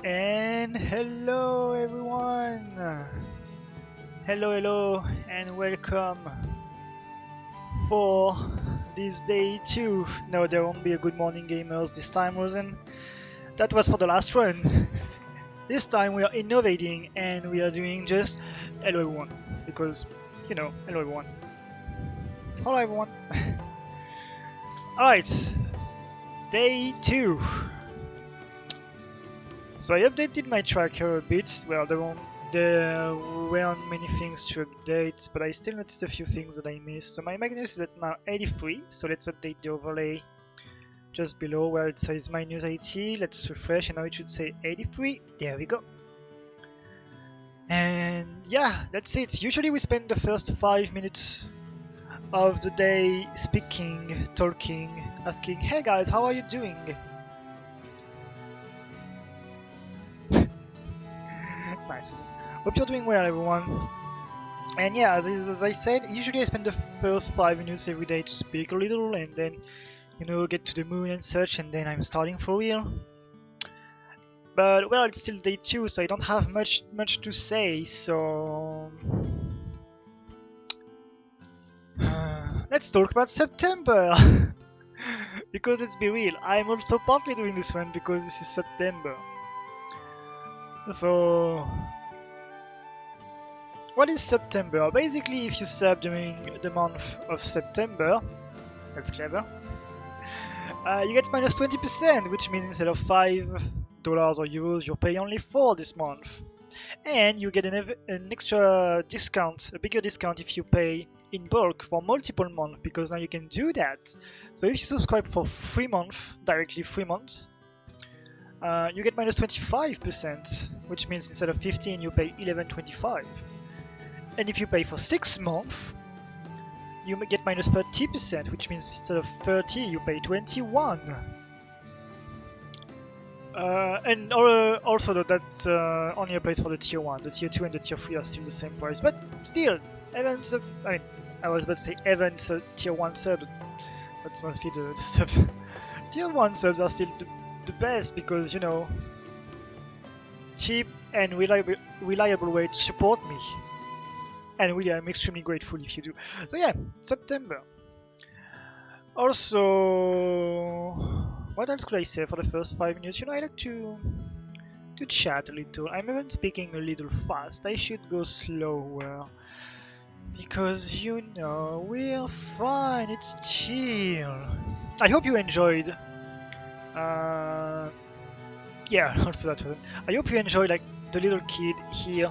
And hello everyone! Hello and welcome for this day 2. No, there won't be a good morning gamers this time, Rosen. That was for the last one. This time we are innovating and we are doing just hello everyone. Because, hello everyone. Hello everyone. Alright, day 2. So I updated my tracker a bit. Well, there weren't many things to update, but I still noticed a few things that I missed. So my Magnus is at now 83, so let's update the overlay just below where it says minus 80. Let's refresh and now it should say 83. There we go. And yeah, that's it. Usually we spend the first 5 minutes of the day speaking, talking, asking, hey guys, how are you doing? Nice. Hope you're doing well, everyone. And yeah, as I said, usually I spend the first 5 minutes every day to speak a little and then, get to the moon and such, and then I'm starting for real. But well, it's still day 2, so I don't have much to say, so... let's talk about September! Because let's be real, I'm also partly doing this one because this is September. So... what is September? Basically, if you sub during the month of September, that's clever, you get minus 20%, which means instead of $5 or euros, you pay only 4 this month. And you get an extra discount, a bigger discount if you pay in bulk for multiple months, because now you can do that. So if you subscribe for 3 months, directly 3 months, you get minus 25%, which means instead of 15, you pay 11.25. And if you pay for 6 months, you get minus 30%, which means instead of 30, you pay 21. And also that's only applies for the tier 1. The tier 2 and the tier 3 are still the same price, but still, I was about to say event tier 1 sub, that's mostly the subs. Tier 1 subs are still the best because, cheap and reliable way to support me. And really, I'm extremely grateful if you do. So yeah, September. Also, what else could I say for the first 5 minutes? I like to chat a little. I'm even speaking a little fast. I should go slower. Because, we're fine. It's chill. I hope you enjoyed. Yeah, also that one. I hope you enjoyed, like, the little kid here.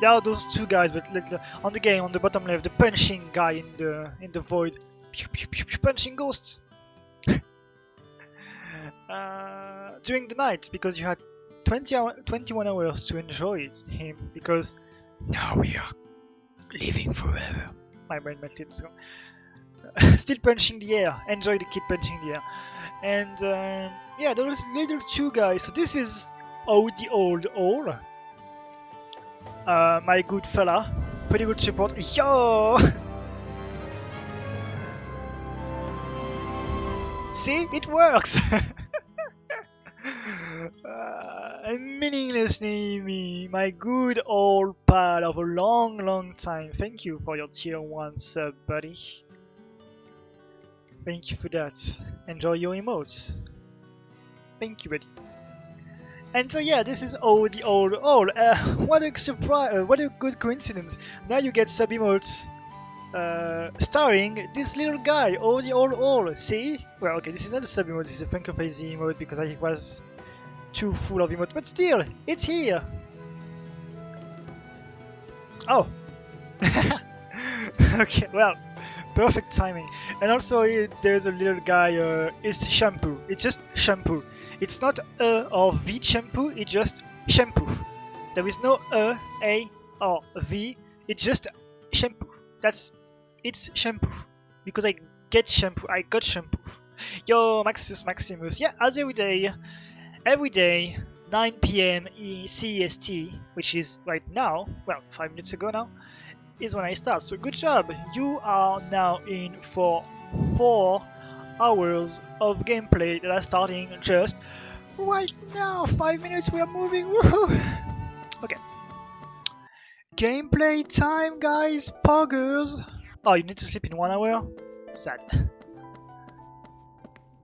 There are those two guys, but like on the game, on the bottom left, the punching guy in the void, punching ghosts during the night, because you had 21 hours to enjoy him, because now we are living forever. My brain melted, so still punching the air. Enjoy the kid punching the air, and yeah, those little two guys. So this is the old. My good fella, pretty good support. Yo! See, it works! Meaningless Navy, my good old pal of a long time. Thank you for your tier 1 sub, buddy. Thank you for that. Enjoy your emotes. Thank you, buddy. And so yeah, this is the old. What a surprise! What a good coincidence! Now you get sub emotes starring this little guy, the old. See? Well, okay, this is not a sub emote. This is a Funkofazy emote because I was too full of emote. But still, it's here. Oh. Okay. Well, perfect timing. And also, there's a little guy. It's shampoo. It's just shampoo. It's not or V shampoo, it's just shampoo. There is no A or V, it's just shampoo. It's shampoo. Because I got shampoo. Yo, Maximus. Yeah, as every day, 9 PM CEST, which is right now, well, 5 minutes ago now, is when I start. So good job. You are now in for 4 hours of gameplay that are starting just Right now, 5 minutes, we are moving. Woohoo! Okay. Gameplay time, guys. Poggers. Oh, you need to sleep in 1 hour? Sad.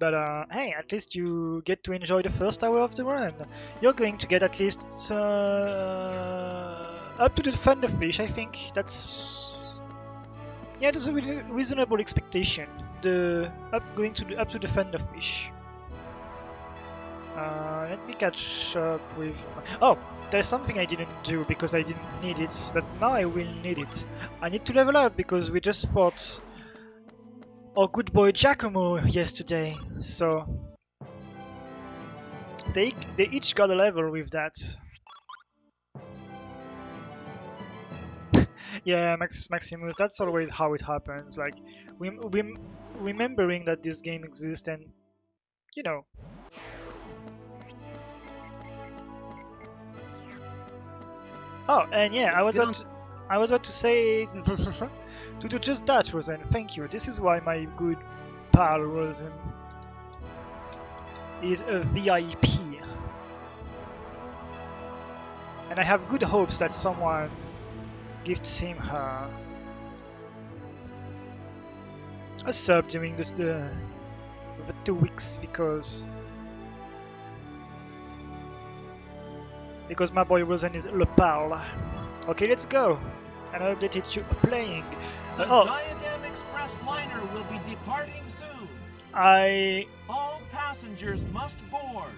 But hey, at least you get to enjoy the first hour of the run. You're going to get at least up to the thunder fish, I think. Yeah, that's a really reasonable expectation. Going up to the thunder fish. Let me catch up with. Oh, there's something I didn't do because I didn't need it, but now I will need it. I need to level up because we just fought our good boy Giacomo yesterday, so they each got a level with that. Yeah, Maximus, that's always how it happens. Like, we remembering that this game exists, and you know. Oh, and yeah, I was about to say to do just that, Rosen. Thank you. This is why my good pal Rosen is a VIP, and I have good hopes that someone gifts him her a sub during the 2 weeks because my boy Rosen is le pal. Okay, let's go. And I updated you playing. The Diadem Express liner will be departing soon. All passengers must board.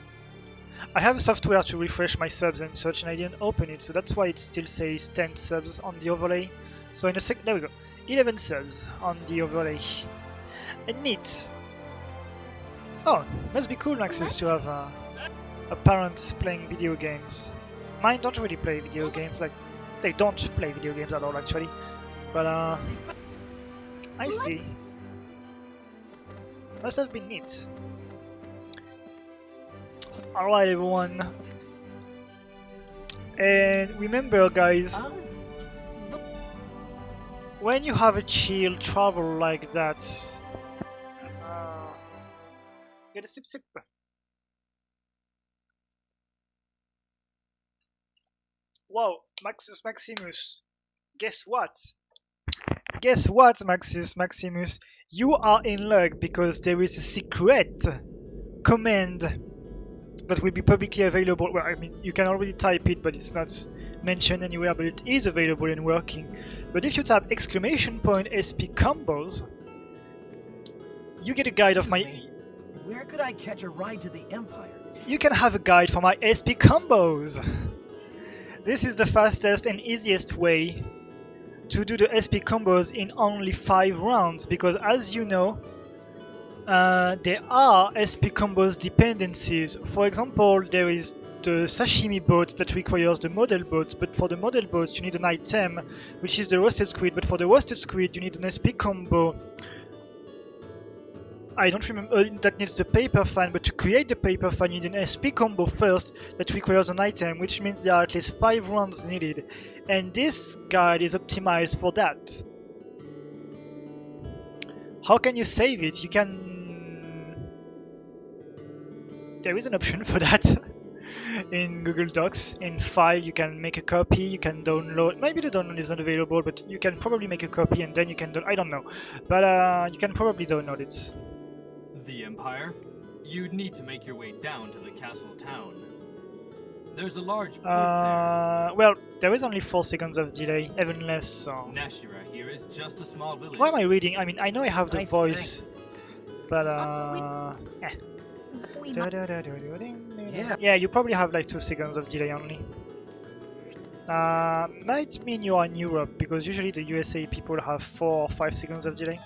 I have software to refresh my subs and such, and I didn't open it, so that's why it still says 10 subs on the overlay. So in a sec, there we go, 11 subs on the overlay. Neat. Oh, must be cool, Maxis, to have a parent playing video games. Mine don't really play video games, like they don't play video games at all actually. But I see. Must have been neat. Alright everyone. And remember guys, when you have a chill travel like that, get a sip. Wow, Maximus, guess what? Guess what, Maximus? You are in luck because there is a secret command that will be publicly available. Well, I mean, you can already type it, but it's not mentioned anywhere, but it is available and working. But if you type !SP combos, you get a guide of my... Where could I catch a ride to the Empire? You can have a guide for my SP combos. This is the fastest and easiest way to do the SP combos in only 5 rounds, because as you know, there are SP combos dependencies. For example, there is the sashimi boat that requires the model boats, but for the model boats you need an item, which is the roasted squid, but for the roasted squid you need an SP combo. I don't remember that needs the paper fan, but to create the paper fan you need an SP combo first that requires an item, which means there are at least 5 rounds needed, and this guide is optimized for that. How can you save it? You can... There is an option for that in Google Docs. In File you can make a copy, you can download. Maybe the download is not available, but you can probably make a copy and then you can I don't know. But you can probably download it. The Empire? You'd need to make your way down to the castle town. There's a large port there. Well, there is only 4 seconds of delay, even less so. Nashira here is just a small village. Why am I reading? I mean, I know I have the voice, but yeah, you probably have like 2 seconds of delay only. Might mean you are in Europe, because usually the USA people have 4 or 5 seconds of delay,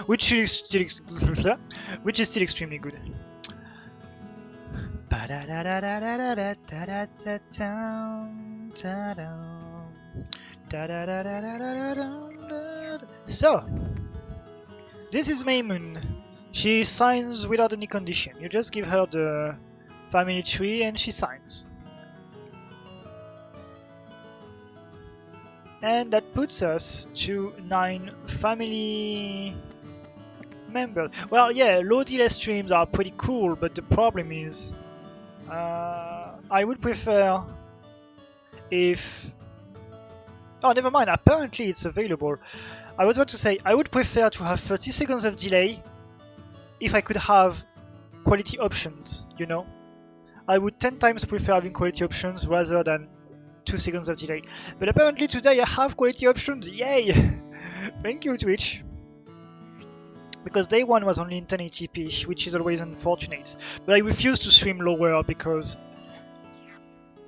which is still extremely good. So, this is Maymun. She signs without any condition. You just give her the family tree and she signs. And that puts us to 9 family members. Well, yeah, low delay streams are pretty cool, but the problem is I would prefer if... Oh, never mind, apparently it's available. I was about to say, I would prefer to have 30 seconds of delay if I could have quality options, you know? I would 10 times prefer having quality options rather than 2 seconds of delay. But apparently today I have quality options, yay! Thank you, Twitch. Because day one was only in 1080p, which is always unfortunate. But I refuse to stream lower because,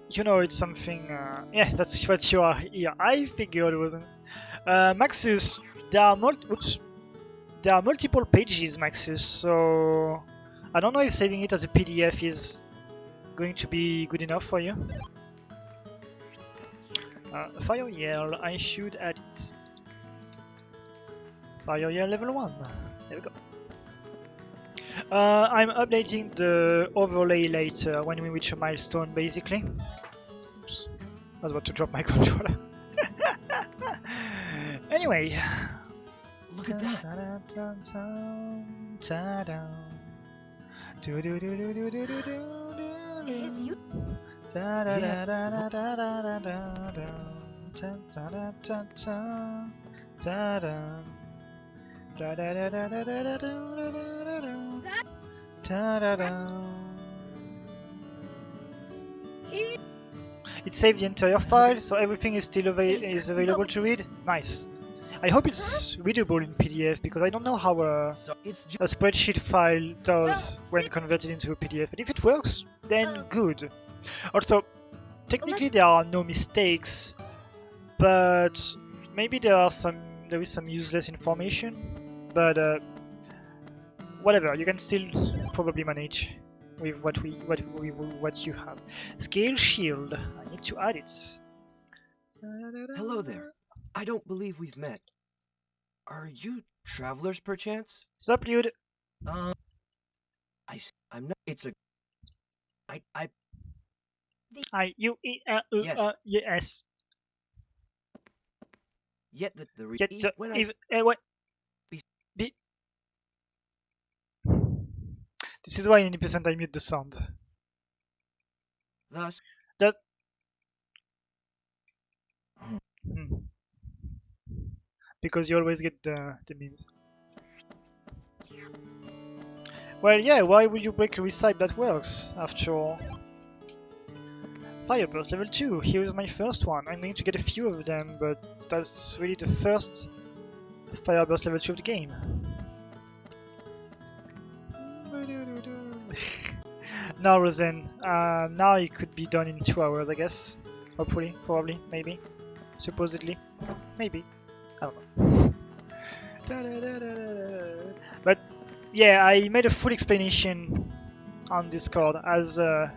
you know, it's something... yeah, that's what you are here. I figured it wasn't... Maxus, there are multiple pages, Maxus, so... I don't know if saving it as a PDF is going to be good enough for you. Fire Yell, I should add it. Fire Yell level 1. There we go. I'm updating the overlay later when we reach a milestone, basically. Oops. I was about to drop my controller. Anyway. Look at that. It saved the entire file, so everything is still available to read. Nice. I hope it's readable in PDF because I don't know how a spreadsheet file does when converted into a PDF. But if it works, then good. Also, technically there are no mistakes, but maybe there is some useless information. But whatever, you can still probably manage with what you have. Scale shield. I need to add it. Hello there. I don't believe we've met. Are you travelers, perchance? Sup, dude? I'm not. It's a. Yes. Yes. Yet when What? This is why 90% I mute the sound. Thus. That. Because you always get the memes. Well, yeah, why would you break a recipe that works, after all? Fireburst level 2, here is my first one. I'm going to get a few of them, but that's really the first Fireburst level 2 of the game. Now, Rosen, now it could be done in 2 hours, I guess. Hopefully, probably, maybe. Supposedly. Maybe. I don't know. But yeah, I made a full explanation on Discord as a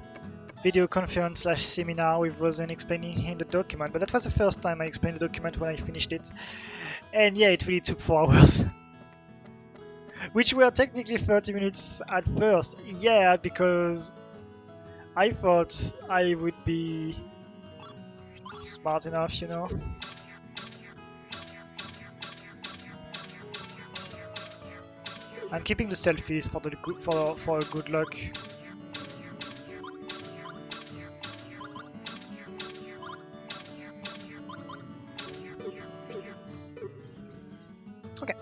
video conference / seminar with Rosen explaining in the document. But that was the first time I explained the document when I finished it. And yeah, it really took 4 hours. Which were technically 30 minutes at first. Yeah, because I thought I would be smart enough, you know. I'm keeping the selfies for the good for good luck. Okay.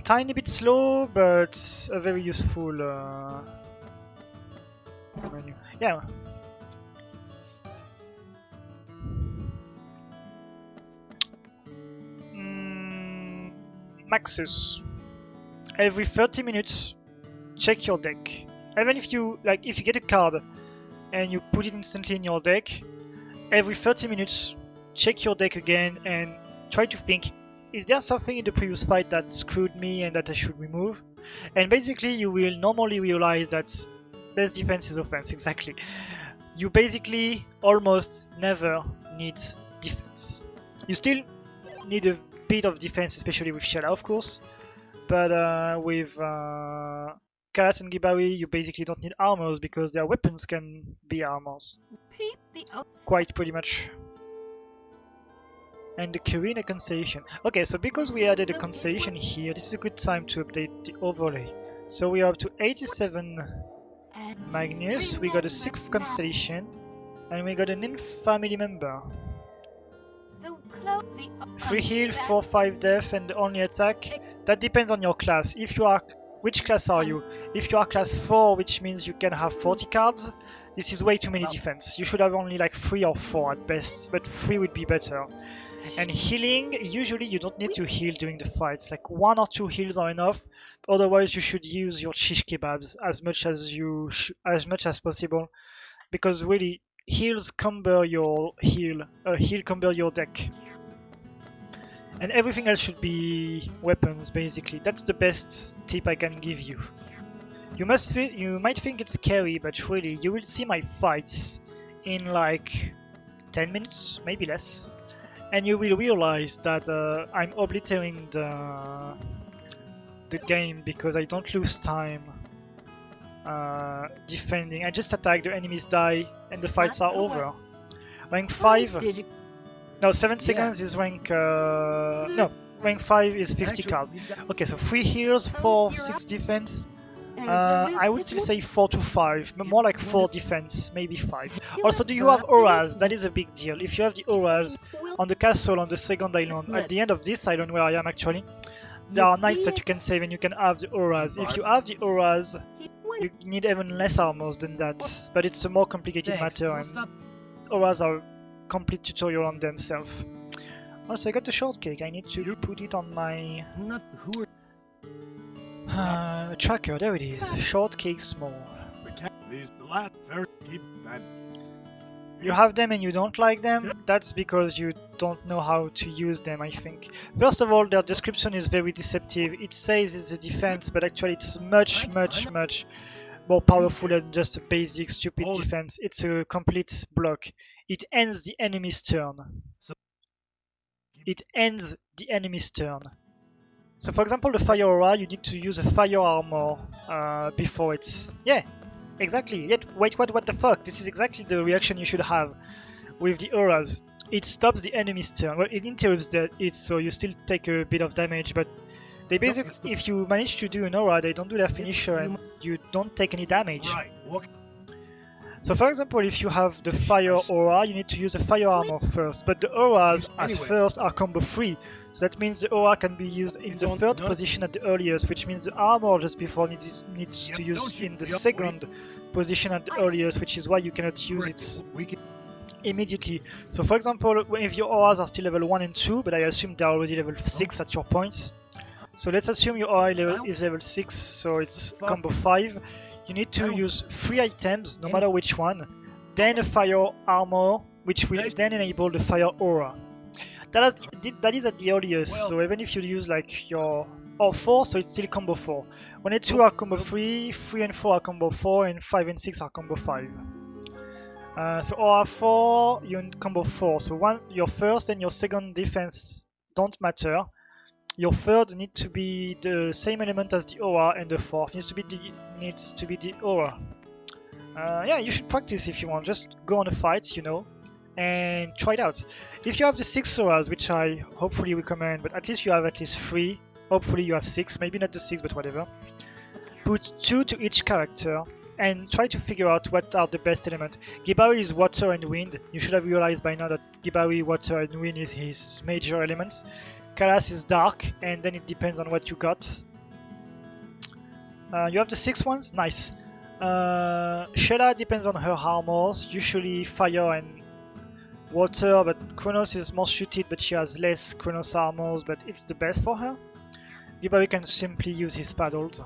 Tiny bit slow, but a very useful menu. Yeah. Maxus. Every 30 minutes, check your deck. Even if you get a card and you put it instantly in your deck, every 30 minutes, check your deck again and try to think, is there something in the previous fight that screwed me and that I should remove? And basically you will normally realize that best defense is offense, exactly. You basically almost never need defense. You still need a bit of defense, especially with Shella, of course. But with Kalas and Gibari, you basically don't need armors because their weapons can be armors. Quite pretty much. And the Karina Constellation. Okay, so because we added a constellation here, this is a good time to update the overlay. So we are up to 87 Magnus, we got a 6th constellation, and we got an in family member. 3 heal, 4, 5 death, and only attack. That depends on your class. If you are, which class are you? If you are class 4, which means you can have 40 cards, this is way too many defense. You should have only like 3 or 4 at best, but 3 would be better. And healing, usually you don't need to heal during the fights. Like 1 or 2 heals are enough. Otherwise, you should use your shish kebabs as much as possible, because really heals cumber your heal cumber your deck. And everything else should be weapons, basically. That's the best tip I can give you. You might think it's scary, but really, you will see my fights in like 10 minutes, maybe less. And you will realize that I'm obliterating the game because I don't lose time defending. I just attack, the enemies die, and the fights are over. Rank 5... No, 7 seconds is rank... no, rank 5 is 50 cards. Okay, so 3 heals, 4, 6 defense. I would still say 4 to 5, but more like 4 defense, maybe 5. Also, do you have auras? That is a big deal. If you have the auras on the castle on the second island, at the end of this island where I am actually, there are knights that you can save and you can have the auras. If you have the auras, you need even less armors than that, but it's a more complicated matter, and auras are complete tutorial on themselves. Also, I got the shortcake. I need to put it on my tracker. There it is. Shortcake small. You have them and you don't like them? That's because you don't know how to use them, I think. First of all, their description is very deceptive. It says it's a defense, but actually it's much more powerful than just a basic stupid defense. It's a complete block. It ends the enemy's turn. It ends the enemy's turn. So for example, the fire aura, you need to use a fire armor before it's... Yeah, exactly. Yet, wait, what the fuck? This is exactly the reaction you should have with the auras. It stops the enemy's turn. Well, it interrupts it, so you still take a bit of damage, but they basically, if you manage to do an aura, they don't do their finisher and you don't take any damage. So for example, if you have the fire aura, you need to use the fire armor first, but the auras at first are combo free. So that means the aura can be used in the third position at the earliest, which means the armor just before needs to use in the second position at the earliest, which is why you cannot use it immediately. So for example, if your auras are still level 1 and 2, but I assume they're already level 6 at your points. So let's assume your aura is level 6, so it's combo 5. You need to use 3 items, no matter which one, then a fire armor, which will then enable the fire aura. That is at the earliest, so even if you use like your... or 4, so it's still combo 4. 1 and 2 are combo 3, 3 and 4 are combo 4, and 5 and 6 are combo 5. So aura 4, you're in combo 4, so your first and your second defense don't matter. Your third needs to be the same element as the aura, and the fourth needs to be the aura. Yeah, you should practice if you want. Just go on a fight, you know, and try it out. If you have the 6 auras, which I hopefully recommend, but at least you have at least 3. Hopefully you have 6, maybe not the 6, but whatever. Put 2 to each character and try to figure out what are the best elements. Gibari is water and wind. You should have realized by now that Gibari, water and wind is his major elements. Kalas is dark, and then it depends on what you got. You have the 6 ones? Nice. Shella depends on her armors, usually fire and water, but Kronos is more suited, but she has less Kronos armors, but it's the best for her. Gibari can simply use his paddles.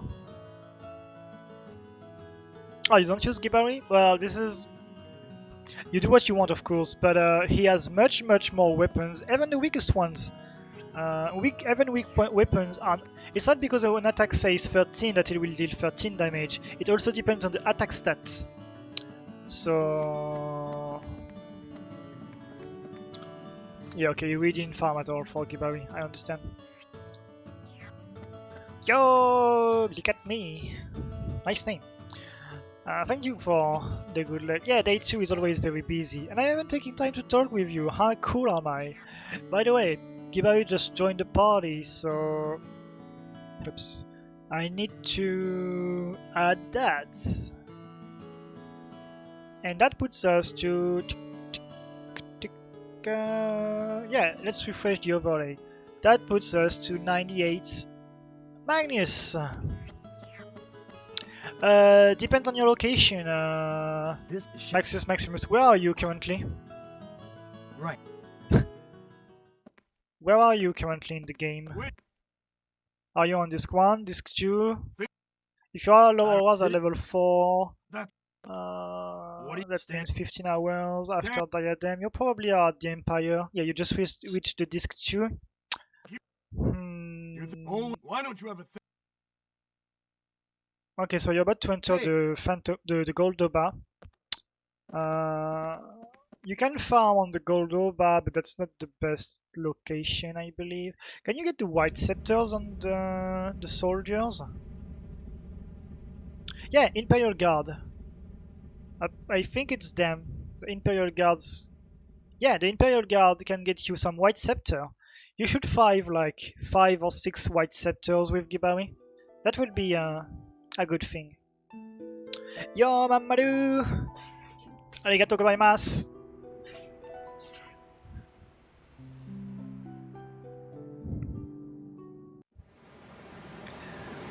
Oh, you don't use Gibari? Well, this is... You do what you want, of course, but he has much more weapons, even the weakest ones. Even weak weapons are... It's not because an attack says 13 that it will deal 13 damage. It also depends on the attack stats. So... Yeah, okay, you really didn't farm at all for Gibari, I understand. Yo, look at me. Nice name. Thank you for the good luck. Yeah, day 2 is always very busy, and I haven't taken time to talk with you. How cool am I? By the way, Gibari just joined the party, so... Oops. I need to add that. And that puts us to... yeah, let's refresh the overlay. That puts us to 98. Magnus! Depends on your location. This is Maximus, Maximus, where are you currently? right. Where are you currently in the game? Are you on disc 1, disc 2? If you are lower than level 4, that means 15 hours after Diadem. You probably are at the Empire. Yeah, you just reached the disc 2. Why don't you have a thing? Okay, so you're about to enter the Goldoba. You can farm on the Goldoba, but that's not the best location, I believe. Can you get the white scepters on the soldiers? Yeah, Imperial Guard. I think it's them. The Imperial Guards. Yeah, the Imperial Guard can get you some white scepter. You should like 5 or 6 white scepters with Gibari. That would be a good thing. Yo, Mamadou! Arigato gozaimasu!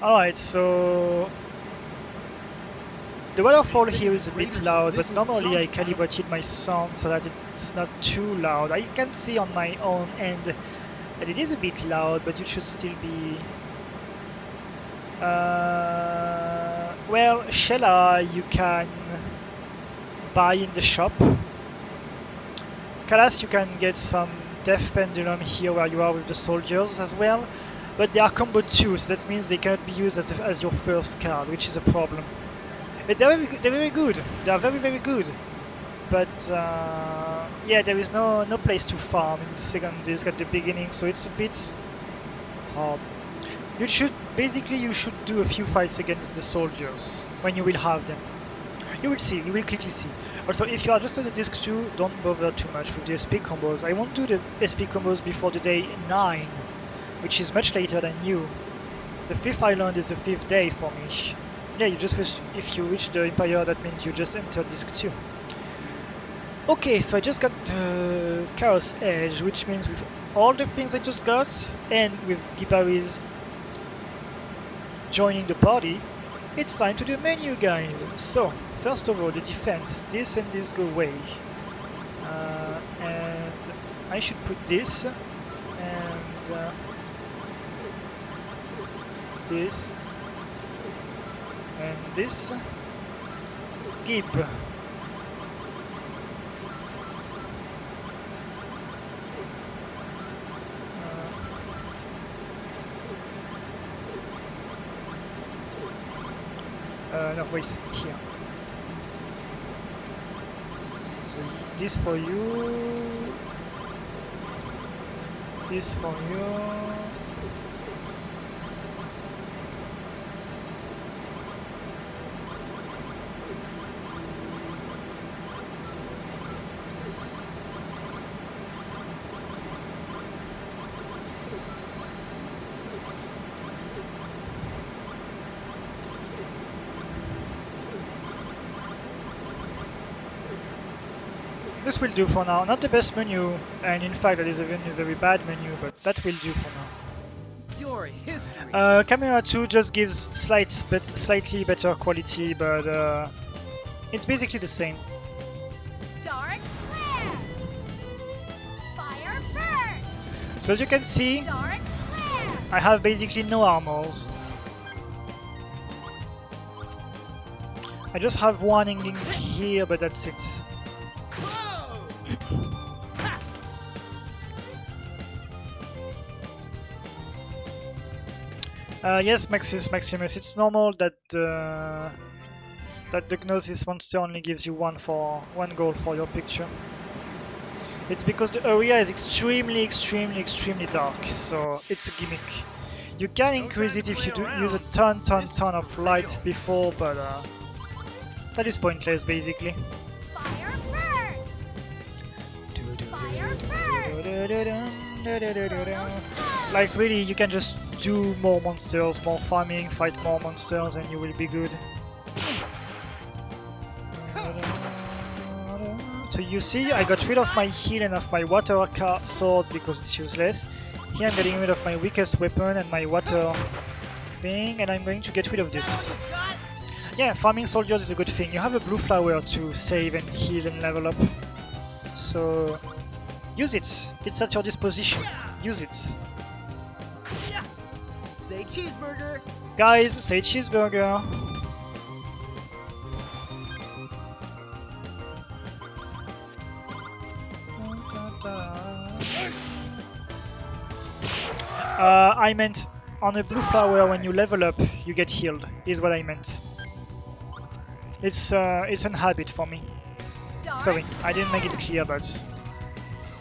Alright, so... the waterfall here is a bit loud, but normally I calibrated my sound so that it's not too loud. I can see on my own end that it is a bit loud, but you should still be... well, Shella you can buy in the shop. Kalas you can get some Death Pendulum here where you are with the soldiers as well, but they are combo 2, so that means they cannot be used as your first card, which is a problem. But they're very good. They are very good. But yeah, there is no place to farm in the second disc at the beginning, so it's a bit hard. You should do a few fights against the soldiers when you will have them. You will see. You will quickly see. Also, if you are just at the disc 2, don't bother too much with the SP combos. I won't do the SP combos before the day 9, which is much later than you. The 5th island is the 5th day for me. Yeah, if you reach the Empire, that means you just enter disc 2. Okay, so I just got the Chaos Edge, which means with all the things I just got, and with Gibari's joining the party, it's time to do menu, guys. So, first of all, the defense. This and this go away. And I should put this, and this. And this Gib. No, wait, here. So this for you. This for you. This will do for now. Not the best menu, and in fact that is a very bad menu, but that will do for now. Your history. Camera 2 just gives slightly better quality, but it's basically the same. Dark Flare! Fire Burst! So as you can see, Dark Flare! I have basically no armors. I just have one ending here, but that's it. Yes, Maximus, it's normal that the Gnosis monster only gives you one gold for your picture. It's because the area is extremely dark, so it's a gimmick. You can increase it if you use a ton of light before, but that is pointless basically. Fire Burst! Fire Burst! Like really, you can just do more monsters, more farming, fight more monsters, and you will be good. So you see, I got rid of my heal and of my water sword because it's useless. Here I'm getting rid of my weakest weapon and my water thing, and I'm going to get rid of this. Yeah, farming soldiers is a good thing. You have a blue flower to save and heal and level up. So use it. It's at your disposition. Use it. Say cheeseburger. Guys, say cheeseburger. I meant on a blue flower when you level up, you get healed. Is what I meant. It's an habit for me. Dark. Sorry, I didn't make it clear, but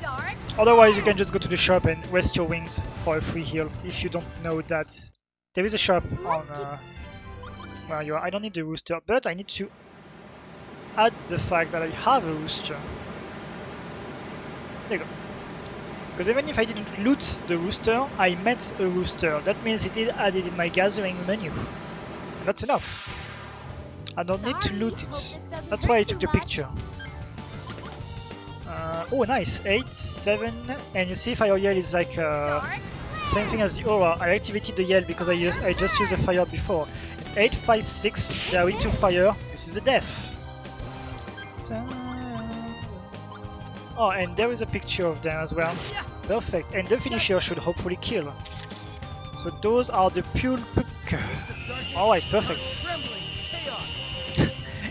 Dark. otherwise you can just go to the shop and rest your wings for a free heal. If you don't know that, there is a shop on where you are. I don't need the rooster, but I need to add the fact that I have a rooster. There you go. Because even if I didn't loot the rooster, I met a rooster. That means it is added in my gathering menu. And that's enough. I don't need to loot it. That's why I took the picture. Oh, nice. 8, 7, and you see fire yell is like Dark. same thing as the aura. I activated the yell because I just used the fire before. 8, 5, 6, they are into fire. This is a death. Oh, and there is a picture of them as well. Perfect. And the finisher should hopefully kill. So those are the Pulpuk. Alright, perfect.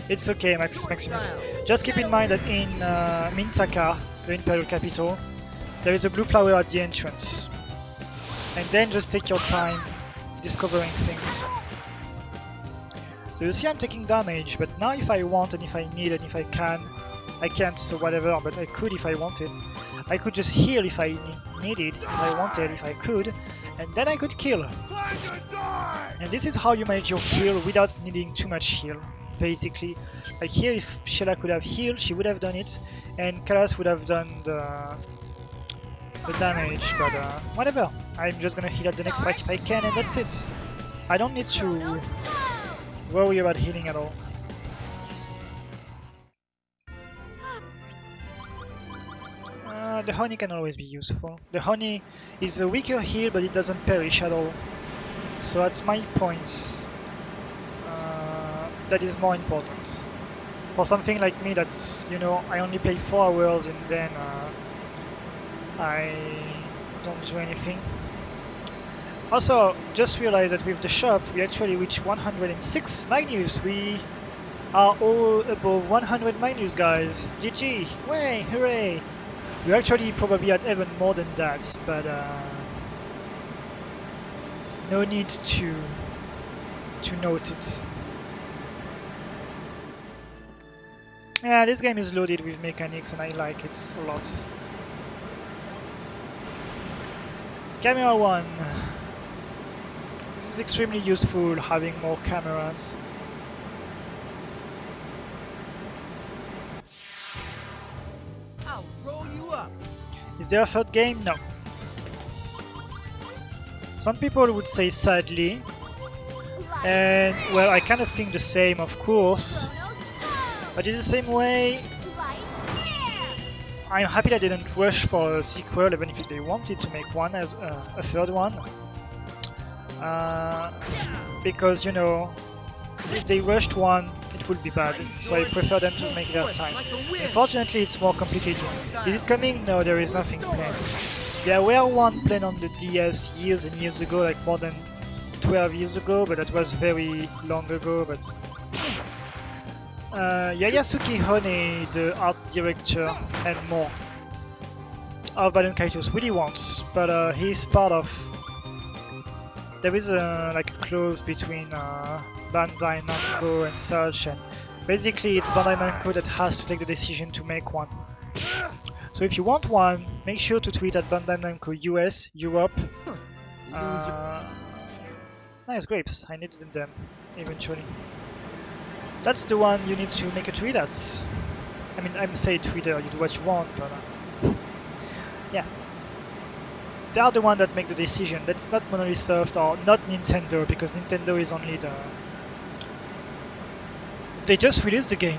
It's okay, Maximus. Just keep in mind that in Mintaka, the Imperial capital, there is a blue flower at the entrance. And then just take your time discovering things. So you see I'm taking damage, but now if I want and if I need and if I can, I can't, so whatever, but I could if I wanted. I could just heal if I needed, if I wanted, if I could, and then I could kill. And this is how you manage your heal without needing too much heal, basically. Like here, if Sheila could have healed, she would have done it, and Kalas would have done the damage, but whatever. I'm just gonna heal at the next fight if I can, and that's it. I don't need to worry about healing at all. The honey can always be useful. The honey is a weaker heal, but it doesn't perish at all. So at my point, that is more important. For something like me that's, you know, I only play 4 hours and then I don't do anything. Also, just realized that with the shop, we actually reached 106 Magnus. We are all above 100 Magnus, guys. GG! Way! Hooray! We're actually probably at even more than that, but no need to note it. Yeah, this game is loaded with mechanics and I like it a lot. Camera 1. This is extremely useful, having more cameras. I'll roll you up. Is there a third game? No. Some people would say sadly, Light. and well, I kind of think the same, of course, but in the same way, Light. I'm happy that they didn't rush for a sequel, even if they wanted to make one as a third one. Because, you know, if they rushed one, it would be bad, so I prefer them to make their time. Unfortunately, it's more complicated. Is it coming? No, there is nothing planned. There were one planned on the DS years and years ago, like more than 12 years ago, but that was very long ago. But Yayasuke Hone, the art director and more of Baten Kaitos, really wants, but he's part of. There is like a clause between Bandai Namco and such, and basically it's Bandai Namco that has to take the decision to make one. So if you want one, make sure to tweet at Bandai Namco US, Europe. Nice grapes, I needed them eventually. That's the one you need to make a tweet at. I mean, I'm saying Twitter, you do what you want, but yeah. They are the one that make the decision. That's not Monolith Soft or not Nintendo, because Nintendo is only the... They just released the game.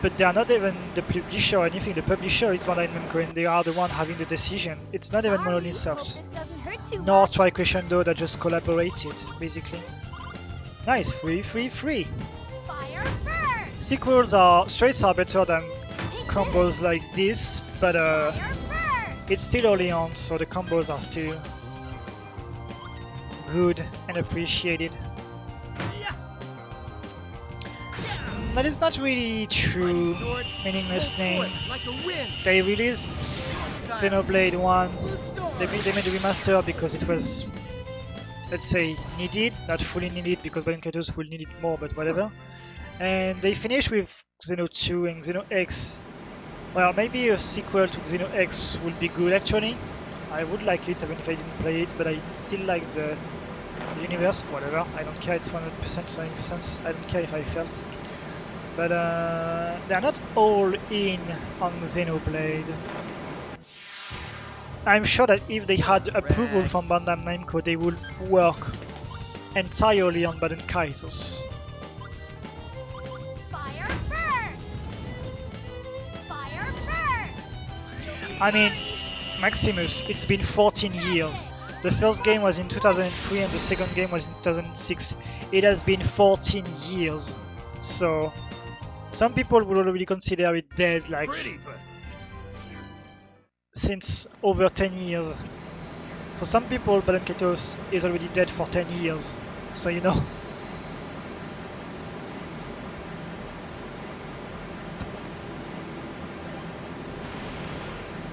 but they are not even the publisher or anything. The publisher is Bandai Namco and they are the one having the decision. It's not even Monolith Hope Soft. this doesn't hurt too Nor much. Try Crescendo that just collaborated, basically. Nice, free. Fire first. Sequels straights are better than Take combos like this, but Fire first. it's still early on, so the combos are still good and appreciated. That is not really true, meaningless name. Like a wind. They released Xenoblade 1, they made a remaster because it was, let's say, needed, not fully needed because Baten Kaitos will need it more, but whatever. And they finished with Xeno 2 and Xeno X. Well, maybe a sequel to Xeno X would be good actually. I would like it even if I didn't play it, but I still like the universe, whatever. I don't care, it's 100%, 90%, I don't care if I felt. But they're not all in on Xenoblade. I'm sure that if they had approval from Bandai Namco, they would work entirely on Baten Kaitos. Fire first. Fire first. I mean, Maximus, it's been 14 years. The first game was in 2003 and the second game was in 2006. It has been 14 years. So, some people would already consider it dead, like, since over 10 years. For some people, Baten Kaitos is already dead for 10 years. So, you know.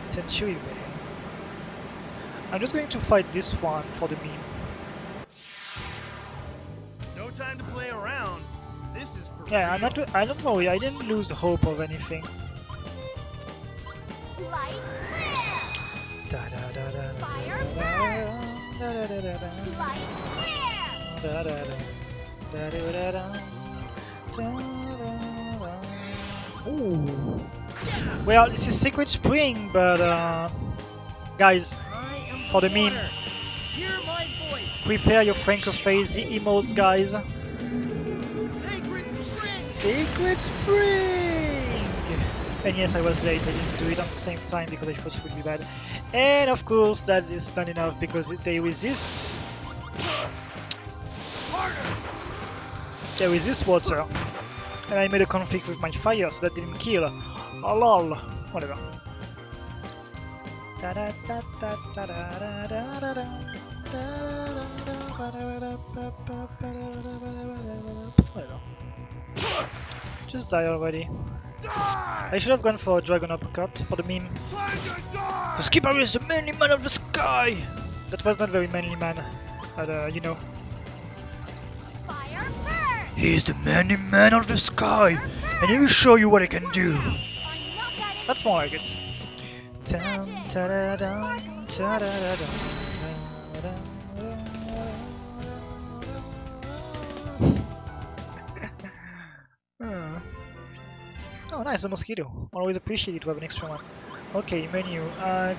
Century Veil. I'm just going to fight this one for the meme. No time to play around. This is for Yeah, real. I don't worry, I didn't lose hope of anything. Light flare. Da da da da da Fire da da da da da da. Light flare. Da da da da da da da da. Ooh. Well, this is Secret Spring, but guys, for the meme, Hear my voice. prepare your Franco-Phasey emotes, guys. Sacred spring. Secret Spring! And yes, I was late, I didn't do it on the same time because I thought it would be bad. And of course, that is not enough because they resist. They resist water. And I made a conflict with my fire, so that didn't kill. Oh lol. Whatever. Whatever. Just die already. I should have gone for a dragon uppercut for the meme. The skipper is the manly man of the sky! That was not very manly man, but you know. Fire first. He's the manly man of the sky, and he will show you what he can do. Are not that That's more like it. Dun, ta-da-dun, ta-da-da-dun, ta-da-da-dun. Oh, nice, a mosquito. Always appreciate it to have an extra one. Okay, menu.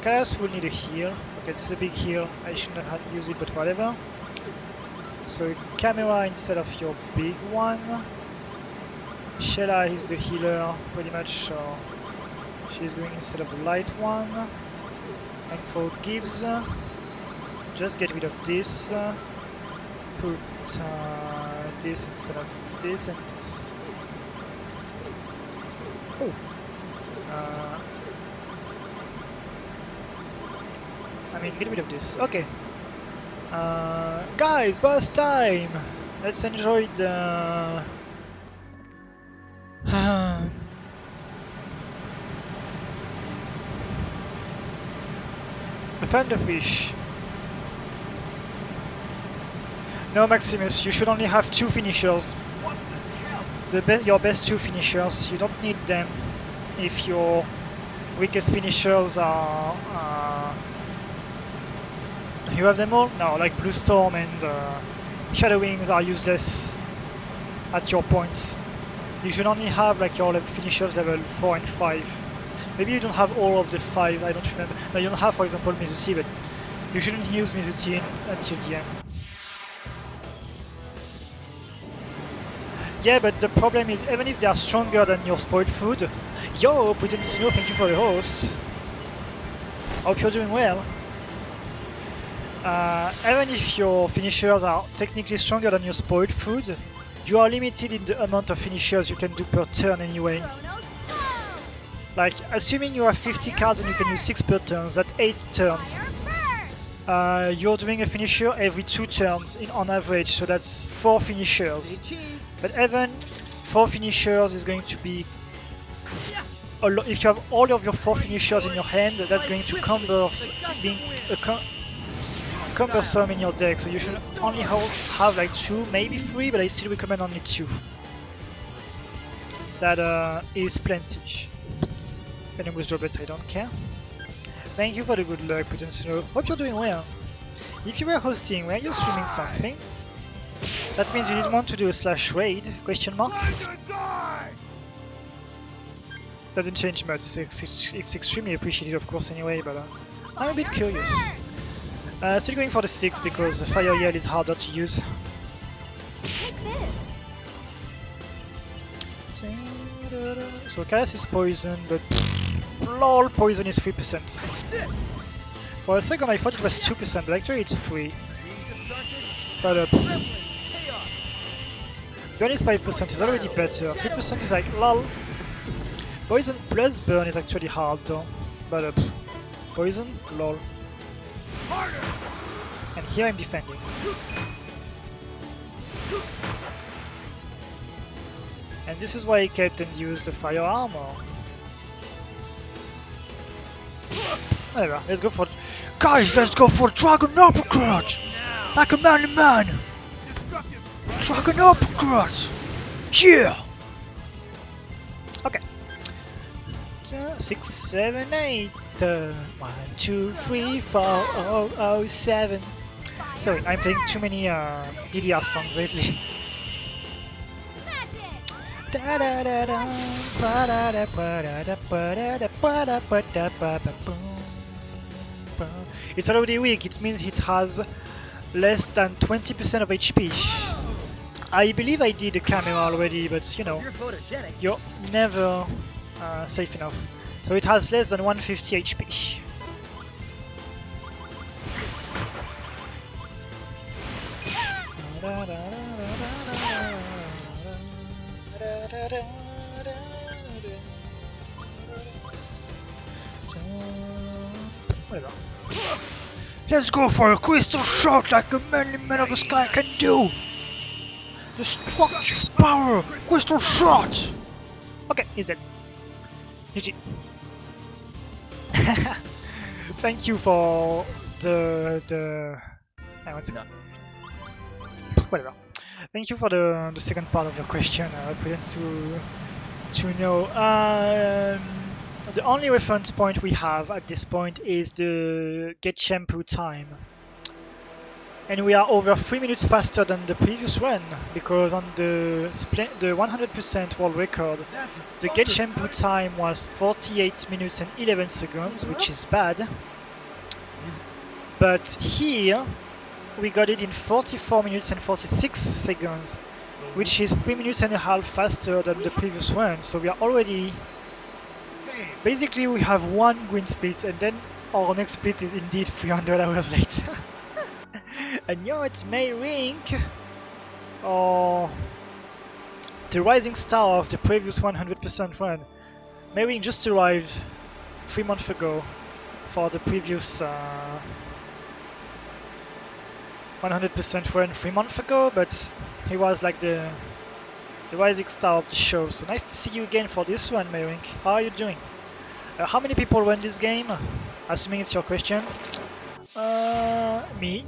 Kaitos will need a heal. Okay, it's a big heal. I shouldn't have had to use it, but whatever. So, camera instead of your big one. Shella is the healer, pretty much, so she's going instead of the light one. And for Gibbs, just get rid of this. Put this instead of this and this. Oh! I mean, get rid of this. Okay. Guys, boss time! Let's enjoy the... the Thunderfish. No, Maximus, you should only have 2 finishers. Your best 2 finishers. You don't need them if your weakest finishers are... You have them all? No, like Blue Storm and Shadow Wings are useless at your point. You should only have like your finishers level 4 and 5. Maybe you don't have all of the 5, I don't remember. No, you don't have, for example, Mizuti, but you shouldn't use Mizuti until the end. Yeah, but the problem is, even if they are stronger than your spoiled food, yo, Baten Snow, thank you for the host. Hope you're doing well. Even if your finishers are technically stronger than your spoiled food, you are limited in the amount of finishers you can do per turn anyway. Chronos, go! Like, assuming you have 50 cards and you can use 6 per turn, that's 8 turns. Fire burst! You're doing a finisher every 2 turns on average, so that's 4 finishers. But even 4 finishers is going to be a lot. If you have all of your 4 finishers in your hand, that's going to being cumbersome in your deck. So you should only have like 2, maybe 3, but I still recommend only 2. That is plenty. And with drawbacks, I don't care. Thank you for the good luck, Baten Snow. Hope you're doing well. If you were hosting, were you streaming something? That means you didn't want to do a /raid? Question mark? Doesn't change much. It's extremely appreciated, of course, anyway, but I'm a bit curious. Still going for the 6 because the fire yell is harder to use. Take this! So Kaitos is poison, but lol, poison is 3%. For a second I thought it was 2%, but actually it's 3. But burn is 5%, is already better. 3% is like lol. Poison plus burn is actually hard though. But poison, lol. And here I'm defending. And this is why I kept and used the fire armor. Whatever, let's go for... Guys, let's go for Dragon Uppercut! Like a man to man! Dragon Uppercut! Yeah! Okay. 6, 7, 8. 1, 2, 3, 4, 0, 0, 7. Sorry, I'm playing too many DDR songs lately. It's already weak, it means it has less than 20% of HP. I believe I did the camera already, but you know, you're never safe enough. So it has less than 150 HP. Whatever. Let's go for a crystal shot like a manly man of the sky can do! Destructive power! Crystal shot! Okay, he's dead. GG. Thank you for the one second. Whatever. Thank you for the second part of your question. Prudence to know. The only reference point we have at this point is the get shampoo time. And we are over 3 minutes faster than the previous run, because on the 100% world record, the get shampoo time was 48 minutes and 11 seconds, which is bad. But here, we got it in 44 minutes and 46 seconds, which is 3 minutes and a half faster than the previous run. So we are already... Basically, we have one green split, and then our next split is indeed 300 hours later. And yo, it's May Rink, or the rising star of the previous 100% run. May Rink just arrived 3 months ago for the previous 100% run 3 months ago, but he was like the rising star of the show. So nice to see you again for this one, May Rink. How are you doing? How many people run this game? Assuming it's your question. Me.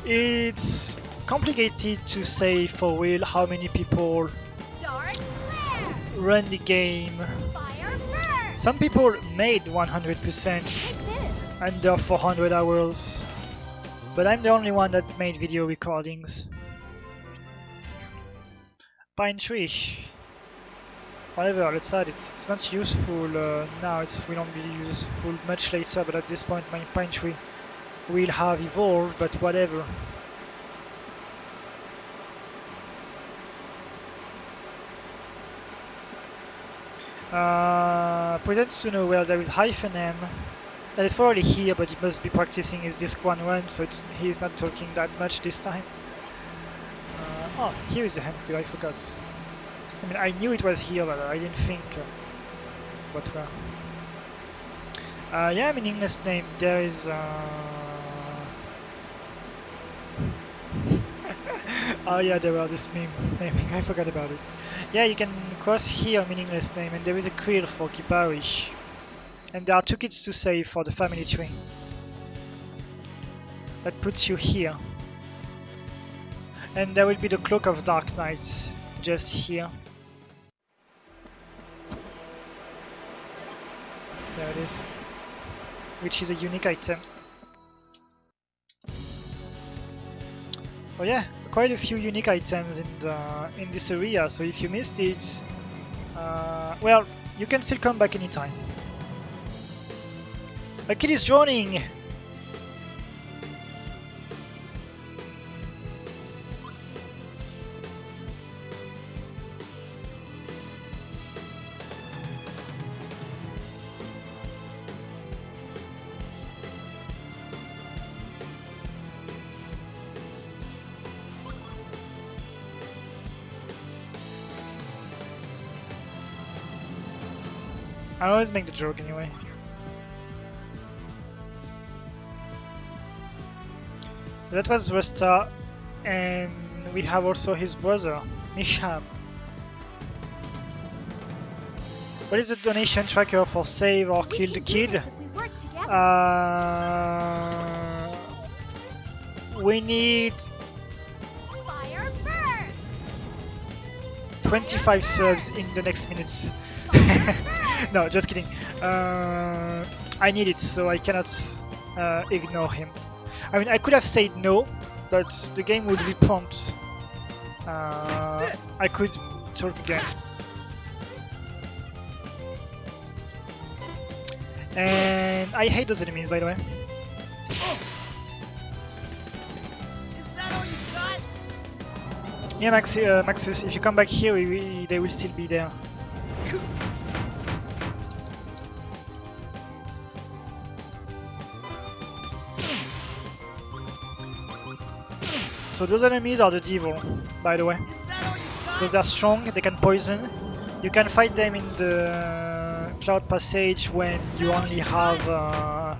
It's complicated to say for real how many people run the game. Some people made 100% under 400 hours, but I'm the only one that made video recordings. Pine tree. Whatever, let's add it. It's not useful now, it will not be useful much later, but at this point my pine tree will have evolved, but whatever. Pretends to know where there is hyphen M. That is probably here, but he must be practicing his disc 1 run, so he's not talking that much this time. Oh, here is the hand cube, I forgot. I mean, I knew it was here, but I didn't think what were. Yeah, meaningless name. There is. Oh yeah, there was this meme. I forgot about it. Yeah, you can cross here, meaningless name, and there is a quill for Kiparish. And there are 2 kids to save for the family tree. That puts you here. And there will be the Cloak of Dark Knights just here. There it is. Which is a unique item. Oh yeah, quite a few unique items in this area, so if you missed it, well, you can still come back anytime. A kid is joining! I always make the joke anyway. So that was Resta, and we have also his brother, Misham. What is the donation tracker for save or kill the kid? We need 25 subs in the next minutes. No, just kidding. I need it, so I cannot ignore him. I mean, I could have said no, but the game would be prompt. I could talk again. And I hate those enemies, by the way. Is that all you got? Yeah, Maxus, if you come back here, they will still be there. So those enemies are the devil, by the way. Is that all you got? Because they're strong, they can poison. You can fight them in the Cloud Passage when you only have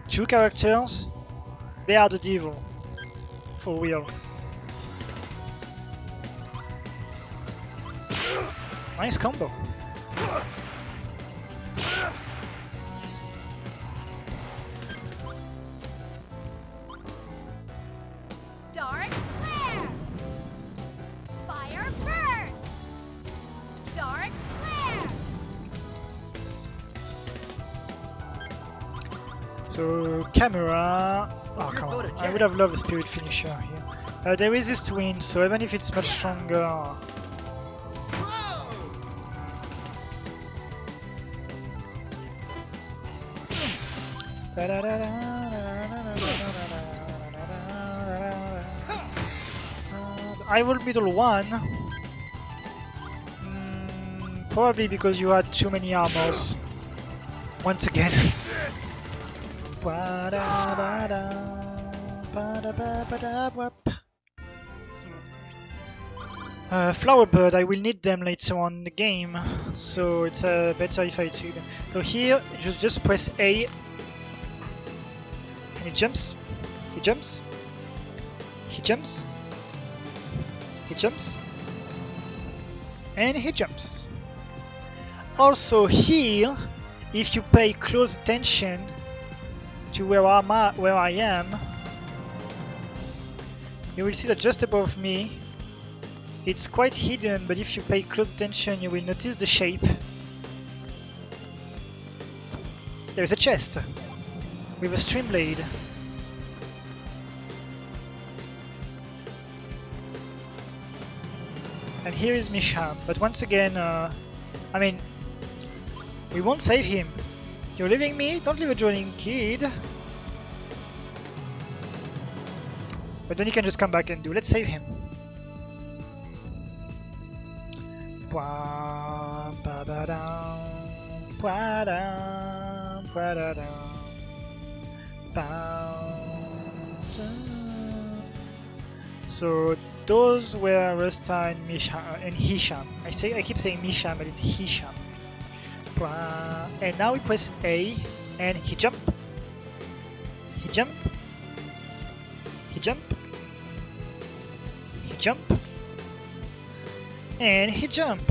2 characters. They are the devil, for real. Nice combo. Dark flare. Fire burst. Dark flare. So camera. Oh come on! I would have loved a spirit finisher here. There is this twin, so even if it's much stronger. I will middle one. Probably because you had too many armors. Once again. Flowerbird, I will need them later on in the game, so it's better if I take them. So here, just press A, and he jumps, he jumps, he jumps, he jumps, and he jumps. Also here, if you pay close attention to where I am, you will see that just above me, it's quite hidden, but if you pay close attention, you will notice the shape. There is a chest with a stream blade. And here is Misham, but once again, I mean, we won't save him. You're leaving me? Don't leave a joining kid. But then you can just come back and do. Let's save him. Ba-dum, ba-da-dum, bam, dum. So those were Rusta and Misha and Hisham. I keep saying Misha, but it's Hisham. And now we press A and he jump. He jump. He jump. He jump. And he jump.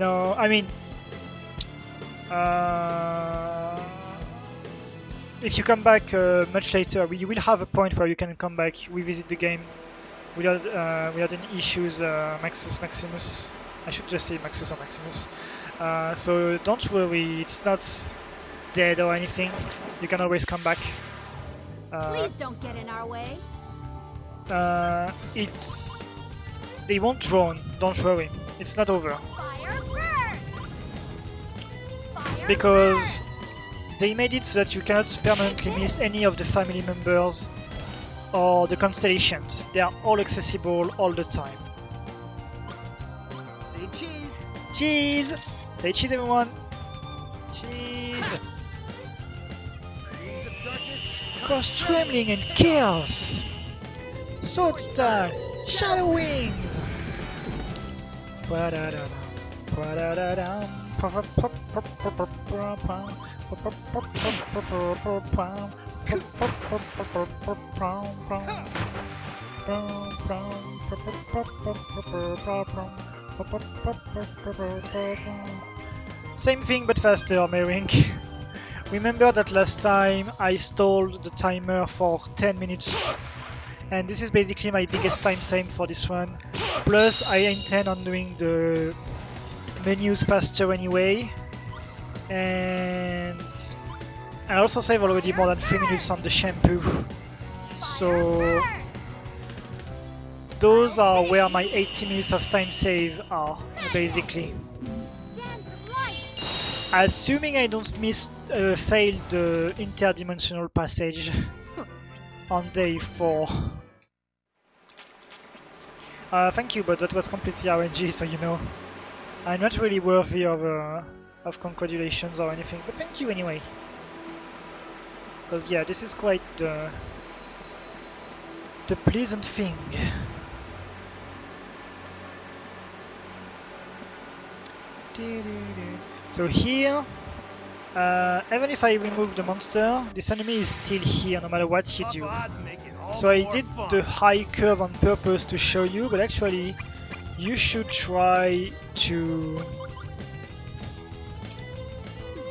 No, I mean, if you come back much later, you will have a point where you can come back, revisit the game without any issues. Maximus. I should just say Maxus or Maximus. So don't worry, it's not dead or anything. You can always come back. Please don't get in our way. They won't drone. Don't worry, it's not over. Fire first. Fire Because first. they made it so that you cannot permanently miss any of the family members or the constellations. They are all accessible all the time. Say cheese. Cheese! Say cheese, everyone! Cheese! Rings of darkness. Cause trembling and chaos! Sword style! Shadow wings! Ba-da-da-dum, ba-da-da-dum, Same thing but faster, Merink. Remember that last time I stalled the timer for 10 minutes, and this is basically my biggest time save for this one. Plus I intend on doing the menus faster anyway, and I also save already more than 3 minutes on the shampoo. So those are where my 80 minutes of time save are, basically. Dance light. Assuming I don't fail the interdimensional passage on day 4. Thank you, but that was completely RNG, so you know. I'm not really worthy of congratulations or anything, but thank you anyway. Because yeah, this is quite the pleasant thing. So here, even if I remove the monster, this enemy is still here no matter what you do. So I did the high curve on purpose to show you, but actually you should try to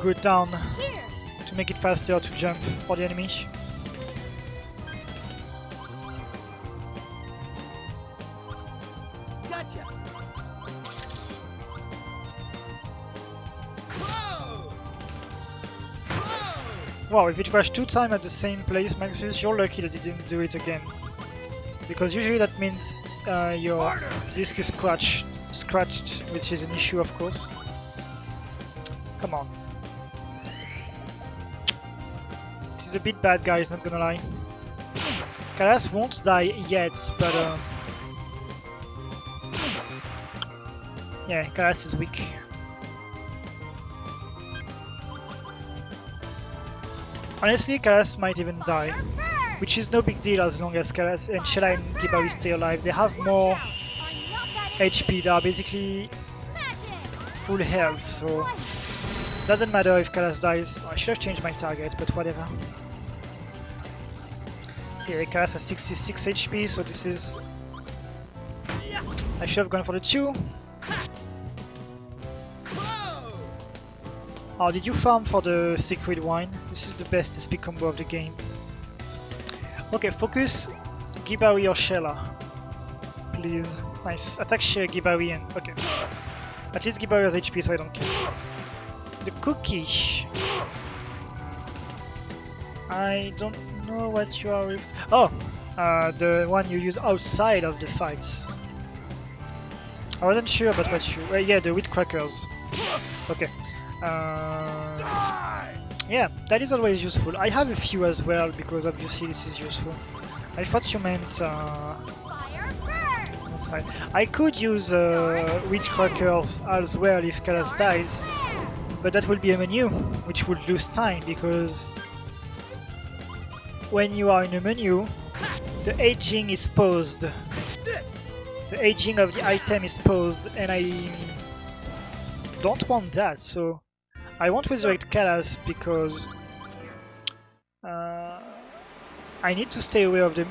go down Here. to make it faster to jump for the enemy. Gotcha. Wow, if it rushed 2 times at the same place, Maxus, you're lucky that you didn't do it again. Because usually that means your disc is scratched, which is an issue, of course. Come on. This is a bit bad, guys, not gonna lie. Kalas won't die yet, but yeah, Kalas is weak. Honestly, Kalas might even die, Fire first. which is no big deal as long as Kalas and Shella and Gibawi stay alive. They have more I'm not that HP, they are basically magic. full health, so doesn't matter if Kalas dies. I should have changed my target, but whatever. Here, Kalas has 66 HP, so this is... I should have gone for the 2. Oh, did you farm for the secret wine? This is the best SP combo of the game. Okay, focus Gibawi or Shella. Please. Nice. Attack Gibawi and... okay. At least Gibawi has HP, so I don't care. The cookie. I don't know what you are with. Oh! The one you use outside of the fights. I wasn't sure about what you... yeah, the wheat crackers. Okay. Yeah, that is always useful. I have a few as well, because obviously this is useful. I thought you meant... Fire first. side. I could use witch crackers as well if Kalas dies, but that will be a menu, which would lose time because when you are in a menu, the aging is paused. The aging of the item is paused, and I don't want that, so I won't resurrect Kalas because I need to stay away of the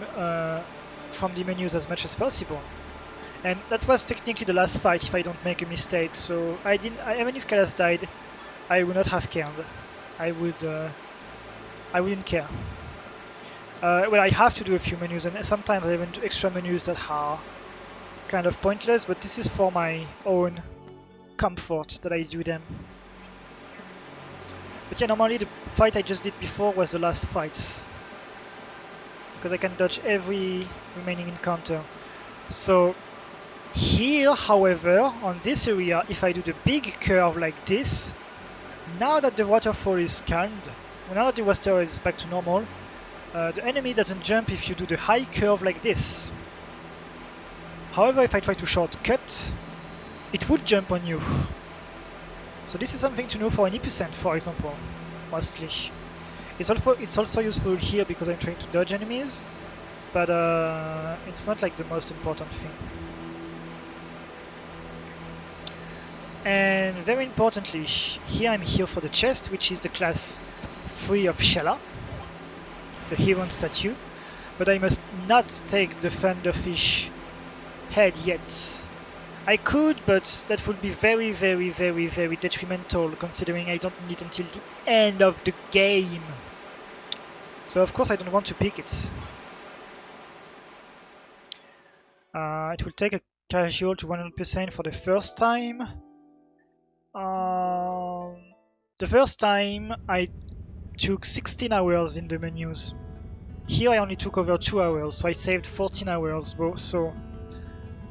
from the menus as much as possible. And that was technically the last fight if I don't make a mistake, so even if Kalas died, I would not have cared. I wouldn't care. Well, I have to do a few menus, and sometimes I even do extra menus that are kind of pointless, but this is for my own comfort that I do them. But yeah, normally the fight I just did before was the last fight, because I can dodge every remaining encounter. So here, however, on this area, if I do the big curve like this, now that the waterfall is calmed, now that the water is back to normal, the enemy doesn't jump if you do the high curve like this. However, if I try to shortcut, it would jump on you. So this is something to know for an epicent, for example, mostly. It's also useful here because I'm trying to dodge enemies, but it's not like the most important thing. And very importantly, here I'm here for the chest, which is the class 3 of Shella, the Heron statue, but I must not take the Thunderfish head yet. I could, but that would be very, very, very, very detrimental considering I don't need until the end of the game. So of course I don't want to pick it. It will take a casual to 100% for the first time. The first time I took 16 hours in the menus. Here I only took over 2 hours, so I saved 14 hours both. So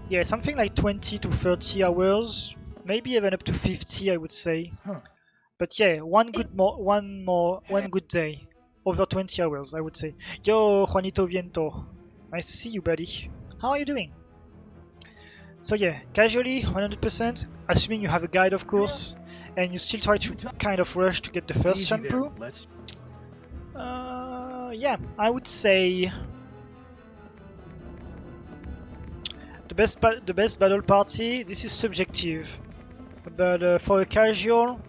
yeah, something like 20 to 30 hours, maybe even up to 50, I would say. But yeah, one good day, over 20 hours, I would say. Yo, Juanito Viento, nice to see you, buddy. How are you doing? So yeah, casually, 100%, assuming you have a guide, of course, and you still try to kind of rush to get the first shampoo. Yeah, I would say the best battle party. This is subjective, but for a casual,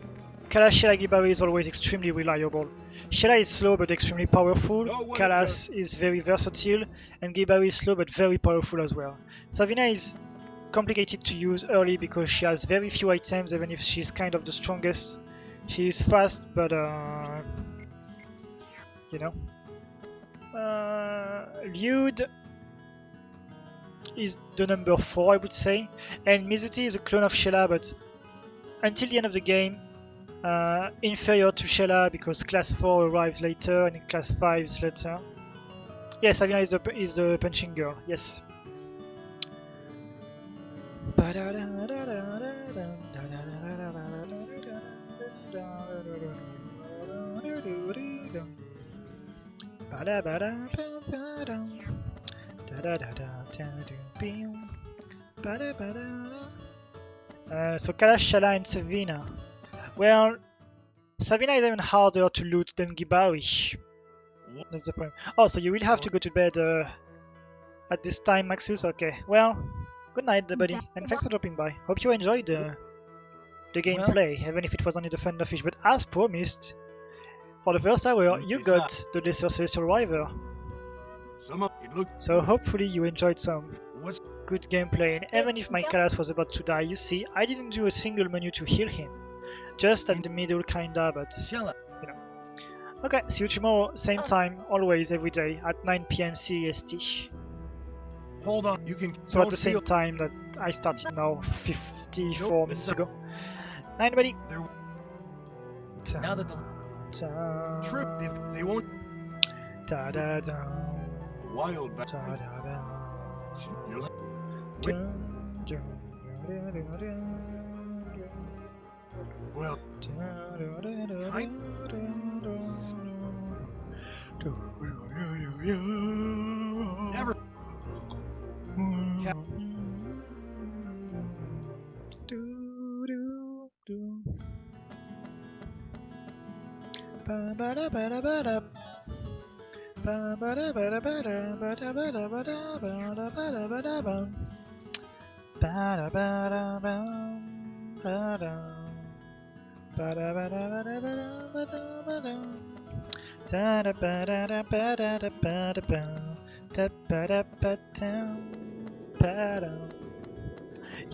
Kalas Shella Gibari is always extremely reliable. Shella is slow but extremely powerful. Kalas is very versatile, and Gibari is slow but very powerful as well. Savina is complicated to use early because she has very few items, even if she's kind of the strongest. She is fast, but you know. Lyud is the number 4, I would say, and Mizuti is a clone of Shella, but until the end of the game, inferior to Shella because class 4 arrives later and class 5 is later. Yes, Savina is the punching girl, yes. So Kalas, Shella and Savina. Well, Savina is even harder to loot than Gibari. That's the point. Oh, so you will have to go to bed at this time, Maxus? Okay, well, good night, buddy, and thanks for dropping by. Hope you enjoyed the gameplay, even if it was only the Thunderfish. But as promised, for the first hour, you got the Lesser Celestial River. So hopefully you enjoyed some good gameplay, and even if my Kalas was about to die, you see, I didn't do a single menu to heal him. Just at the middle kinda, but you know. Okay, see you tomorrow, same time, always, every day, at 9 PM CEST. Hold on, you can. So at the same time that I started now, 54 minutes ago. Night, buddy. Now that the True, they won't. Da da da. Wild back. Da da da. Well, never.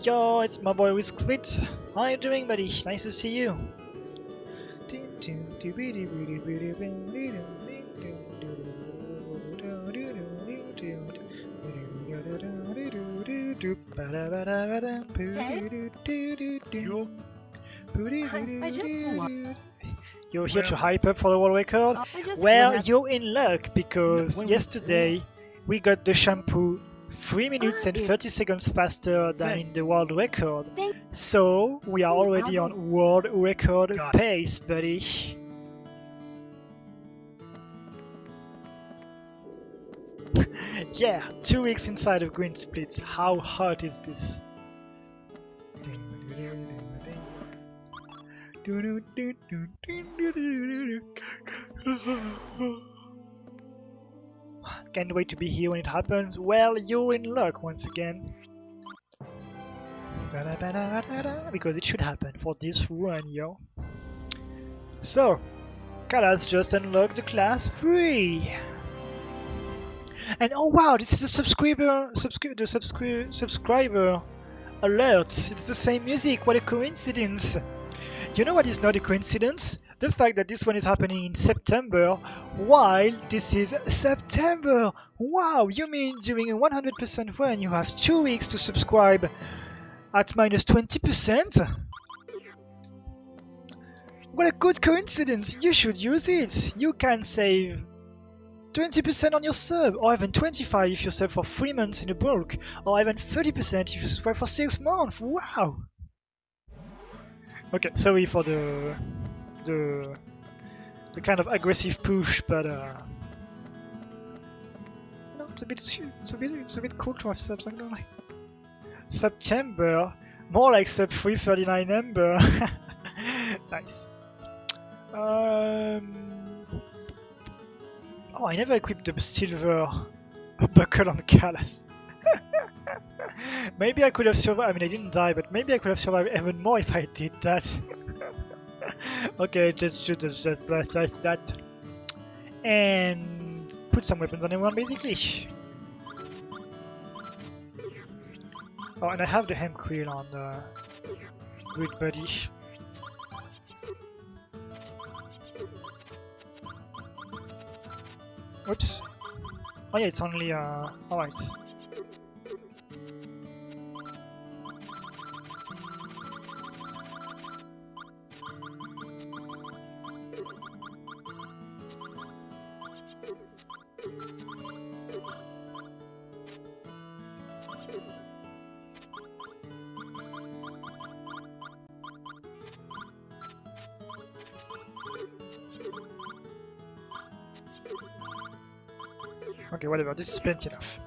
Yo, it's my boy with Quit. How are you doing, buddy? Nice to see you. You're here to hype up for the world record? Well, you're in luck because yesterday we got the shampoo 3 minutes and 30 seconds faster than in the world record. So we are already on world record pace, buddy. Yeah, 2 weeks inside of Green Splits. How hot is this? Can't wait to be here when it happens. Well, you're in luck once again. Because it should happen for this run, yo. So, Kala's just unlocked the class 3. And oh wow, this is a subscriber alerts. It's the same music. What a coincidence! You know what is not a coincidence? The fact that this one is happening in September, while this is September. Wow, you mean during a 100% run you have 2 weeks to subscribe at minus 20%? What a good coincidence! You should use it. You can save 20% on your sub, or even 25% if you sub for 3 months in a bulk, or even 30% if you subscribe for 6 months. Wow! Okay, sorry for the kind of aggressive push, but no, it's a bit cool to have subs, I'm gonna lie. September, more like sub 339 number. Nice. Oh, I never equipped the silver buckle on Kalas. Maybe I could have survived. I mean, I didn't die, but maybe I could have survived even more if I did that. Okay, let's shoot that. And put some weapons on everyone, basically. Oh, and I have the hem quill on Good Buddy. Oops. Oh yeah, it's only alright. Okay, whatever, this is plenty enough.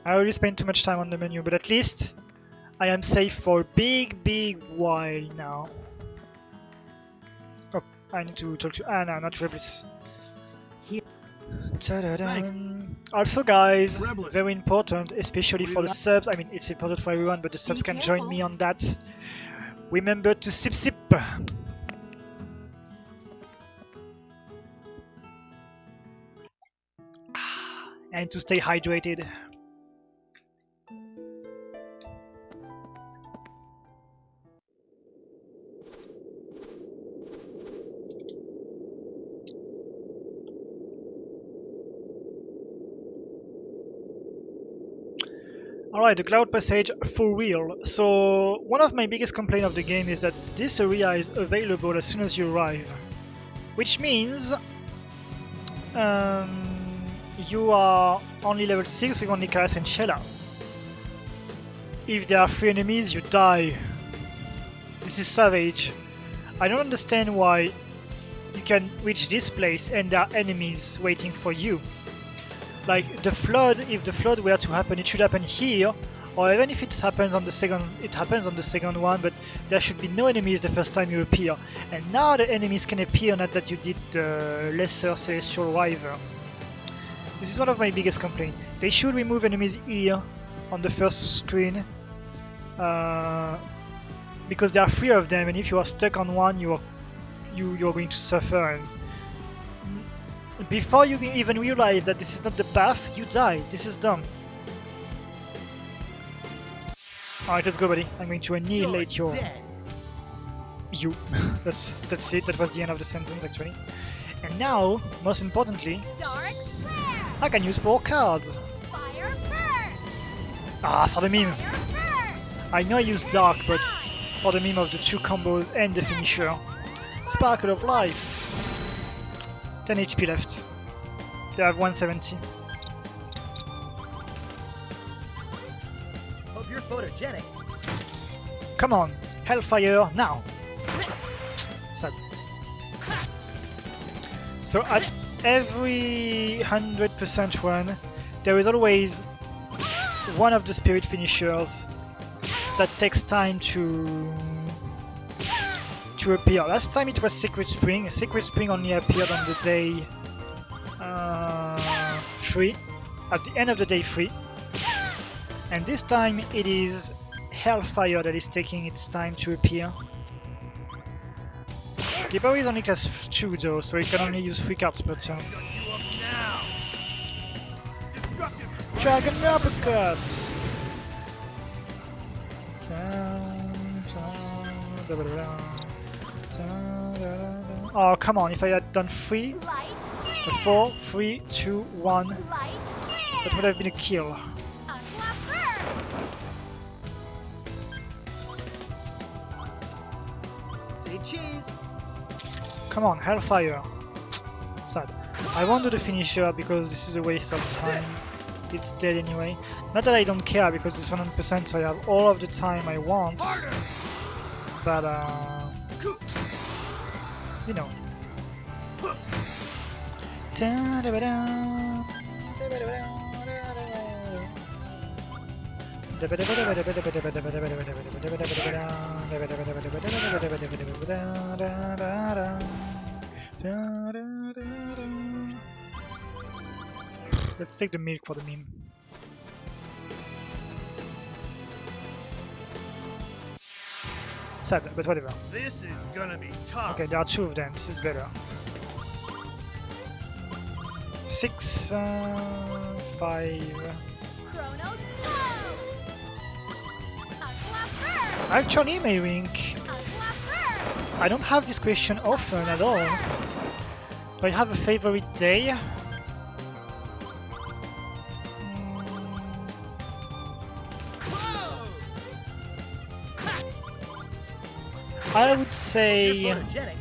I already spent too much time on the menu, but at least I am safe for a big while now. Oh, I need to talk to Anna, not Reblis. Also guys, very important, especially for the subs, I mean it's important for everyone, but the subs can join me on that. Remember to sip. And to stay hydrated. Alright, the Cloud Passage for real. So, one of my biggest complaints of the game is that this area is available as soon as you arrive. Which means you are only level 6 with only Karas and Shella. If there are 3 enemies, you die. This is savage. I don't understand why you can reach this place and there are enemies waiting for you. Like the flood, if the flood were to happen, it should happen here, or even if it happens on the second one, but there should be no enemies the first time you appear. And now the enemies can appear now that you did the lesser celestial wyvern. This is one of my biggest complaints. They should remove enemies here on the first screen, because there are 3 of them, and if you are stuck on one, you're going to suffer. And before you can even realize that this is not the path, you die. This is dumb. Alright, let's go, buddy. I'm going to annihilate you. That's it. That was the end of the sentence, actually. And now, most importantly, Dark flare. I can use 4 cards. Fire burst. Ah, for the meme. Fire burst. I know I use dark, but for the meme of the 2 combos and the finisher. Sparkle of life. 10 HP left. They have 170. Hope you're photogenic. Come on, Hellfire now. Sad. So at every 100% run, there is always one of the spirit finishers that takes time to appear. Last time it was Secret Spring. Secret Spring only appeared on the day 3, at the end of the day 3. And this time it is Hellfire that is taking its time to appear. Gibbo is only class 2 though, so it can only use 3 cards per turn. Dragon Uppercuts! Oh, come on, if I had done 3, Light flare. 4, 3, 2, 1, Light flare. that would have been a kill. Unclap burst. Say cheese. Come on, Hellfire. Sad. I won't do the finisher because this is a waste of time. It's dead anyway. Not that I don't care because it's 100%, so I have all of the time I want. But you know. Let's take the milk for the meme. Sad, but whatever. This is gonna be tough. Okay, there are 2 of them. This is better. 6, 5. Chronos flow. Unclap burst. Actually, my wink. Unclap burst. I don't have this question often at all. Do I have a favorite day? I would say You're photogenic.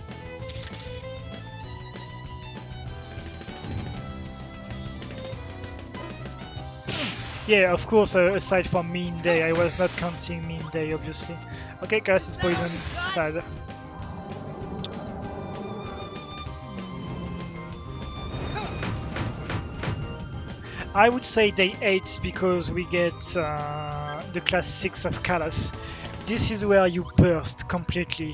yeah, of course, aside from mean day. I was not counting mean day, obviously. Okay, Chaos is poison. Sad. I would say day 8 because we get the class 6 of Kalas. This is where you burst completely.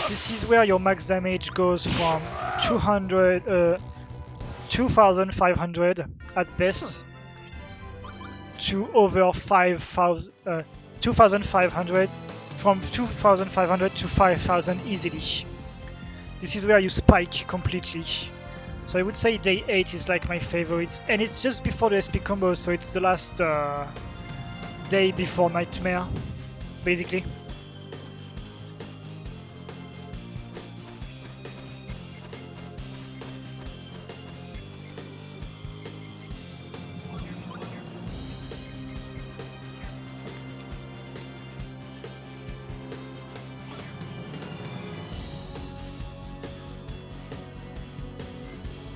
This is where your max damage goes from 2,500 at best to over 5,000, 2,500, from 2,500 to 5,000 easily. This is where you spike completely. So I would say day 8 is like my favorite, and it's just before the SP combo, so it's the last day before Nightmare, basically.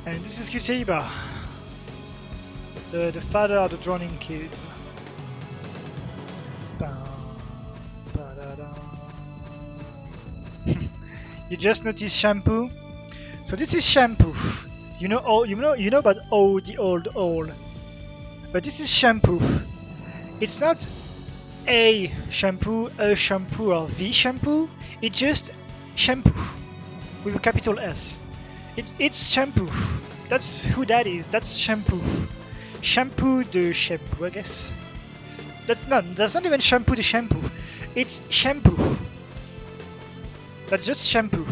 And this is Kuteiba, the father of the drowning kids. You just noticed shampoo. So this is shampoo. You know about the old. But this is shampoo. It's not a shampoo, or the shampoo. It's just shampoo with a capital S. It's shampoo. That's who that is. That's shampoo. Shampoo de shampoo, I guess. That's not even shampoo de shampoo. It's shampoo. That's just shampoo.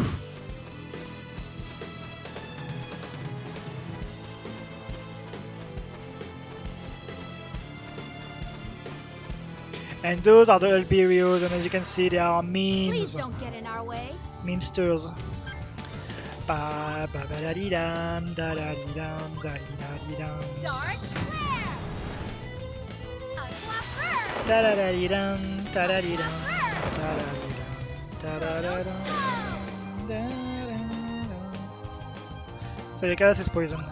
And those are the Alberios, and as you can see, they are Please memes. don't get in our way. Memesters. Ba ba ba da dee dum da da dee dum da dee da dee dum. Dark flare. Unclap first. Da da da dee dum da da dee dum da da dee dum da da da dum da da dum. So your Kaitos is poisoned.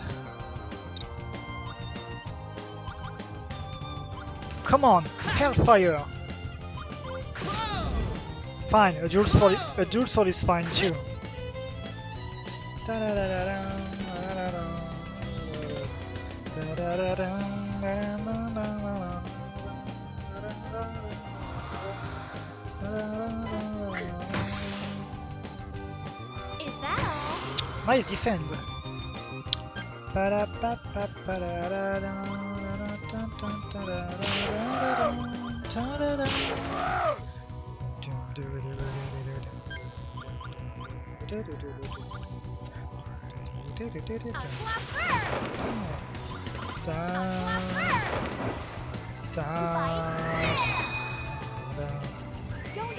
Come on, Hellfire! Fine, a dual sword is fine too. Is that all? Nice defend. Unclap first.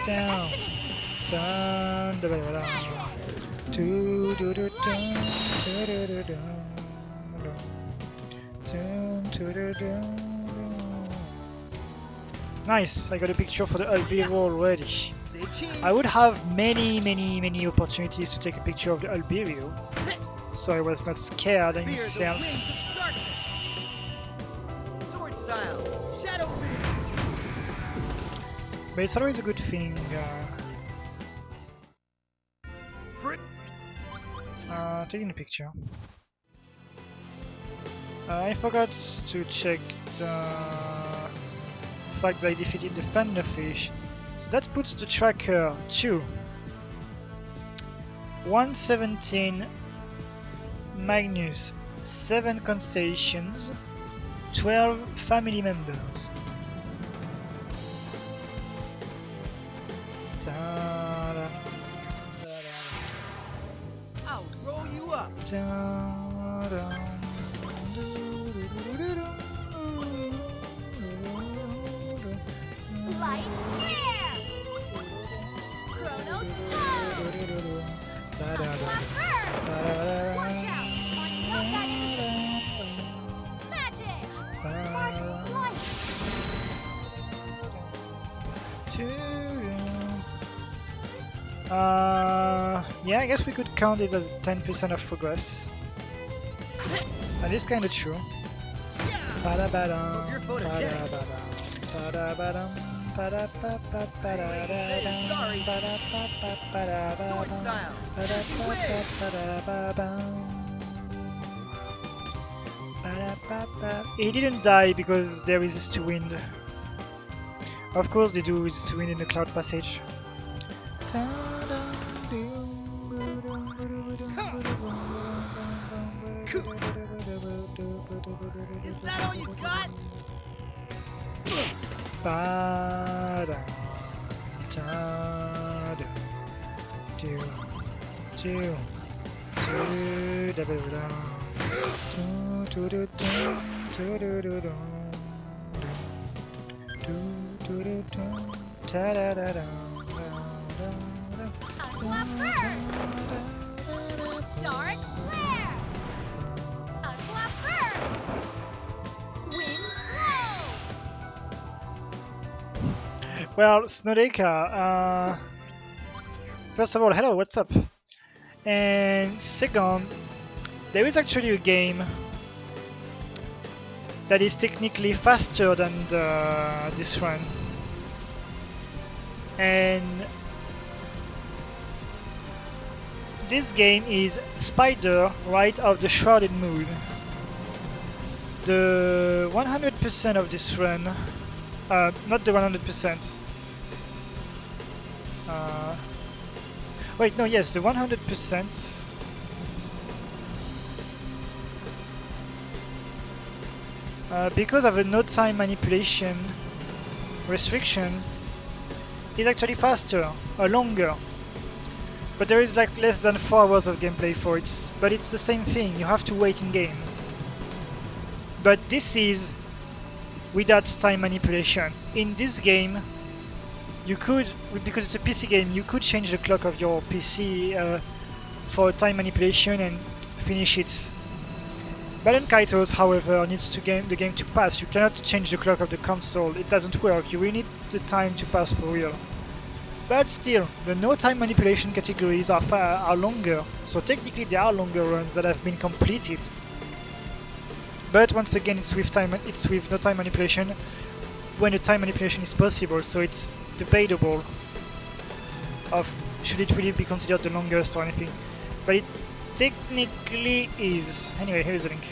Down. Nice, I got a picture for the Albero already. Say cheese. I would have many opportunities to take a picture of the Albero, so I was not scared Fear the myself. wings of darkness. Sword style. Shadow fear. But it's always a good thing. Taking a picture. I forgot to check the fact that I defeated the Thunderfish. So that puts the tracker to 117 Magnus, 7 constellations, 12 family members. Ta-da. I'll roll you up. Light flare. Chronos flow. Unclap first. Watch out. Not that easy. Magic. Spark light. Yeah, I guess we could count it as 10% of progress. That is kind of true. Ba-da-ba-dum, You're photogenic. ba-da-ba-dum, ba-da-ba-dum, ba-da-ba-ba-ba-da-dum, Sorry. ba-da-ba-ba-ba-da-bum, Sword style. ba-da-ba-ba-ba-da-ba-bum. Ba-da-ba-ba. He didn't die because they resist to wind. Of course they do resist to wind in the Cloud Passage. Is that all you got? Ba-da, da-da, do, do, do, da-ba-da, do, do, do, do, do, do, do, do, do, do, ta-da-da-da, da-da-da. Unclap first. Dark flare. Unclap first. Wind blow. Well, Snodeka, first of all, hello, what's up? And second, there is actually a game that is technically faster than this run. And this game is Spider Rite of the Shrouded Moon. The 100% of this run Not the 100%. Wait, no, yes, the 100%. Because of a no time manipulation restriction, is actually faster or longer. But there is like less than 4 hours of gameplay for it. But it's the same thing, you have to wait in game. But this is without time manipulation. In this game, you could, because it's a PC game, you could change the clock of your PC for time manipulation and finish it. Baten Kaitos, however, needs to the game to pass. You cannot change the clock of the console. It doesn't work. You really need the time to pass for real. But still, the no time manipulation categories are longer. So technically, there are longer runs that have been completed. But once again, it's with no time manipulation when the time manipulation is possible. So it's debatable of should it really be considered the longest or anything. But it technically is. Anyway, here's the link.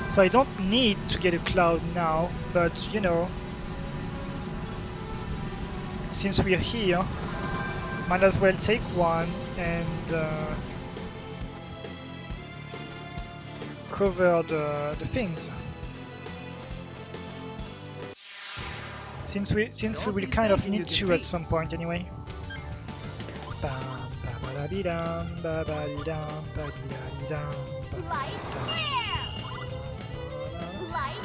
So I don't need to get a cloud now, but you know, since we're here, might as well take one and cover the things. Since we will kind of need to at some point anyway. Light flare! Light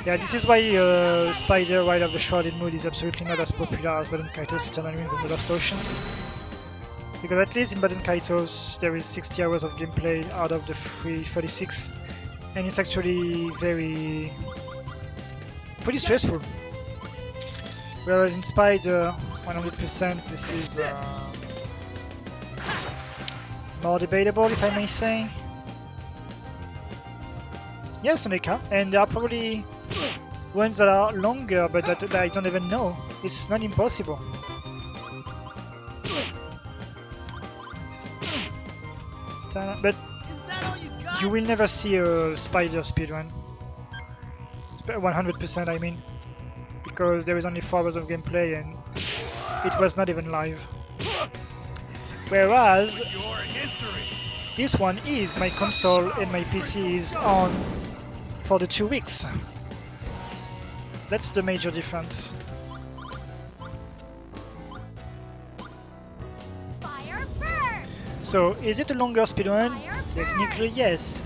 Yeah, this is why Spider Ride of the Shrouded Moon is absolutely not as popular as Baten Kaitos, Eternal Winds and the Lost Ocean. Because at least in Baten Kaitos there is 60 hours of gameplay out of the 36, and it's actually pretty stressful. Whereas in Spider 100% this is more debatable, if I may say. Yes, Sonika, and there are probably ones that are longer, but that I don't even know. It's not impossible. But you will never see a Spider speedrun. 100% I mean. Because there is only 4 hours of gameplay and it was not even live. Whereas this one is, my console and my PC is on for the 2 weeks. That's the major difference. fire burst! So, is it a longer speedrun? Fire burst! Technically, yes.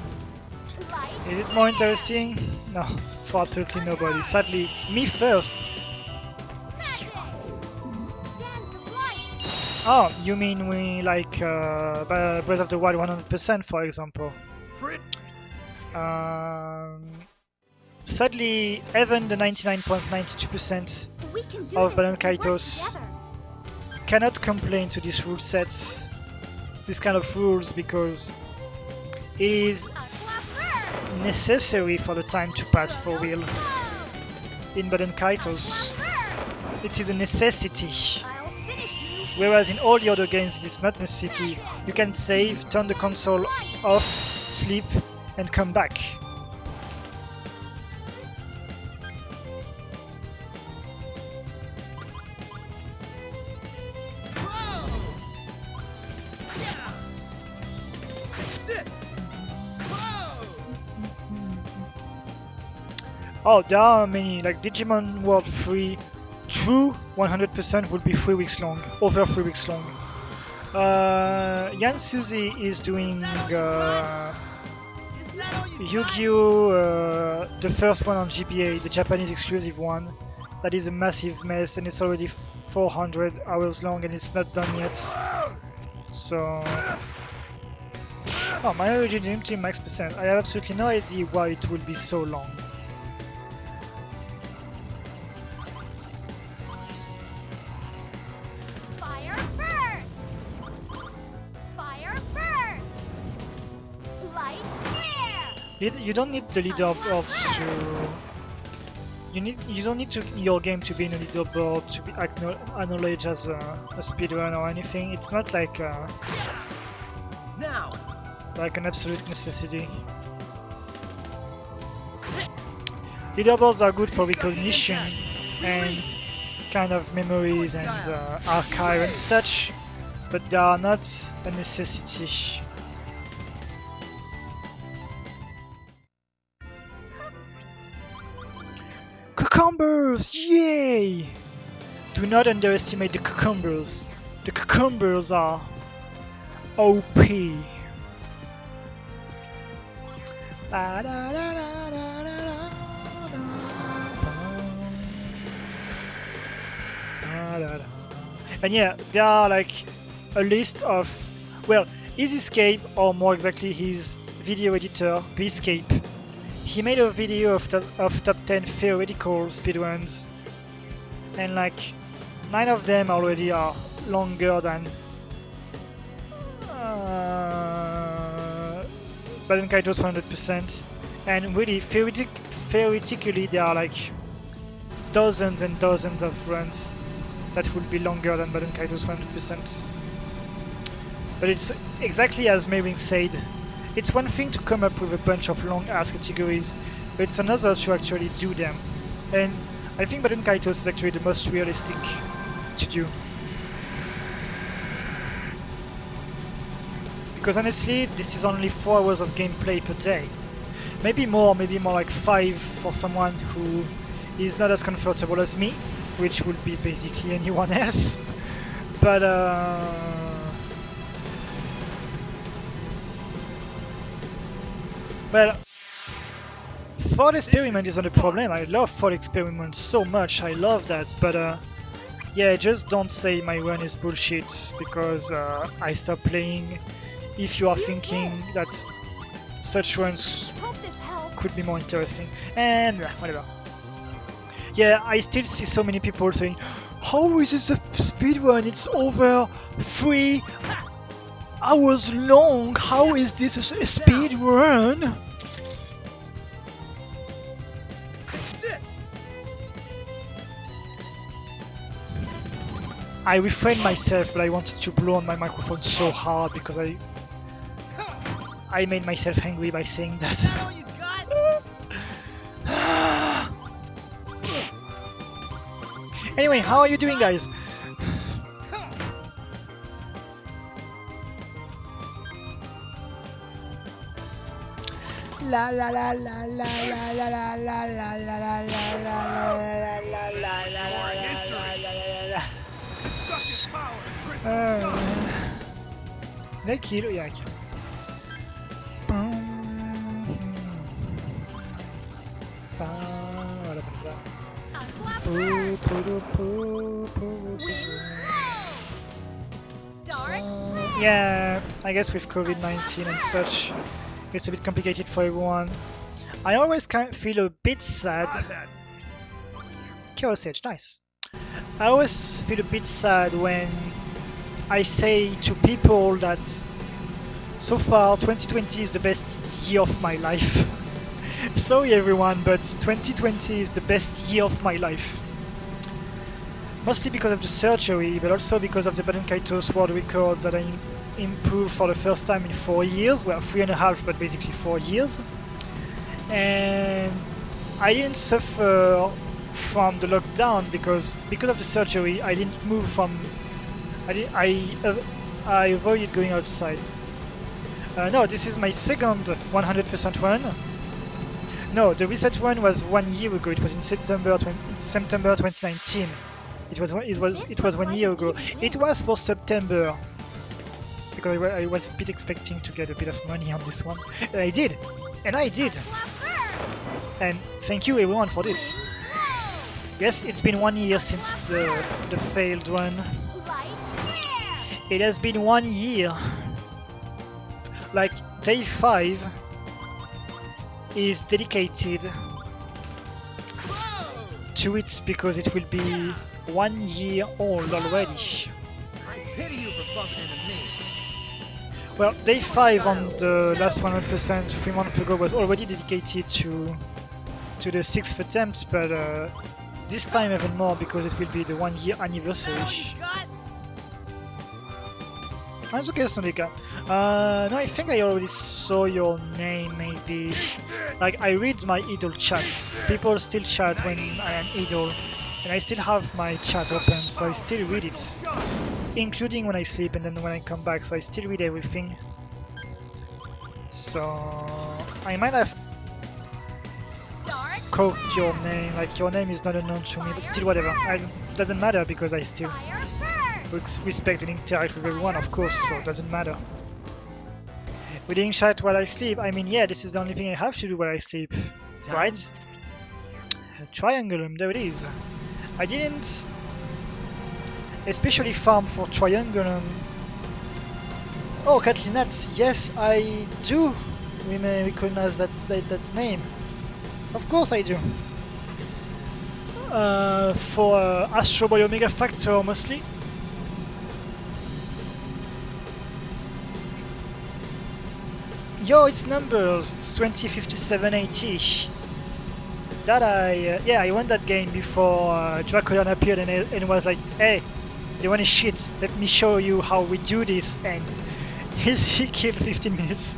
Light Is it more interesting? No, for absolutely nobody. Sadly, me first. magic! Dance of light! Oh, you mean we like Breath of the Wild 100%, for example? Sadly, even the 99.92% We can do of this Baten if we work Kaitos together. cannot complain to this rule set, this kind of rules, because it is Aqua burst! necessary for the time to pass for real. In Baten Kaitos, Burst! it is a necessity. I'll finish you! Whereas in all the other games it's not a necessity. You can save, turn the console off, sleep, and come back. Oh, there are many, like Digimon World 3, true 100% would be 3 weeks long, over 3 weeks long. Jan Suzy is doing Yu-Gi-Oh! The first one on GBA, the Japanese exclusive one. That is a massive mess and it's already 400 hours long and it's not done yet. So... Oh, my origin Dream Team max percent. I have absolutely no idea why it will be so long. Fire burst! Fire burst! Light flare! You don't need the leader boards You don't need your game to be in a leaderboard to be acknowledged as a speedrun or anything. It's not like Now. like an absolute necessity. Leaderboards are good for recognition and kind of memories and archive and such, but they are not a necessity. Cucumbers! Yay! Do not underestimate the cucumbers. The cucumbers are OP. And yeah, there are like a list of, well, his escape, or more exactly his video editor, Escape. He made a video of top 10 theoretical speedruns, and like 9 of them already are longer than Baten Kaitos 100%, and really theoretically there are like dozens and dozens of runs that will be longer than Baten Kaitos 100%. But it's exactly as Mayring said, it's one thing to come up with a bunch of long ass categories, but it's another to actually do them. And I think Baten Kaitos is actually the most realistic to do. Because honestly, this is only 4 hours of gameplay per day. Maybe more like 5 for someone who is not as comfortable as me, which would be basically anyone else. But well, thought experiment isn't a problem. I love thought experiment so much. I love that. But yeah, just don't say my run is bullshit because I stopped playing. If you are thinking that such runs could be more interesting, and whatever. Yeah, I still see so many people saying, "How is it a speedrun? It's over 3 hours long. How is this a speedrun?" I refrained myself, but I wanted to blow on my microphone so hard because I made myself angry by saying that. Is that all you got? Anyway, how are you doing, guys? La la la la la la la la la la la la la. Ne kill, ja. Yeah, I guess with COVID-19 and such, it's a bit complicated for everyone. I always kind of feel a bit sad. Chaos Edge, nice. I always feel a bit sad when I say to people that so far 2020 is the best year of my life. Sorry everyone, but 2020 is the best year of my life. Mostly because of the surgery, but also because of the Baten Kaitos World Record that I improved for the first time in 4 years. Well, 3.5, but basically 4 years. And I didn't suffer from the lockdown because of the surgery. I didn't move from. I avoided going outside. No, this is my second 100% run. No, the reset one was 1 year ago. It was in September 2019. It was 1 year ago. It was for September because I was a bit expecting to get a bit of money on this one, and I did, and thank you everyone for this. Yes, it's been 1 year since the failed one. It has been 1 year. Like day 5 is dedicated to it because it will be 1 year old already. I pity you for bumping into me. Well, day 5 on the last 100% 3 months ago was already dedicated to to the 6th attempt, but this time even more because it will be the 1-year anniversary. That's okay, Snonika. No, I think I already saw your name, maybe. Like, I read my idol chats. People still chat when I am idol, and I still have my chat open, so I still read it. Including when I sleep and then when I come back, so I still read everything. So I might have Dark coked your name, like your name is not unknown to me, but still whatever. It doesn't matter because I still fire first. respect and interact with everyone, of course, so it doesn't matter. Reading chat while I sleep, I mean, yeah, this is the only thing I have to do while I sleep, right? Triangulum, there it is. I didn't especially farm for Triangulum. Oh, Catlinat, yes, I do. We may recognize that name. Of course I do. For Astro Boy Omega Factor mostly. Yo, it's numbers. It's 205780. That yeah, I won that game before Dracolion appeared and was like, hey, you wanna shit? Let me show you how we do this. And he killed 15 minutes.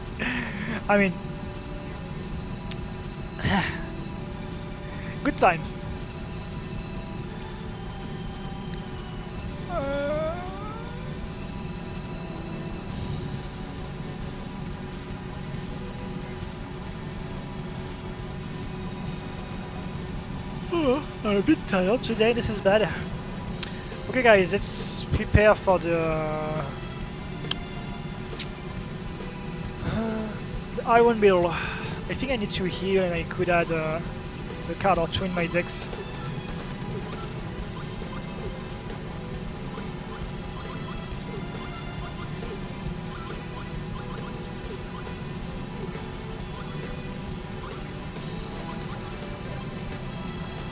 I mean, good times. I'm a bit tired today, this is bad. Okay guys, let's prepare for the Iron Bill. I think I need to heal and I could add a card or two in my decks.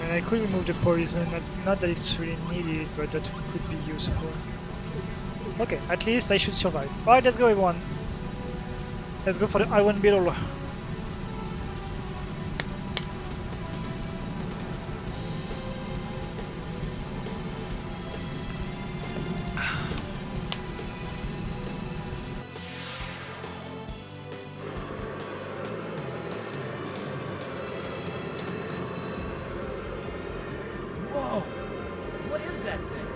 And I could remove the poison, not that it's really needed, but that could be useful. Okay, at least I should survive. Alright, let's go everyone. Let's go for the Iron Beetle. Whoa! What is that thing?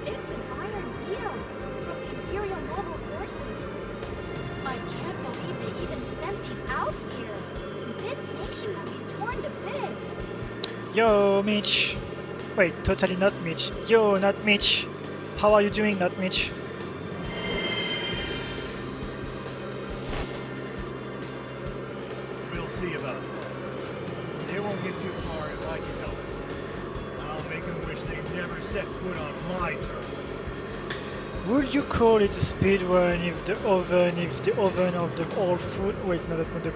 It's an iron beetle from the Imperial Mobile Forces. I can't believe they even sent these out here. This nation will be torn to bits. Yo, Mitch. Wait, totally not Mitch. Yo, not Mitch. How are you doing, not Mitch? We'll see about it. They won't get too far if I can help it. I'll make them wish they never set foot on my turf. Would you call it a speedrun if the oven of the old food? Wait, no, that's not the.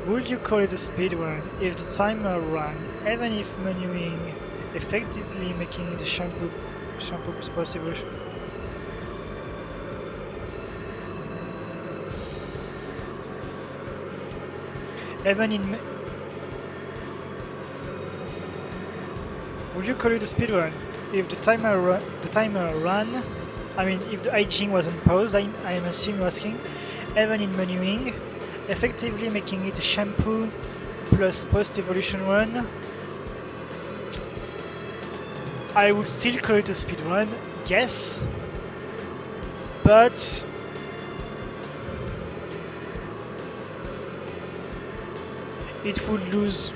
Would you call it a speedrun if the timer ran, even if menuing effectively making the shampoo plus possible? Even in. Would you call it a speedrun if the timer ran? I mean, if the aging wasn't paused, I am assuming you're asking. Even in menuing, effectively making it a shampoo plus post-evolution run. I would still call it a speedrun, yes, but it would lose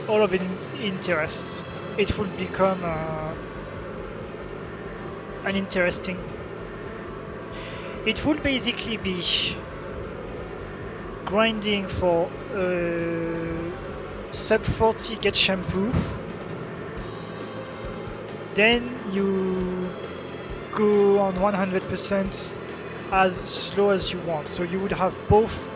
all of its interest. It would become uninteresting. It would basically be grinding for sub 40 get shampoo, then you go on 100% as slow as you want. So you would have both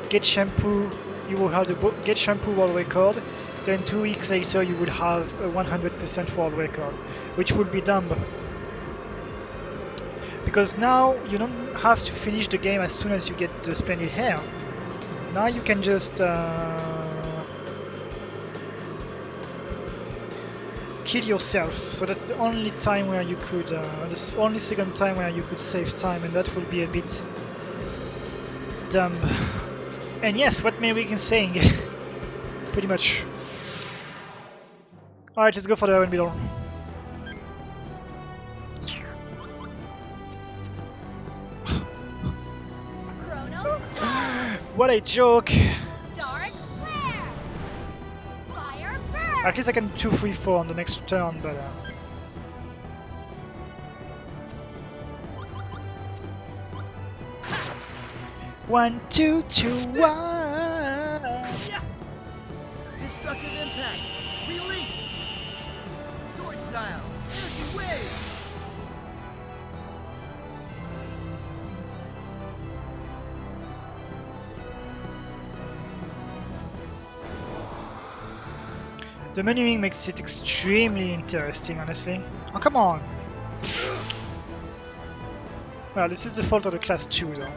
get shampoo, you will have the get shampoo world record, then 2 weeks later you would have a 100% world record, which would be dumb. Because now you don't have to finish the game as soon as you get the splendid hair. Now you can just kill yourself. So that's the only time where you could, the only second time where you could save time, and that would be a bit dumb. And yes, what Merrick is saying, pretty much. All right, let's go for the Iron Beetle. Chronos, What a joke! dark flare. Fire burst. At least I can 2, 3, 4 on the next turn, but. 1, 2, 2, 1. Destructive impact. Release. Sword style. Energy wave. The menuing makes it extremely interesting, honestly. Oh, come on! Well, this is the fault of the class 2, though.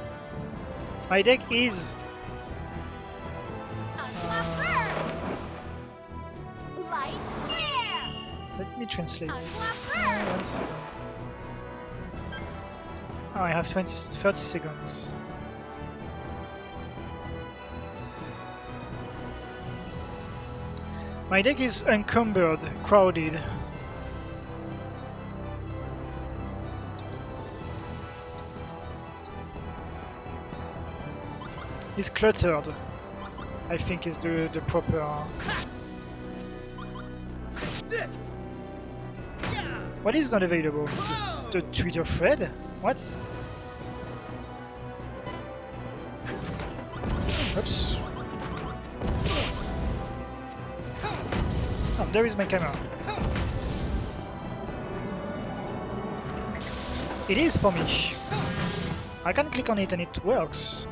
My deck is... Light flare. Let me translate this. One second. Oh, I have 30 seconds. My deck is encumbered, crowded. It's cluttered, I think is the proper... This. What is not available? Just the Twitter thread? What? Oops. Oh, there is my camera. It is for me. I can click on it and it works.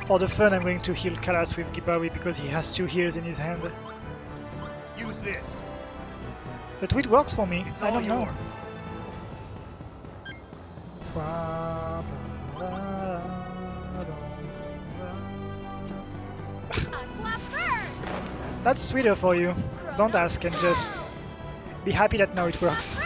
For the fun, I'm going to heal Kalas with Gibawi because he has 2 heals in his hand. Use this. The tweet works for me. It's I all don't know. yours. Aqua burst. That's Twitter for you. Don't ask and just be happy that now it works.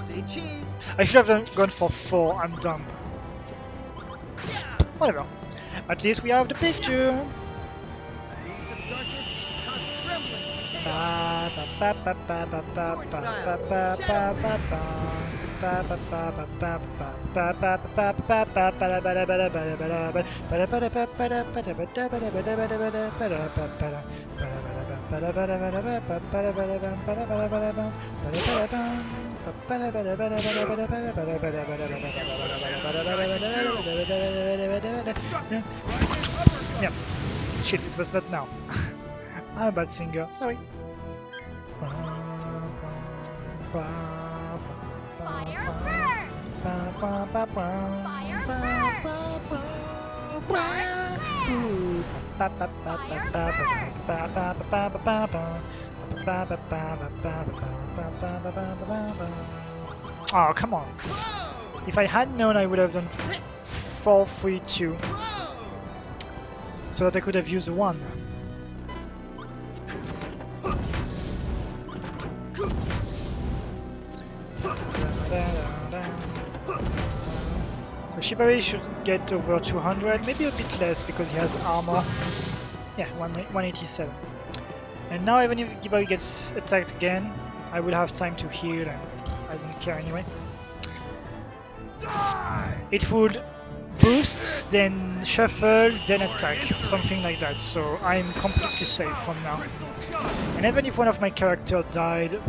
Say cheese. I should have gone for 4. I'm dumb. Whatever. At least we have the picture. Wings of darkness cause trembling. Yeah. Shit, it was not now. I'm a bad singer, sorry. Fire burst. Fire Oh, come on. If I had known, I would have done 4, 3, 2. So that I could have used 1. So Shibari should get over 200, maybe a bit less because he has armor. Yeah, 187. And now even if Gibari gets attacked again, I will have time to heal and I don't care anyway. It would boost, then shuffle, then attack, something like that. So I'm completely safe from now. And even if one of my characters died,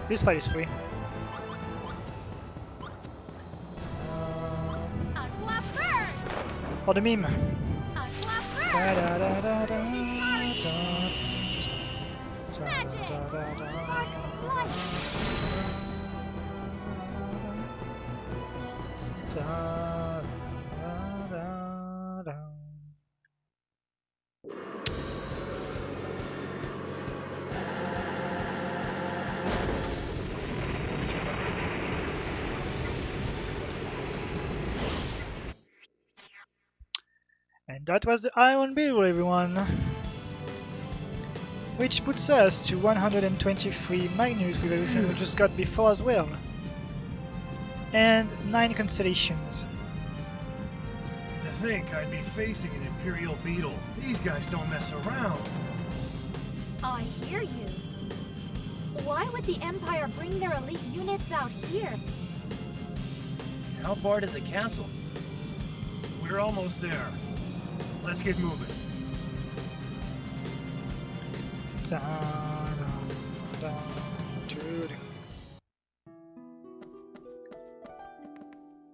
this fight is free. For the meme. And that was the Iron Bill, everyone. Which puts us to 123 Magnus with everything we just got before as well. And 9 constellations. To think I'd be facing an Imperial beetle. These guys don't mess around. I hear you. Why would the Empire bring their elite units out here? How far to the castle? We're almost there. Let's get moving.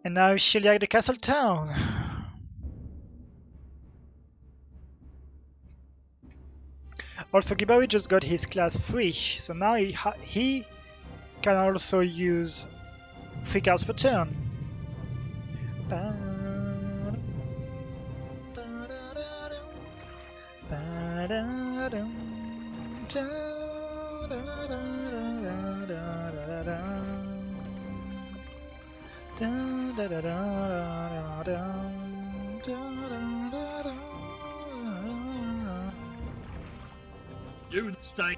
And now Sheliak the castle town. Also, Gibari just got his class 3, so now he can also use 3 cards per turn. You stay.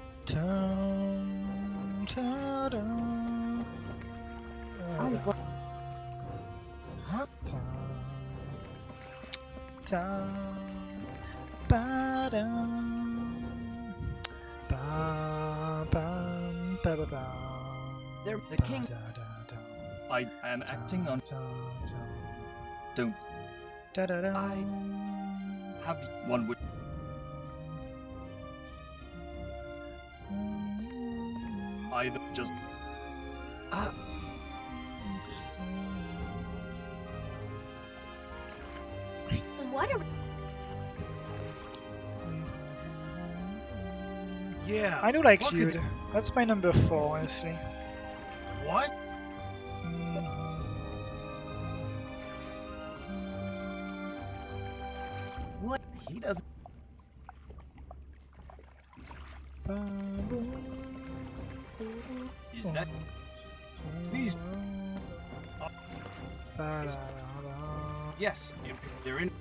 They're the king. I am acting on. Don't I have one would. Either just What are Yeah. I do like look at Feud. That's my number 4, honestly. What? what? He doesn't. is that These. yes? If they're in.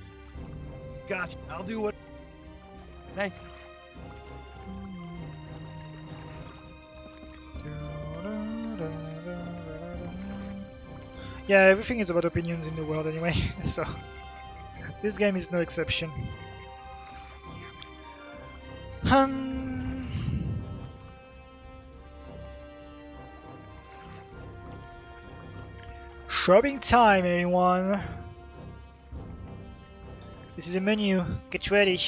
Gotcha. I'll do what. Thank you. Yeah, everything is about opinions in the world anyway, so this game is no exception. Shopping time, everyone. This is a menu. Get ready.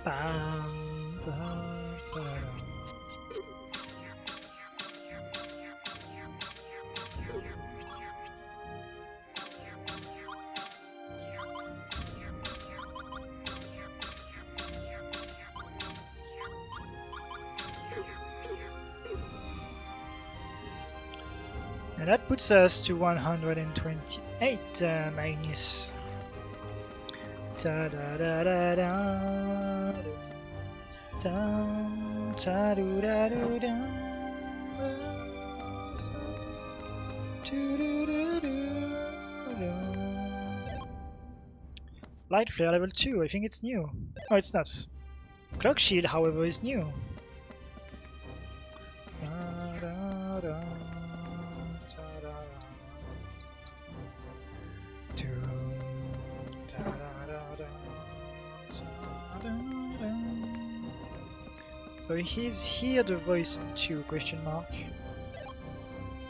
Bam, bam, bam. And that puts us to 128 Magnus. Ta da da da da da da do da do da Light Flare level 2, I think it's new. No, it's not. Clock Shield, however, is new. So he's here the voice 2 question mark.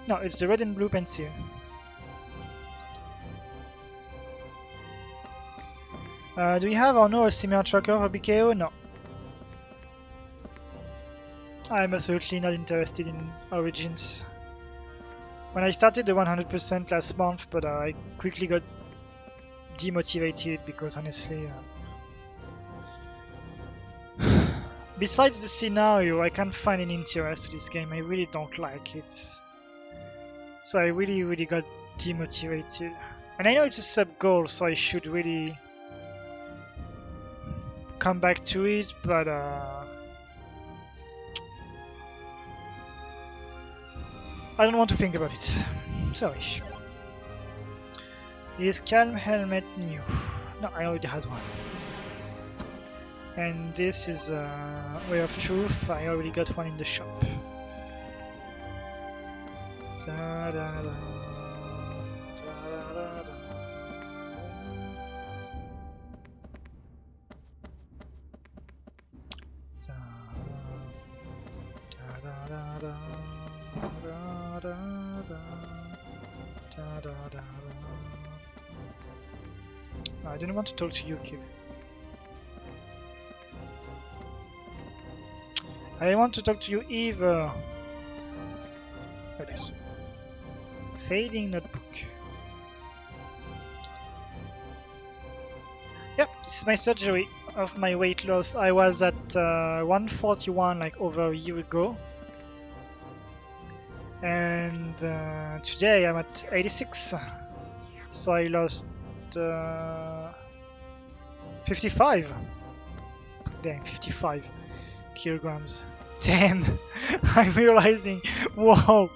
No, it's the red and blue pencil. Do we have or no a similar tracker for BKO? No. I'm absolutely not interested in Origins. When I started the 100% last month, but I quickly got demotivated because honestly besides the scenario, I can't find any interest to this game. I really don't like it. So I really got demotivated. And I know it's a sub goal, so I should really come back to it, but I don't want to think about it. Sorry. Is Calm Helmet new? No, I already had one. And this is Way of Truth. I already got one in the shop. Ta-da-da, ta-da-da-da. Ta-da-da-da, da-da-da, da-da-da. I didn't want to talk to you, kid. I want to talk to you either. There it is. Fading notebook. Yep, this is my surgery of my weight loss. I was at 141 like over a year ago. And today I'm at 86. So I lost 55. Dang, 55 kilograms. Damn, I'm realizing, whoa,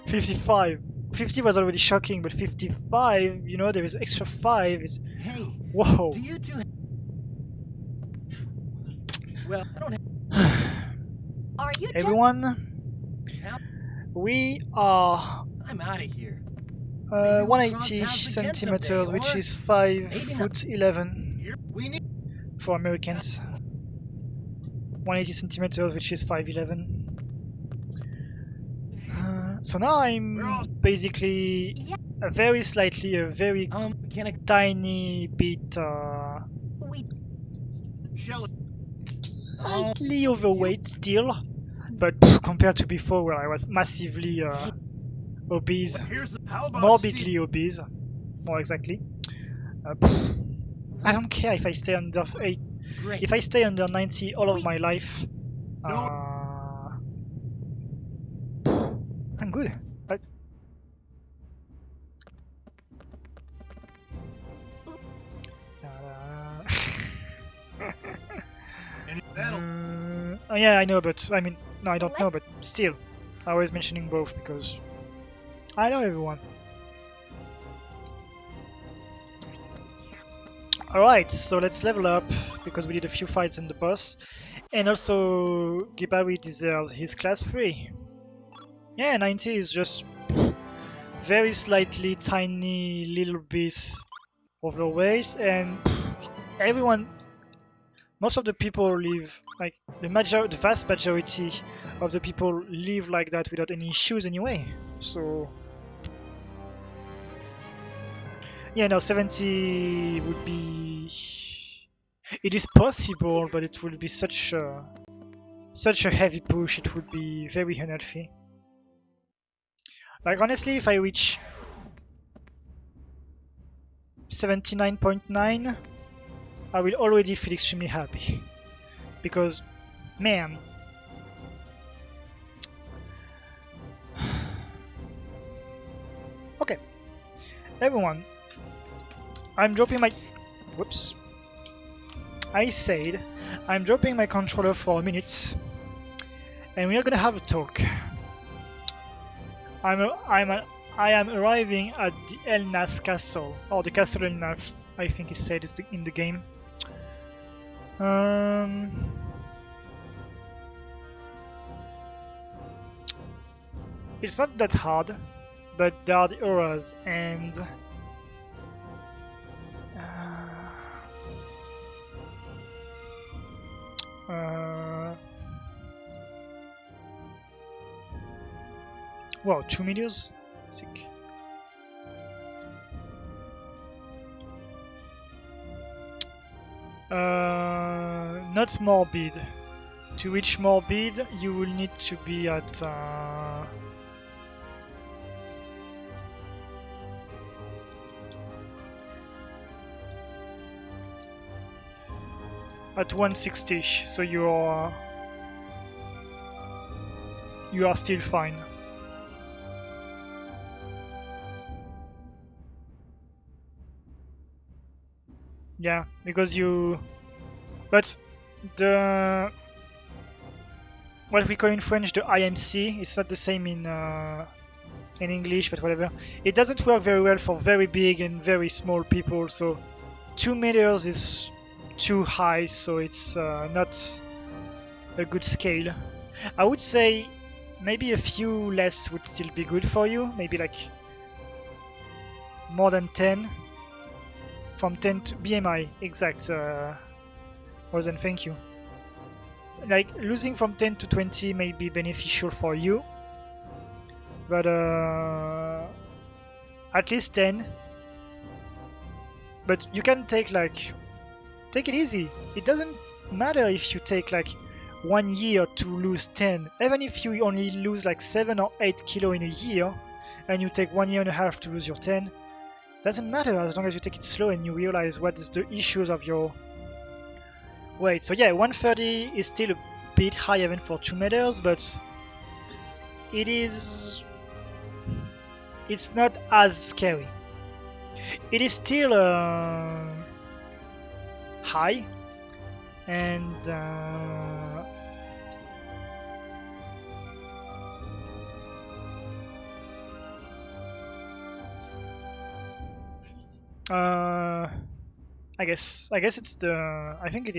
55. 50 was already shocking, but 55, you know, there is extra 5. Is Hey, whoa. do you two... Well, I don't have... Are you Everyone, we are I'm out of here. 180 paths again centimeters, someday, which or is 5 maybe not. foot 11 We need... for Americans. 180 centimeters, which is 5'11". So now I'm basically a very mechanic... tiny bit we slightly overweight still, but compared to before where I was massively obese, morbidly obese, more exactly. I don't care if I stay under 8. Great. If I stay under 90 all of my life, I'm good. Oh yeah, I know, but I mean, no, I don't know, but still, I was mentioning both because I know everyone. Alright, so let's level up because we did a few fights in the boss. And also, Gibari deserves his class 3. Yeah, 90 is just very slightly tiny little bit overweight, and everyone, most of the people live, like the vast majority of the people live like that without any issues anyway. So yeah, no, 70 would be... It is possible, but it would be such a heavy push, it would be very unhealthy. Like honestly, if I reach 79.9, I will already feel extremely happy. Because, man... Okay, everyone. I'm dropping my... Whoops. I said I'm dropping my controller for a minute and we are gonna have a talk. I am arriving at the Elnas castle, or the castle Elnas, I think it said is in the game. It's not that hard, but there are the auras and wow, 2 meters? Sick. Not morbid. To reach morbid, you will need to be at 160, so you are still fine. Yeah, because but the what we call in French the IMC, it's not the same in in English, but whatever. It doesn't work very well for very big and very small people, so 2 meters is too high, so it's not a good scale. I would say maybe a few less would still be good for you, maybe like more than 10. From 10 to BMI, exact. Rosen, thank you. Like losing from 10 to 20 may be beneficial for you, but at least 10. But you can take it easy. It doesn't matter if you take like 1 year to lose 10. Even if you only lose like 7 or 8 kilo in a year, and you take 1 year and a half to lose your 10, doesn't matter as long as you take it slow and you realize what is the issues of your weight. So yeah, 130 is still a bit high even for 2 meters, but it's not as scary. It is still high, and I guess it's I think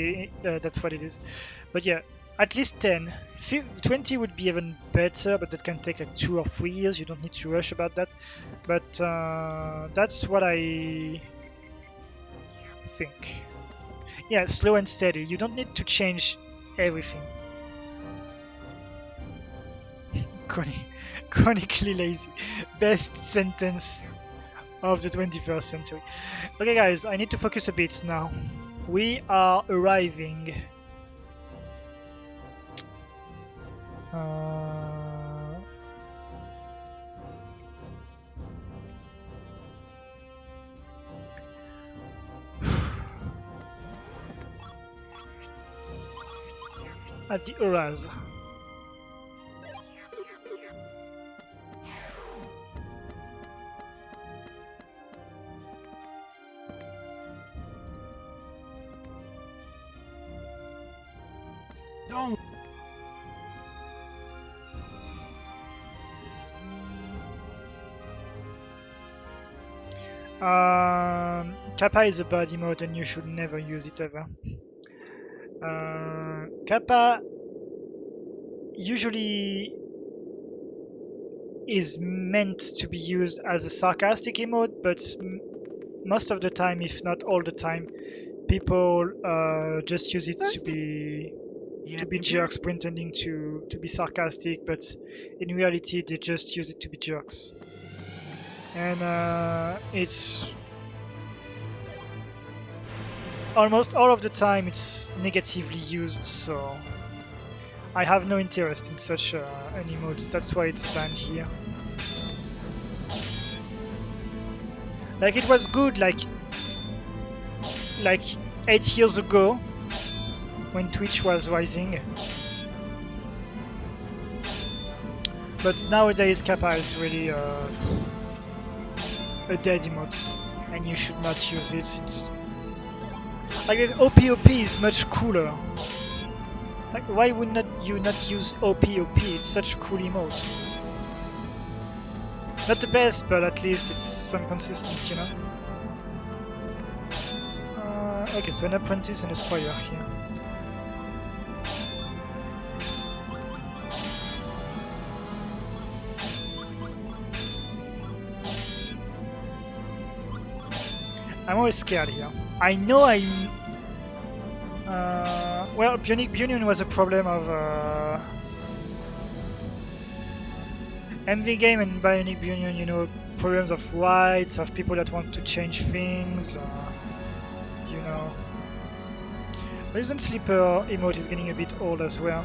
that's what it is. But yeah, at least 10. 20 would be even better, but that can take like 2 or 3 years. You don't need to rush about that. But that's what I think. Yeah, slow and steady. You don't need to change everything. Chronically lazy. Best sentence of the 21st century. Okay guys, I need to focus a bit now. We are arriving at the Uraz. Don't. Kappa is a bad emote and you should never use it ever. Kappa usually is meant to be used as a sarcastic emote, but most of the time, if not all the time, people just use it to be jerks, pretending to be sarcastic, but in reality they just use it to be jerks. And it's almost all of the time it's negatively used, so I have no interest in such an emote. That's why it's banned here. Like it was good like 8 years ago when Twitch was rising, but nowadays Kappa is really a dead emote and you should not use it. It's like OPOP is much cooler. Like why would you not use OPOP? It's such a cool emote. Not the best, but at least it's some consistency, you know. Okay, so an apprentice and a squire here. I'm always scared here. I know well, Bionic Union was a problem of MV Game and Bionic Union, you know, problems of rights, of people that want to change things, you know. Resident Sleeper emote is getting a bit old as well.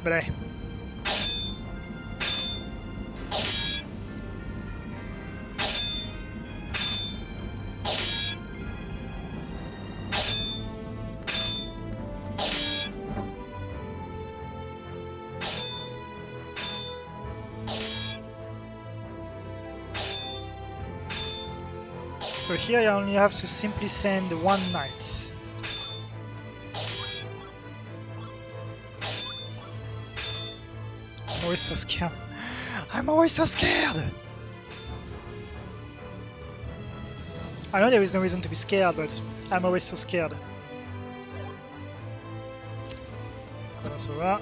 But hey. So here I only have to simply send one knight. always so scared. I'm always so scared! I know there is no reason to be scared, but I'm always so scared. So that.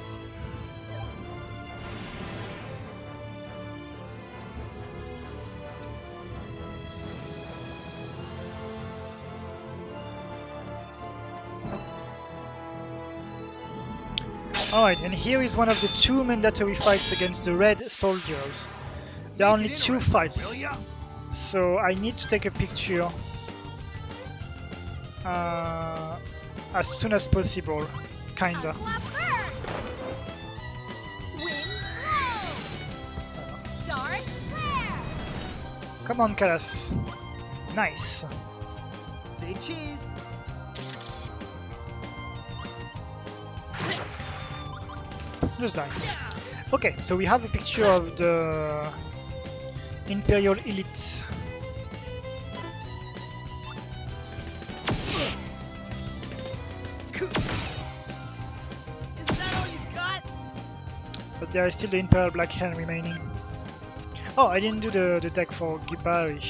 Alright, and here is one of the two mandatory fights against the red soldiers. There are only two fights, so I need to take a picture as soon as possible, kinda. Come on, Kaitos. Nice. Say cheese. Just die. Okay, so we have a picture of the Imperial Elite. Is that all you got? But there is still the Imperial Black Helm remaining. Oh, I didn't do the deck for Gibari.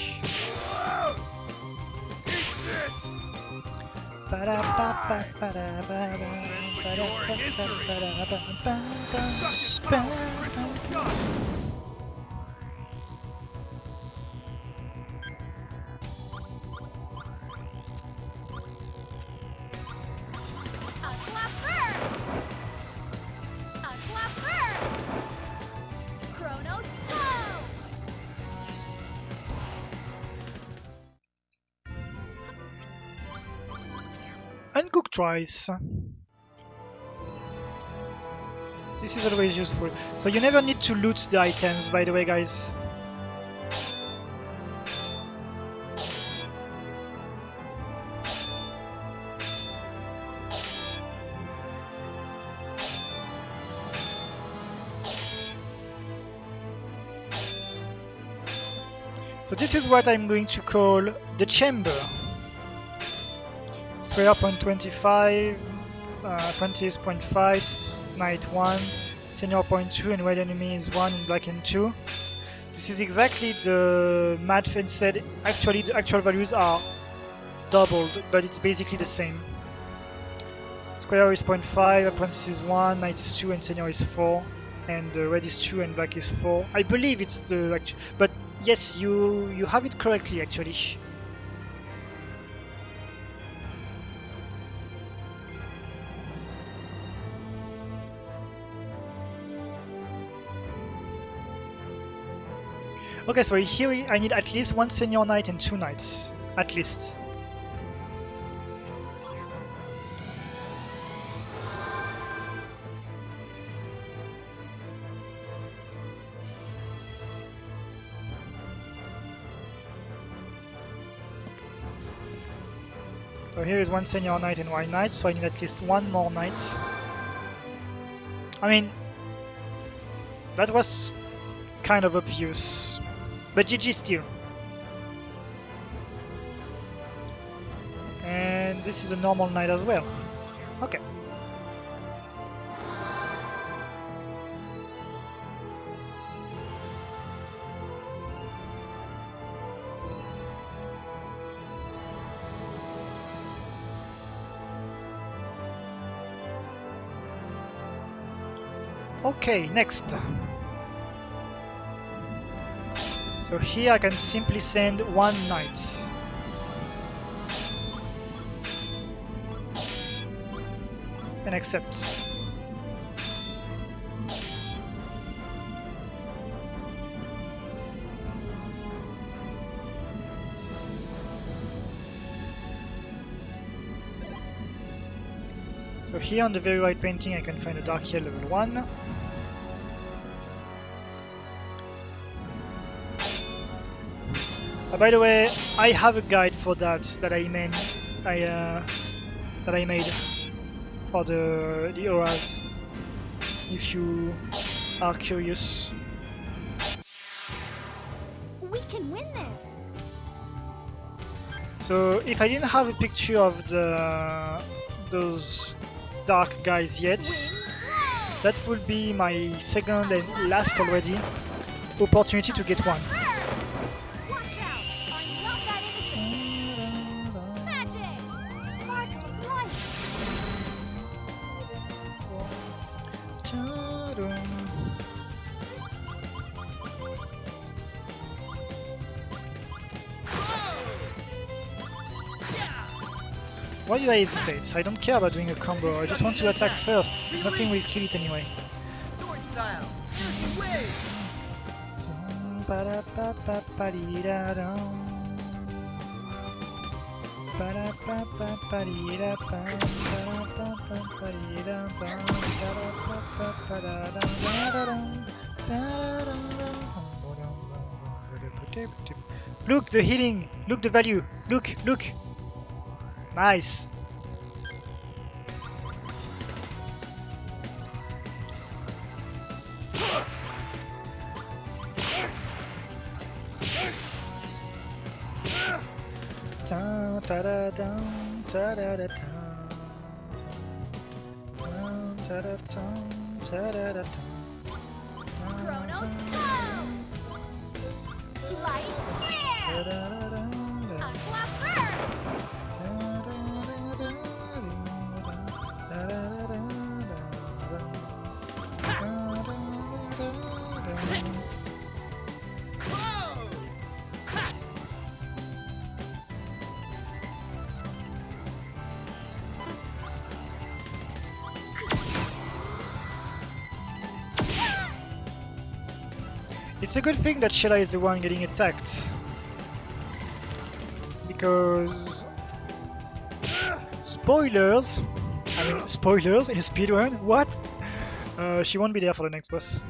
Uncooked rice. This is always useful. So you never need to loot the items, by the way, guys. So this is what I'm going to call the chamber. Square 0.25, 20 is 0.5, knight 1, senior 0.2, and red enemy is 1 and black and 2. This is exactly the Madfen said. Actually, the actual values are doubled, but it's basically the same. Square is 0.5, apprentice is 1, knight is 2, and senior is 4, and red is 2 and black is 4. I believe it's the actual, but yes, you have it correctly actually. Okay, so here I need at least one senior knight and 2 knights, at least. So here is one senior knight and 1 knight, so I need at least one more knight. I mean, that was kind of obvious. But GG still. And this is a normal knight as well. Okay. Okay, next. So here I can simply send 1 knight. And accept. So here on the very right painting I can find a dark yellow level 1. By the way, I have a guide for that I made for the auras, if you are curious. We can win this. So if I didn't have a picture of those dark guys yet, That will be my second and last already opportunity to get one. Watch out! I'm not that innocent! Magic! Sparkling light! Why did I hesitate? I don't care about doing a combo, I just want to attack first. Nothing will kill it anyway. Sword style. Wait. Look, the healing! Look, the value! Look, look! Nice! Chronos, go! Light air! Aqua burst! It's a good thing that Sheila is the one getting attacked. Because... spoilers! I mean, spoilers in a speedrun? What? She won't be there for the next boss.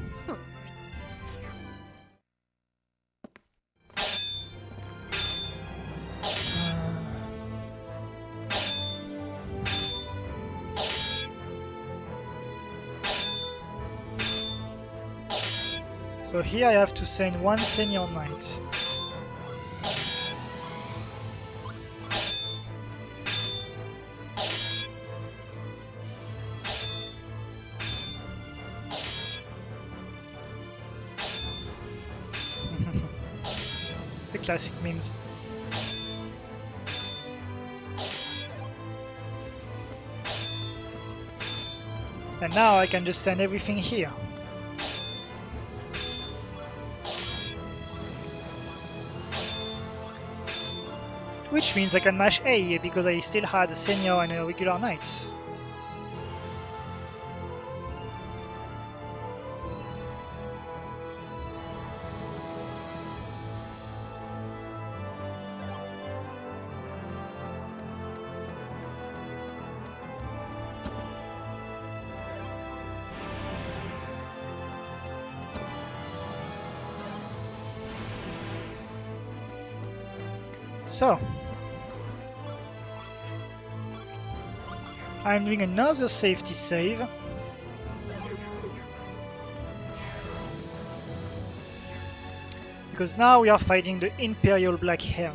So here I have to send one senior knight. The classic memes. And now I can just send everything here. Which means I can mash A because I still had a senior and a regular knights. So, I'm doing another safety save. Because now we are fighting the Imperial Black Helm.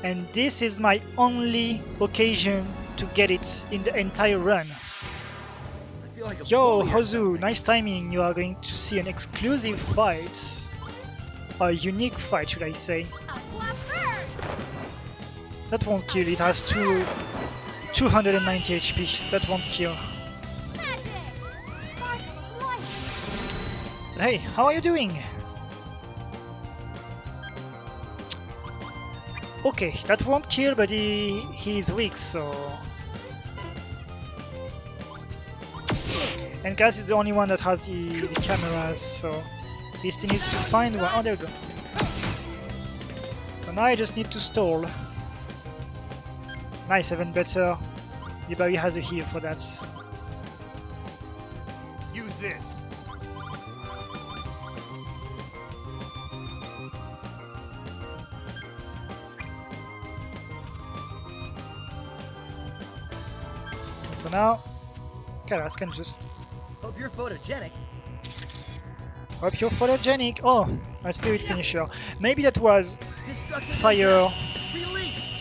And this is my only occasion to get it in the entire run. I feel like a Yo, bully or Hozu, something. nice timing. You are going to see an exclusive fight. A unique fight, should I say. Aqua burst! That won't kill, it has 290 HP. That won't kill. Magic! Sparkling light! But hey, how are you doing? Okay, that won't kill, but he's weak, so... And Gas is the only one that has the cameras, so... he still needs to find one. Oh, there we go. So now I just need to stall. Nice, even better. Yubari has a heal for that. Use this. So now, Karas can just Hope you're photogenic. up your photogenic. Oh, my spirit finisher. Maybe that was Destructive fire. impact. Release.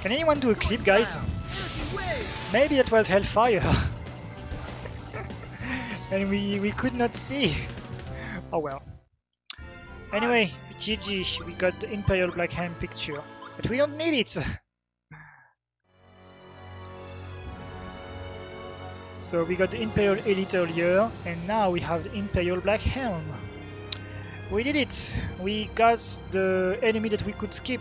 Can anyone do a clip, guys? Style. Energy wave. Maybe that was hellfire. and we could not see. Oh well. Anyway, GG, we got the Imperial Black Hand picture, but we don't need it. So we got the Imperial Elite earlier, and now we have the Imperial Black Helm. We did it! We got the enemy that we could skip.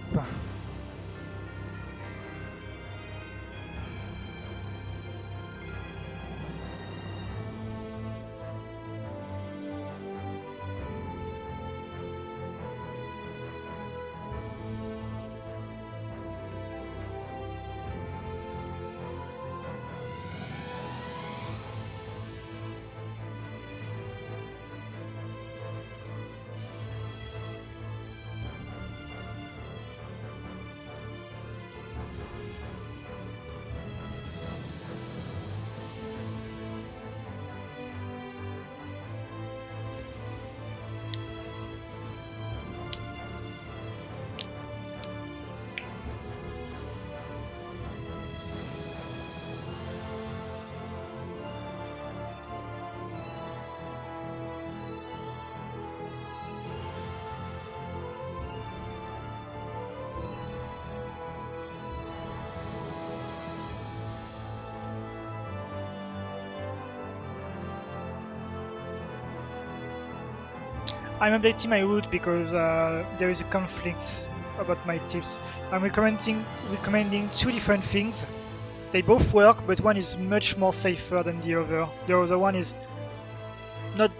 I'm updating my route because there is a conflict about my tips. I'm recommending two different things. They both work, but one is much more safer than the other. The other one is not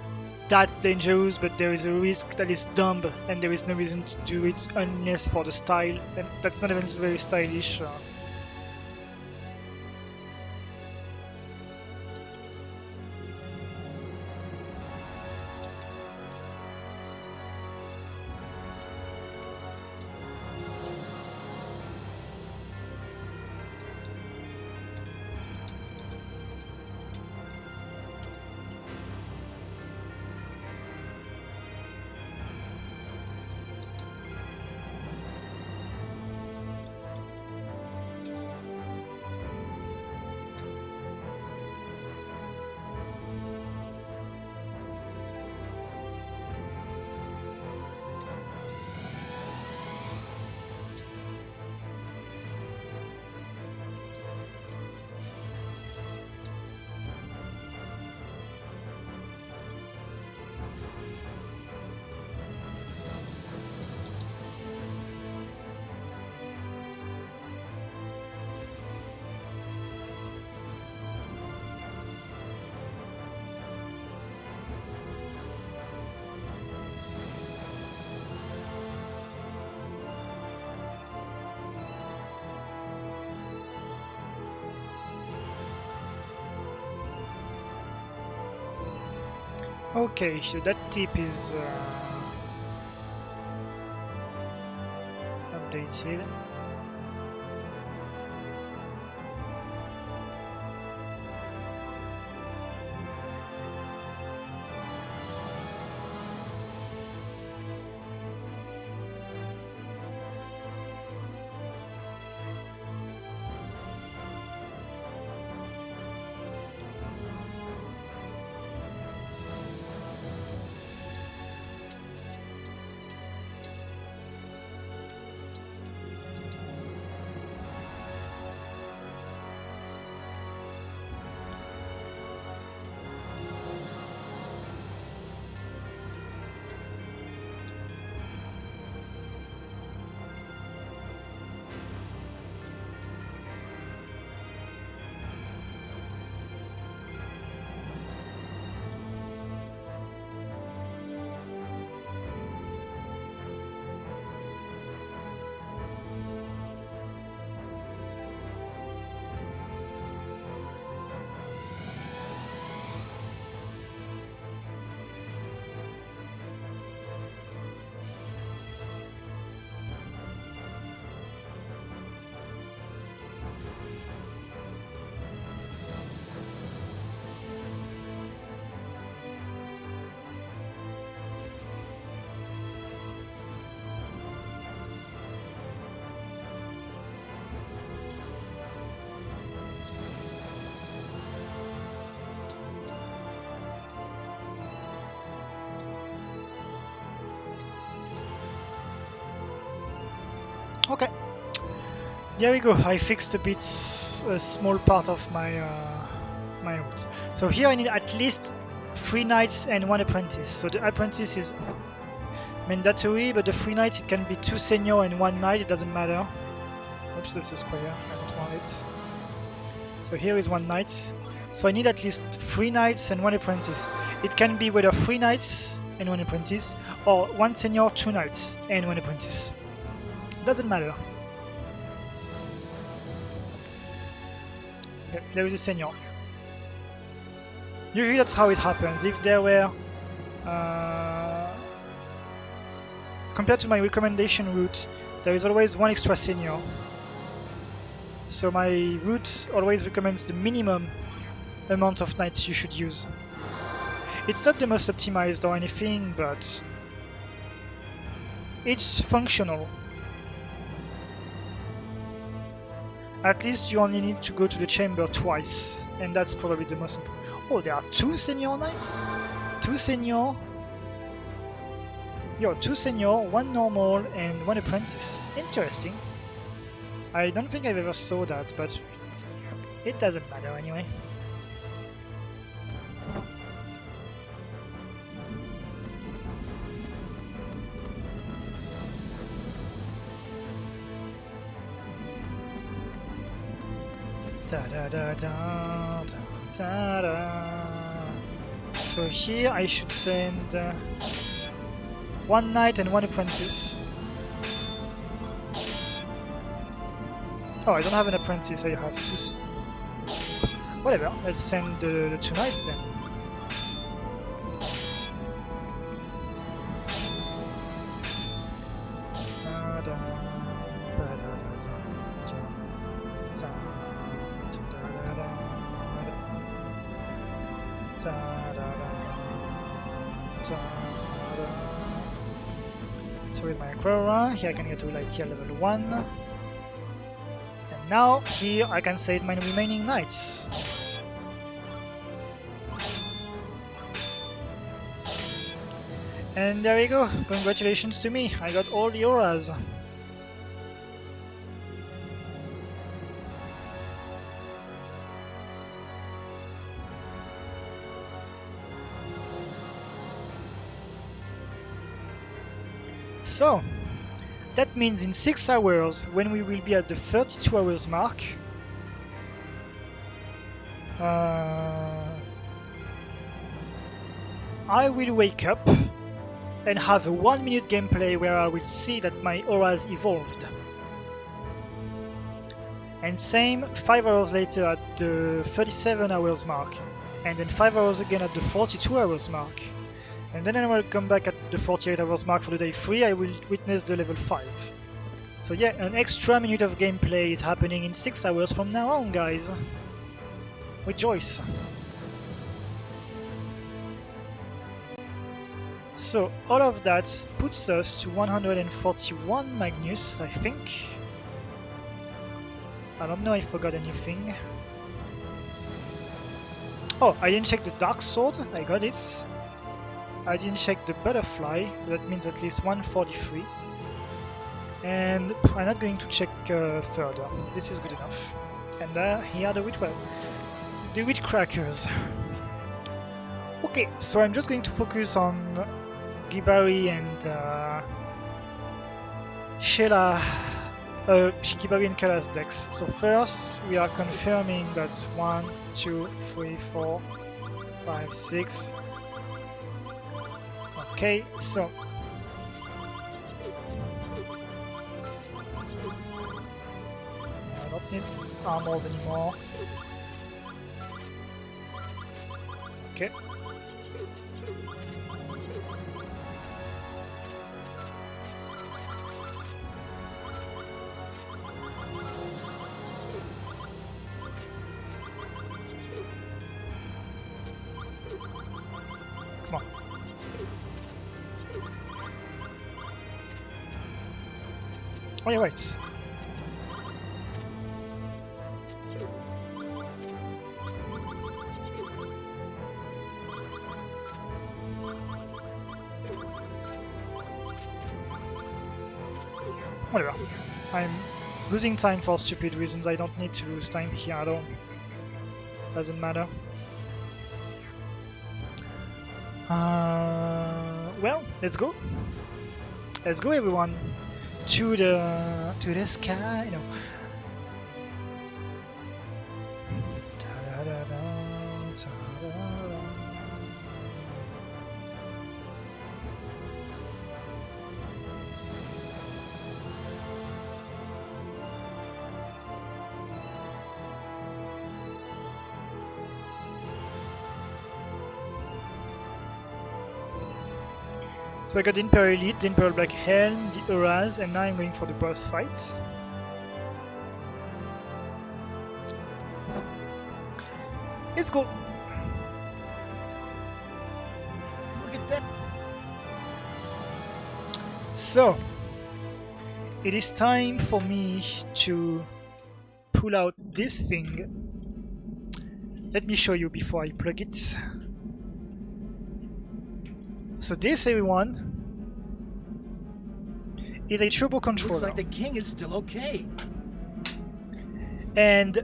that dangerous, but there is a risk that is dumb, and there is no reason to do it unless for the style, and that's not even very stylish. Okay, so that tip is updated. Okay. There we go. I fixed a small part of my my route. So here I need at least 3 knights and 1 apprentice. So the apprentice is mandatory, but the 3 knights, it can be 2 senior and 1 knight. It doesn't matter. Oops, that's a square. I don't want it. So here is 1 knight. So I need at least 3 knights and 1 apprentice. It can be whether 3 knights and 1 apprentice, or 1 senior, 2 knights and 1 apprentice. Doesn't matter. Okay, there is a senior. Usually that's how it happens. If there were compared to my recommendation route, there is always 1 extra senior. So my route always recommends the minimum amount of knights you should use. It's not the most optimized or anything, but it's functional. At least you only need to go to the chamber twice, and that's probably the most important. Oh, there are 2 senior knights? 2 senior? Yo, 2 senior, 1 normal, and 1 apprentice. Interesting. I don't think I've ever saw that, but it doesn't matter anyway. So here I should send 1 knight and 1 apprentice. Oh, I don't have an apprentice, I have to... Whatever, let's send the 2 knights then. So here's my Aquara, here I can get to light tier level 1. And now, here I can save my remaining knights. And there we go, congratulations to me, I got all the auras. So, that means in 6 hours, when we will be at the 32 hours mark, I will wake up and have a 1-minute gameplay where I will see that my auras evolved. And same 5 hours later at the 37 hours mark, and then 5 hours again at the 42 hours mark. And then I will come back at the 48 hours mark for the day 3, I will witness the level 5. So yeah, an extra minute of gameplay is happening in 6 hours from now on, guys. Rejoice! So all of that puts us to 141 Magnus, I think. I don't know if I forgot anything. Oh, I didn't check the Dark Sword, I got it. I didn't check the Butterfly, so that means at least 143. And I'm not going to check further, this is good enough. And here are the wheat crackers. Okay, so I'm just going to focus on Gibari and Gibari and Kala's decks. So first we are confirming that's 1, 2, 3, 4, 5, 6. Okay, so I don't need armors anymore. Okay. Come on. Oh yeah, wait. Whatever. I'm losing time for stupid reasons. I don't need to lose time here at all. Doesn't matter. Well, let's go. Let's go, everyone, to the sky. No. So I got the Imperial Elite, the Imperial Black Helm, the Auras, and now I'm going for the boss fights. Let's go! Look at that. So, it is time for me to pull out this thing. Let me show you before I plug it. So this, everyone, is a turbo controller. Looks like the king is still okay. And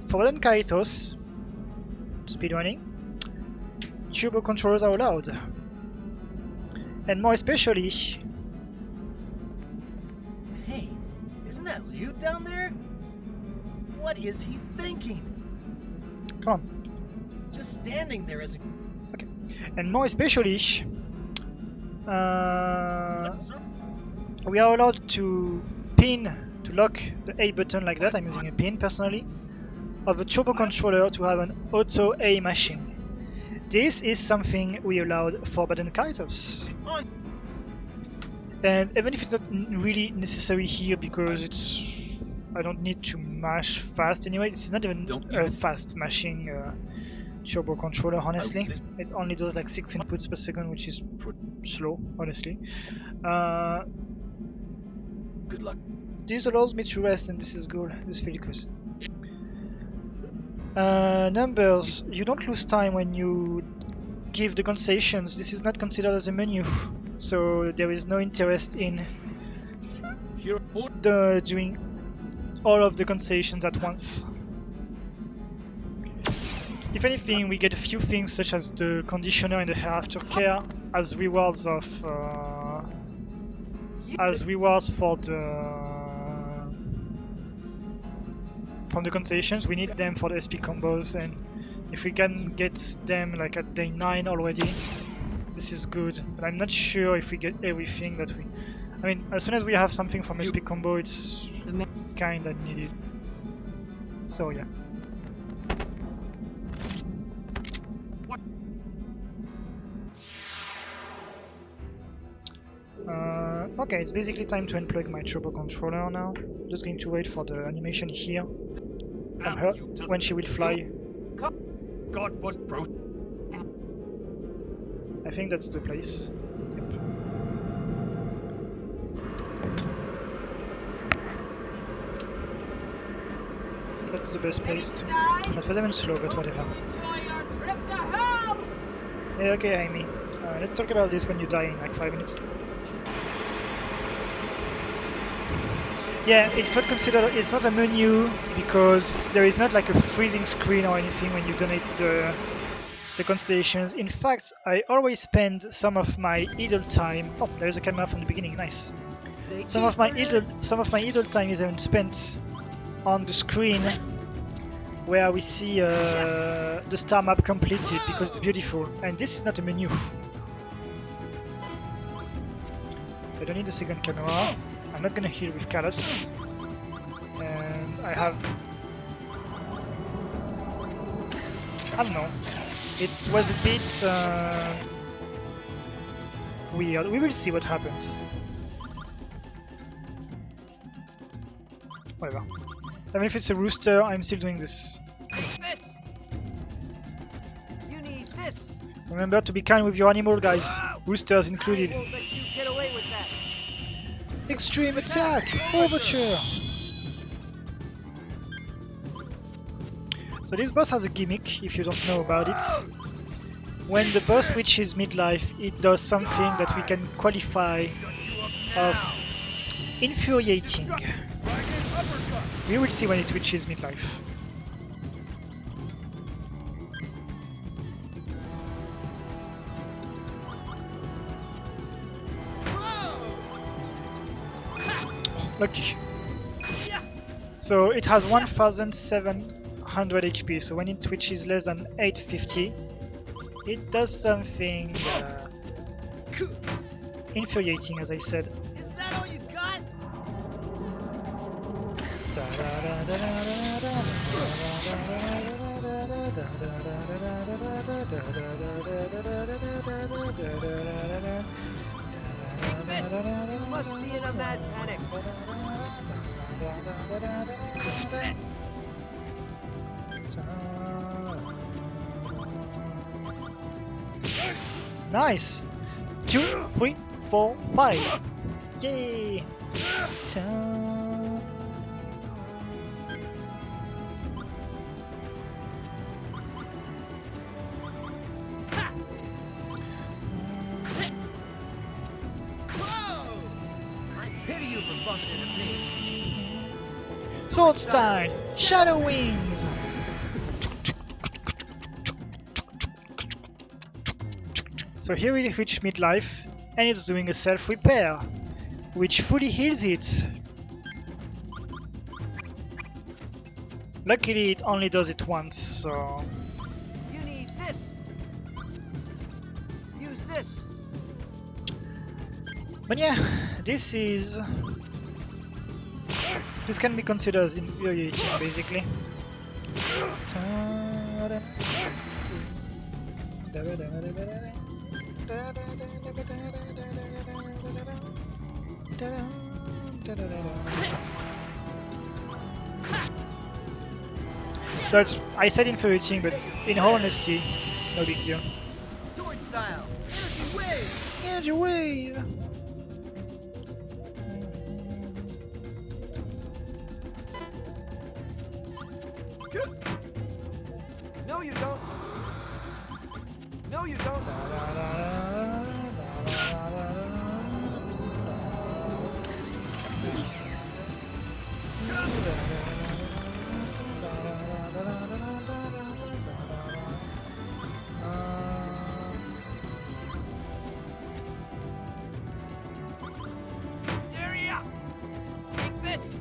for Baten Kaitos, speedrunning, turbo controllers are allowed. And more especially... Hey, isn't that Liu down there? What is he thinking? Come on. Just standing there as a... Okay. And more especially... we are allowed to pin, to lock the A button like that. I'm using a pin personally, of the turbo controller to have an auto A mashing. This is something we allowed for Baten Kaitos. And even if it's not really necessary here because it's, I don't need to mash fast anyway. This is not even a fast mashing turbo controller, honestly. It only does like 6 inputs per second, which is slow, honestly. Good luck. This allows me to rest, and this is good. This feels good. Numbers. You don't lose time when you give the concessions. This is not considered as a menu, so there is no interest in doing all of the concessions at once. If anything, we get a few things such as the conditioner and the aftercare as rewards of for from the concessions. We need them for the SP combos, and if we can get them like at day 9 already, this is good. But I'm not sure if we get everything that we... I mean, as soon as we have something from SP combo, it's kinda needed. So yeah. Okay, it's basically time to unplug my turbo controller now. I'm just going to wait for the animation here from her when she will fly. God was bro. I think that's the place. Yep. That's the best place to... That was even slow, but whatever. Yeah, okay, Amy. Let's talk about this when you die in like 5 minutes. Yeah, it's not considered, it's not a menu because there is not like a freezing screen or anything when you donate the constellations. In fact, I always spend some of my idle time. Oh, there's a camera from the beginning, nice. Some of my idle time is even spent on the screen where we see the star map completed because it's beautiful, and this is not a menu. I don't need a second camera. I'm not gonna heal with Callus, and I have... I don't know. It was a bit weird. We will see what happens. Whatever. Even if it's a rooster, I'm still doing this. This. You need this. Remember to be kind with your animal, guys. Roosters included. I won't let you get away with that. Extreme attack! Overture! So this boss has a gimmick, if you don't know about it. When the boss reaches midlife, it does something that we can qualify of infuriating. We will see when it reaches midlife. Lucky. So it has 1700 HP, so when it reaches less than 850, it does something infuriating, as I said. Is that all you got? You must be in a mad panic. Nice! 2, 3, 4, 5! Yay! Pity you for bumping into me. Sword style! Shadow Wings! So here we reach midlife, and it's doing a self-repair, which fully heals it. Luckily it only does it once, so... You need this. Use this. But yeah, this can be considered as infuriating, basically. That's, I said infuriating, but in all honesty, no big deal. Sword style. Energy wave. Energy wave! No, you don't. No, you don't. Area. Take this.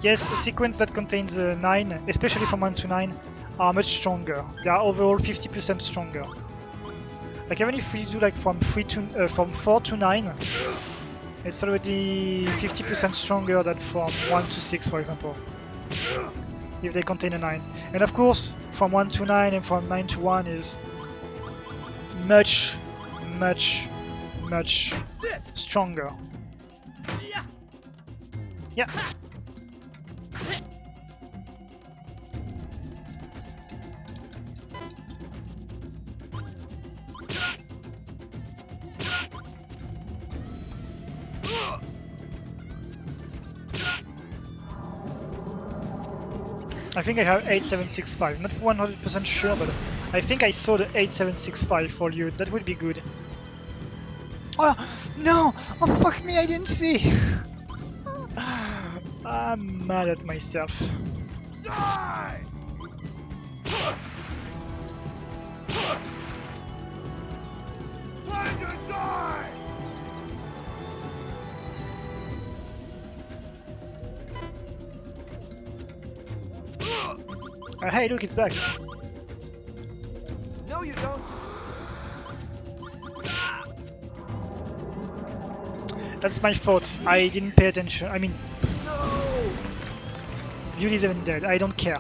Yes, a sequence that contains 9, especially from 1 to 9, are much stronger. They are overall 50% stronger. Like even if we do like from 4 to 9, it's already 50% stronger than from 1 to 6, for example. If they contain a 9. And of course, from 1 to 9 and from 9 to 1 is much stronger. Yeah. I think I have 8765, not 100% sure, but I think I saw the 8765 for you. That would be good. Oh no! Oh fuck me, I didn't see! I'm mad at myself. Die! Time to die! Hey, look, it's back. No, you don't. That's my fault. I didn't pay attention. I mean, No. Beauty's even dead. I don't care.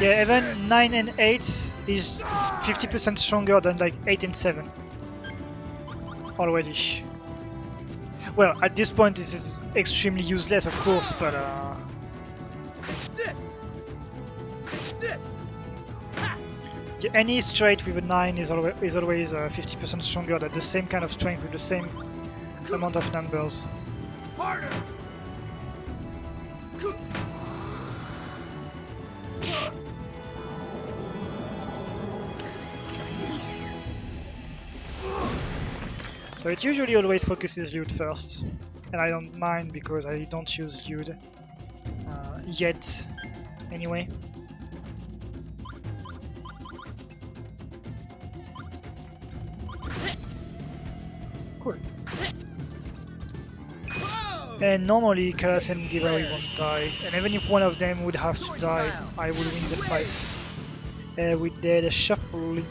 Yeah, even 9 and 8 is 50% stronger than like 8 and 7. Already. Well, at this point this is extremely useless, of course, but yeah, any straight with a 9 is always 50% stronger than the same kind of strength with the same amount of numbers. Harder! So it usually always focuses Lude first, and I don't mind because I don't use Lude yet anyway. Cool. And normally Kalas and Giveaway won't die, and even if one of them would have to die, I will win the fights. We did a shuffle.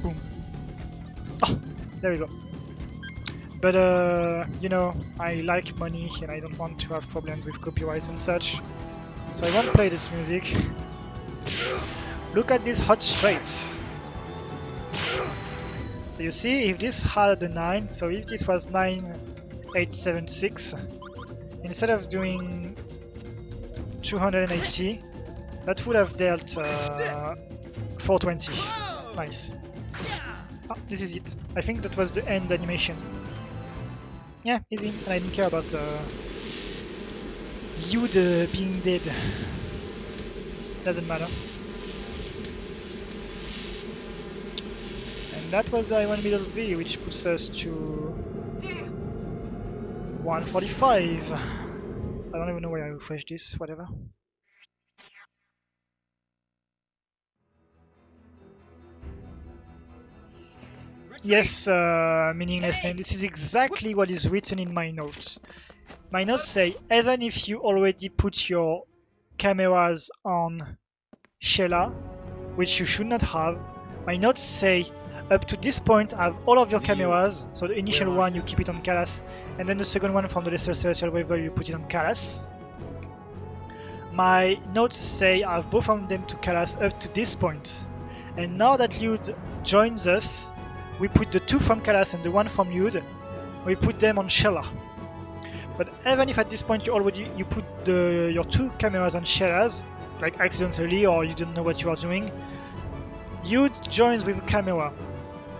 Boom. Oh, there we go. But you know, I like money and I don't want to have problems with copyrights and such, so I won't play this music. Look at these hot straights. So you see, if this had a 9, so if this was 9876, instead of doing 280, that would have dealt 420. Nice. Oh, this is it. I think that was the end animation. Yeah, easy. And I didn't care about Lude being dead. Doesn't matter. And that was the I1 middle V, which puts us to 145. I don't even know why I refreshed this, whatever. Yes, meaningless name. This is exactly what is written in my notes. My notes say, even if you already put your cameras on Sheila, which you should not have, my notes say, up to this point, have all of your cameras. So the initial one, you keep it on Kalas, and then the second one from the Lesser Celestial Waiver, you put it on Kalas. My notes say, I have both of them to Kalas up to this point. And now that Lude joins us, we put the two from Kalas and the one from Lude, we put them on Sheila. But even if at this point you put your two cameras on Sheila's, like accidentally or you don't know what you are doing, Lude joins with a camera.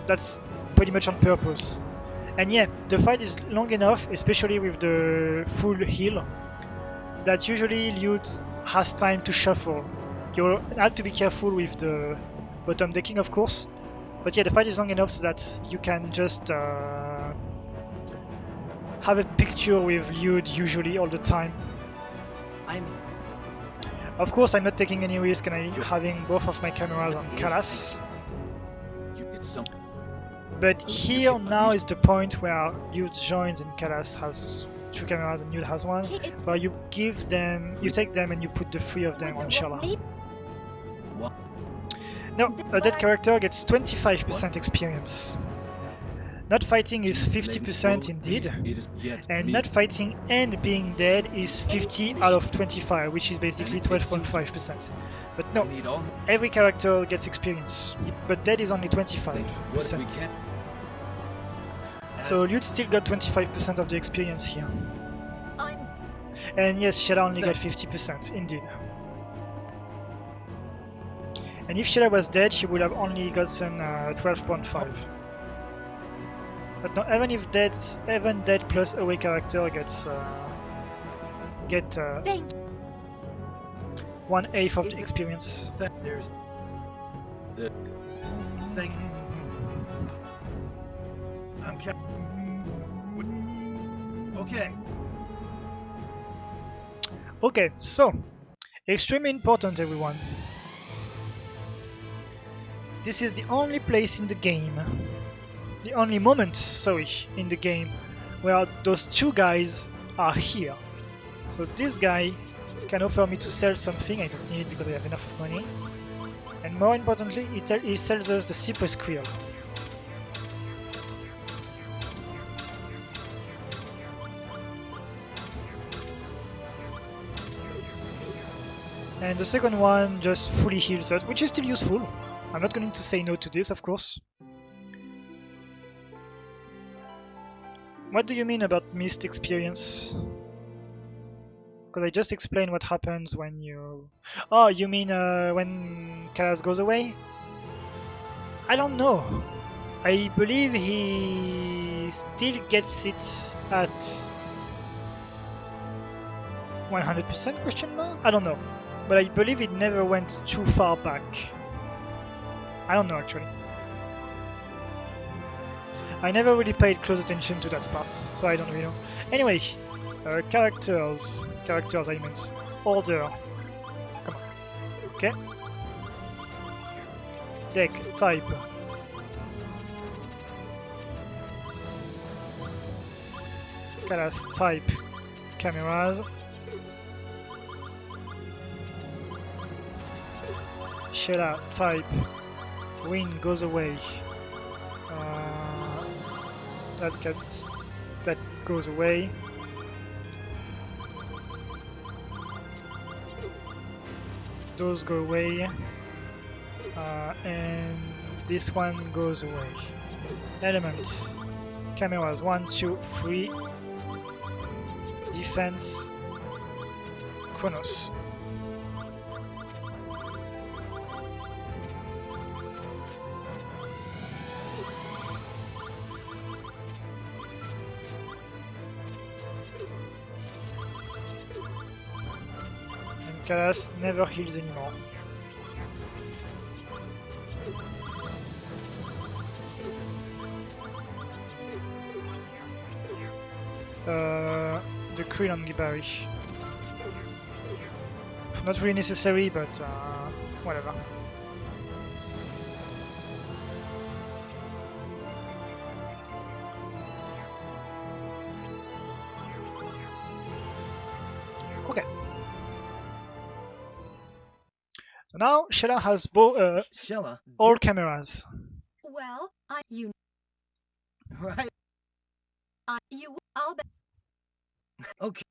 That's pretty much on purpose. And yeah, the fight is long enough, especially with the full heal, that usually Lude has time to shuffle. You have to be careful with the bottom decking, of course. But yeah, the fight is long enough so that you can just have a picture with Lude usually all the time. Of course, I'm not taking any risk and I'm having both of my cameras on Kalas. But here now is the point where Lude joins and Kalas has two cameras and Lude has one. Where you give them, you take them and you put the three of them on Sheila. No, a dead character gets 25% experience. Not fighting is 50% indeed, and not fighting and being dead is 50 out of 25, which is basically 12.5%. But no, every character gets experience, but dead is only 25%. So Lude still got 25% of the experience here. And yes, Sheila only got 50%, indeed. And if Sheila was dead, she would have only gotten 12.5. But no, even if dead plus away character gets 1/8 of the experience. There's the thing. I'm okay. Okay, so extremely important, everyone. This is the only place in the game, the only moment, sorry, in the game where those two guys are here. So this guy can offer me to sell something, I don't need it because I have enough money. And more importantly, he sells us the Cypress Quill. And the second one just fully heals us, which is still useful. I'm not going to say no to this, of course. What do you mean about missed experience? Because I just explained what happens when you... Oh, you mean when Kalas goes away? I don't know. I believe he still gets it at 100% question mark? I don't know. But I believe it never went too far back. I don't know actually. I never really paid close attention to that part, so I don't really know. Anyway, characters I meant. Order. Come on. Okay. Deck, type. Class, type, cameras. Sheila, type. Wind goes away. That goes away. Those go away. And this one goes away. Elements. Cameras 1, 2, 3. Defense. Chronos. And Kalas never heals anymore. The Krill on Gibari. Not really necessary, but whatever. Okay. So now Sheila has Sheila, all cameras. Well, right? I'll bet. Okay.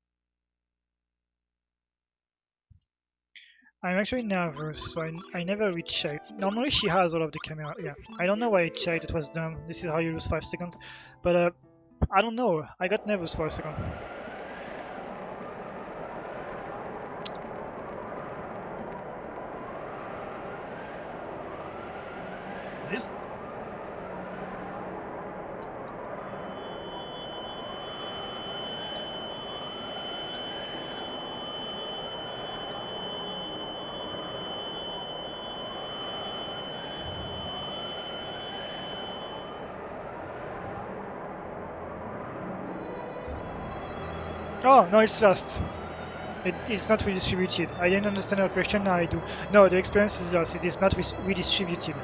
I'm actually nervous, so I never rechecked. Normally she has all of the camera. Yeah, I don't know why I checked. It was dumb. This is how you lose 5 seconds. But I don't know. I got nervous for a second. This Oh, no, it's lost. It's not redistributed. I didn't understand your question, now I do. No, the experience is lost. It is not redistributed.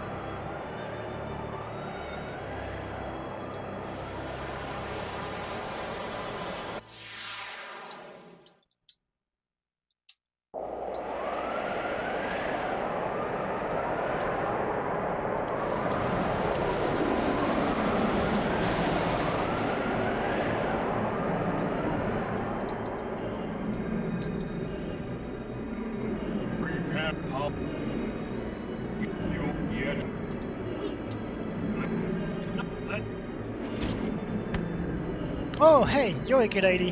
Oh, hey, you're a good lady.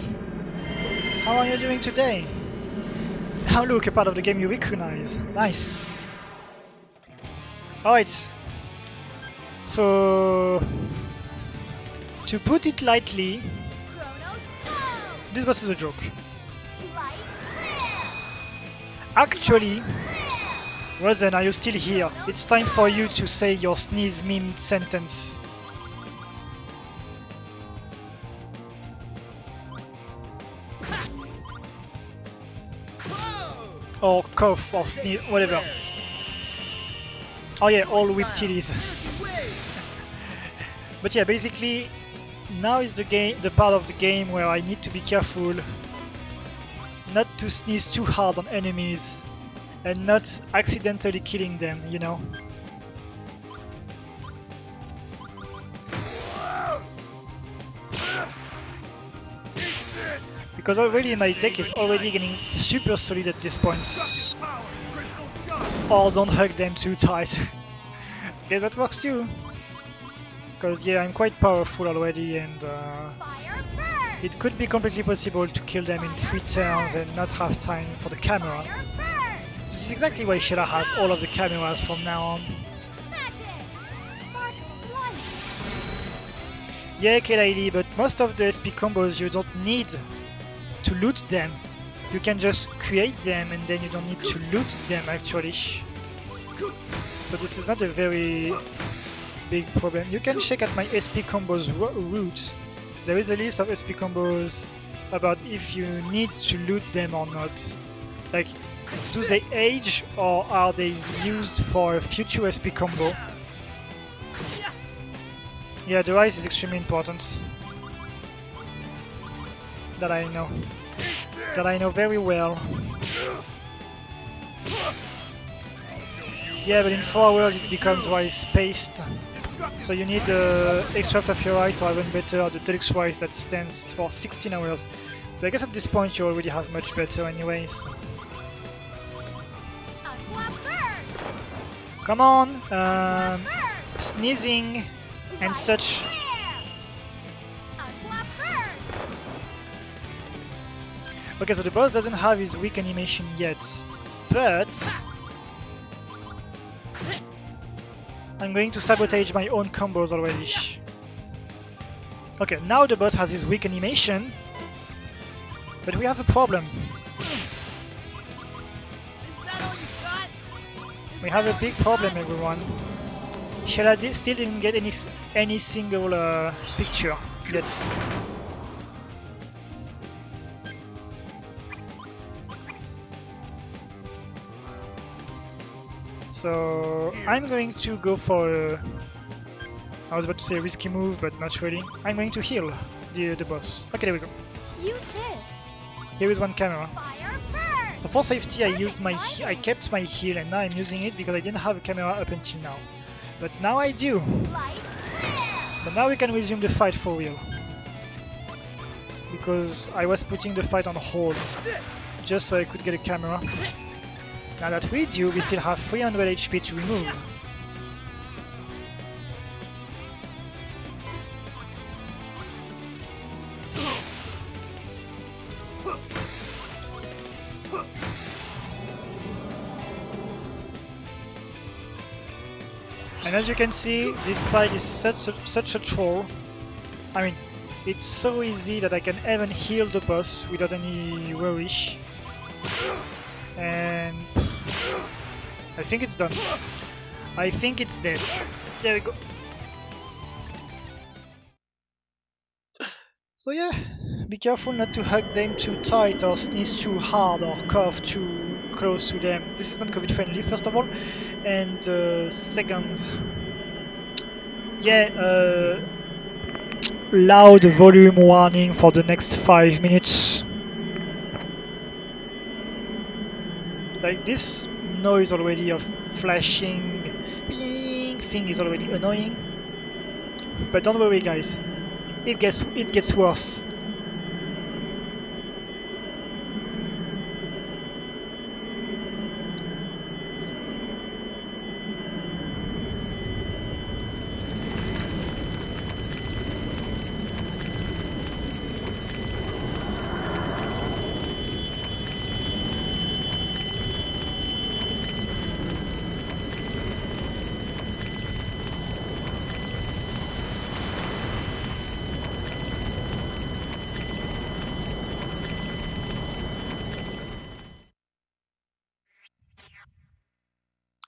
How are you doing today? Oh, look, a part of the game you recognize. Nice. Alright. So, to put it lightly, this boss is a joke. Actually, Rosen, are you still here? It's time for you to say your sneeze meme sentence. Or cough or sneeze, whatever. Oh yeah, all whip titties. But yeah, basically, now is the part of the game where I need to be careful not to sneeze too hard on enemies and not accidentally killing them, you know. Because already my deck is already getting super solid at this point. Or don't hug them too tight. Yeah, that works too. Because yeah, I'm quite powerful already, and it could be completely possible to kill them in 3 turns and not have time for the camera. This is exactly why Sheila has all of the cameras from now on. Yeah, K-Lady, but most of the SP combos you don't need to loot them. You can just create them and then you don't need to loot them actually. So this is not a very big problem. You can check at my SP combos route. There is a list of SP combos about if you need to loot them or not. Like, do they age or are they used for a future SP combo? Yeah, the ice is extremely important. That I know. That I know very well. Yeah, but in 4 hours it becomes rice paste. So you need extra fluffy rice, or even better, the deluxe rice that stands for 16 hours. But I guess at this point you already have much better anyways. Come on! Sneezing and such. Okay, so the boss doesn't have his weak animation yet, but I'm going to sabotage my own combos already. Okay, now the boss has his weak animation, but we have a problem. We have a big problem, everyone. Sheila still didn't get any single picture yet. So I'm going to go for I was about to say a risky move, but not really. I'm going to heal the boss. Okay, there we go. Here is one camera. So for safety, I kept my heal, and now I'm using it because I didn't have a camera up until now. But now I do. So now we can resume the fight for real. Because I was putting the fight on hold just so I could get a camera. Now that we do, we still have 300 HP to remove. And as you can see, this fight is such a troll. I mean, it's so easy that I can even heal the boss without any worry. And I think it's done. I think it's dead. There we go. So yeah, be careful not to hug them too tight or sneeze too hard or cough too close to them. This is not COVID friendly, first of all. And second, yeah, loud volume warning for the next 5 minutes. Like this noise already of flashing bing thing is already annoying. But don't worry guys, it gets worse.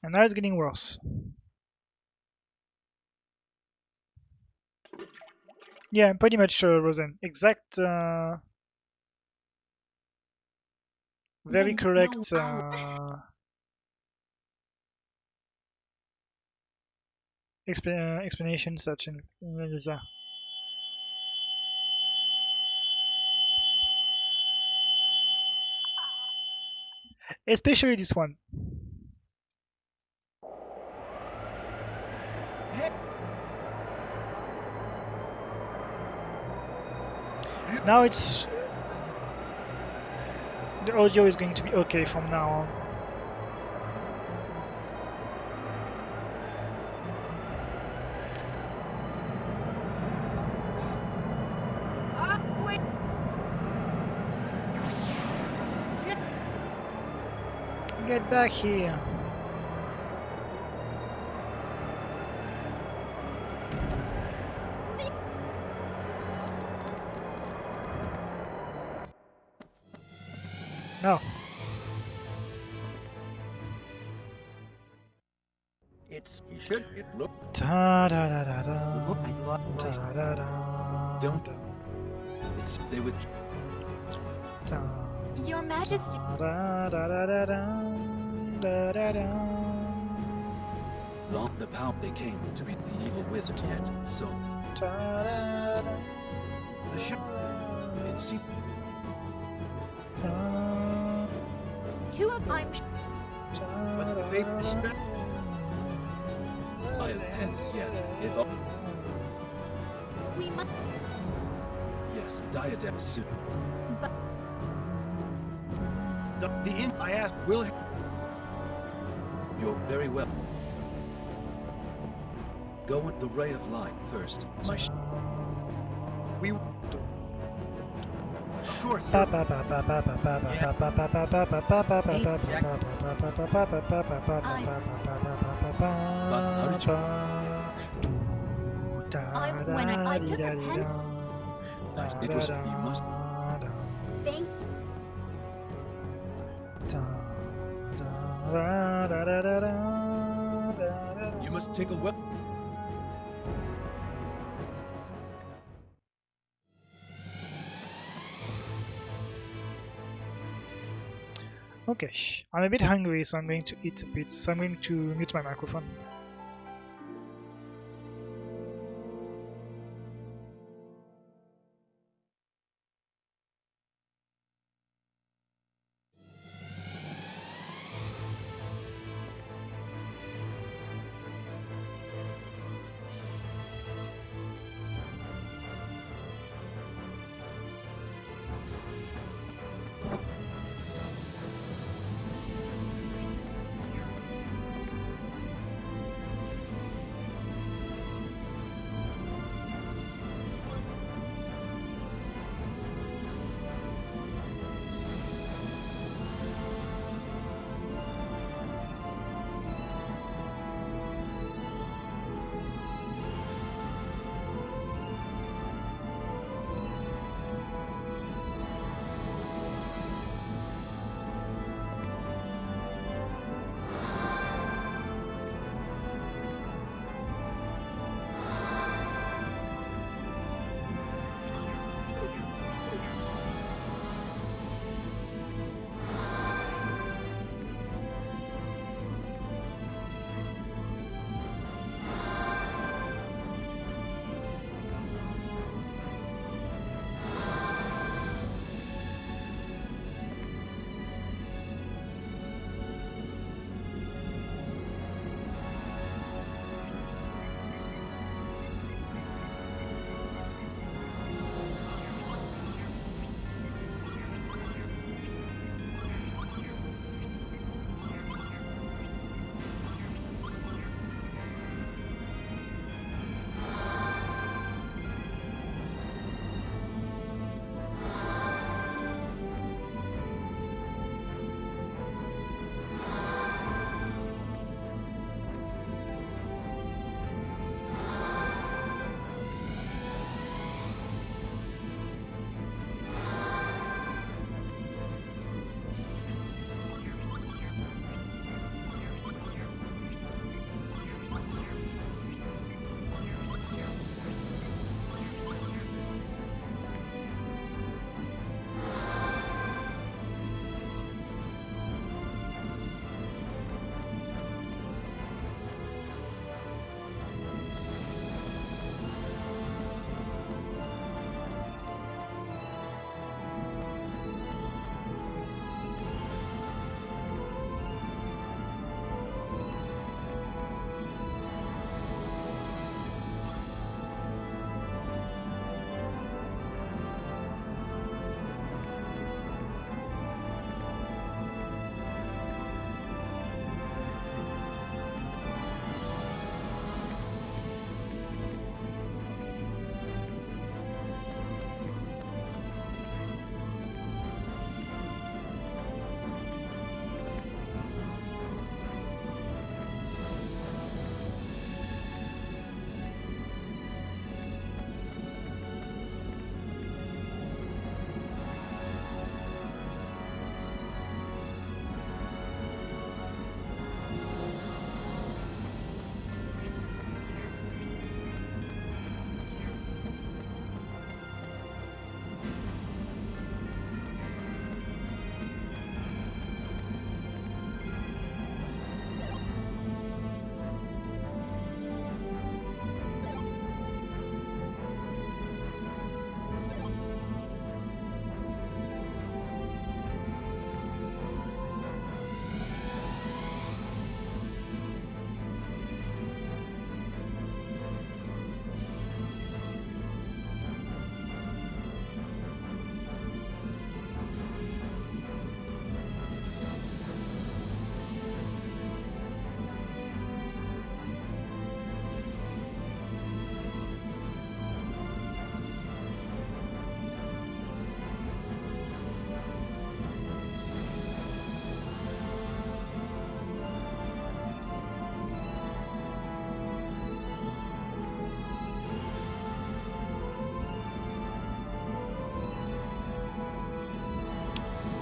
And now it's getting worse. Yeah, pretty much, Rosen. Exact, very correct explanation, such in Lisa. Especially this one. Now it's... the audio is going to be okay from now on. Get back here. No. It's you should it look Da da da da da. I love Da da da. Don't- it's they with Da Your Majesty. da da da da da. Da da da. long the power they came to beat the evil wizard yet. So Da da da. the ship it seemed Da Two of I'm But they've dispelled. I have hence yet. It we must yes, diadem soon. The inn I asked will. You're very well. Go with the ray of light first. My We. Of course. ba ba ba ba ba ba ba ba ba ba ba ba ba ba ba ba ba Hey, Jack. when I took a pen. It was you must Thank you must take a well. Okay, I'm a bit hungry, so I'm going to eat a bit. So I'm going to mute my microphone.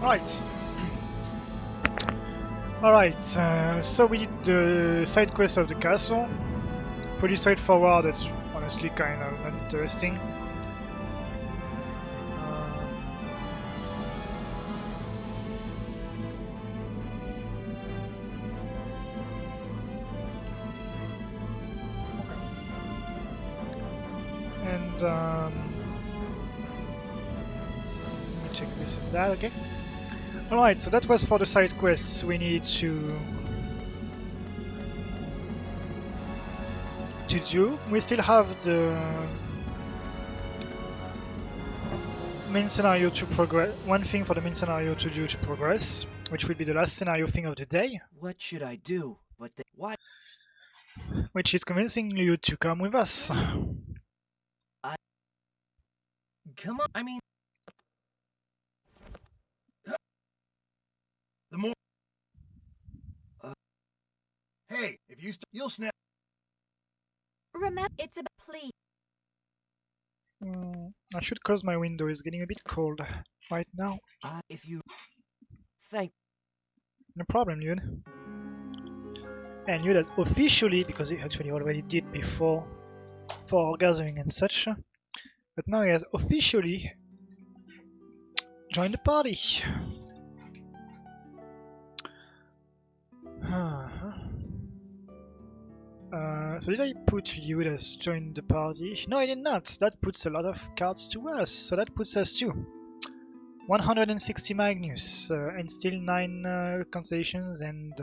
Right. Alright, so we did the side quest of the castle. Pretty straightforward, it's honestly kind of uninteresting. And let me check this and that, okay? Alright, so that was for the side quests. We need to do. We still have the main scenario to progress. One thing for the main scenario to do to progress, which will be the last scenario thing of the day. What should I do? Why? Which is convincing you to come with us. Come on, I mean... The more. Hey, if you'll snap. Remember, it's a please. I should close my window. It's getting a bit cold right now. If you... Thank... No problem, dude. And you has officially, because he actually already did before for gathering and such, but now he has officially joined the party. So did I put Liu as joined the party? No, I did not. That puts a lot of cards to us. So that puts us to 160 Magnus and still 9 constellations and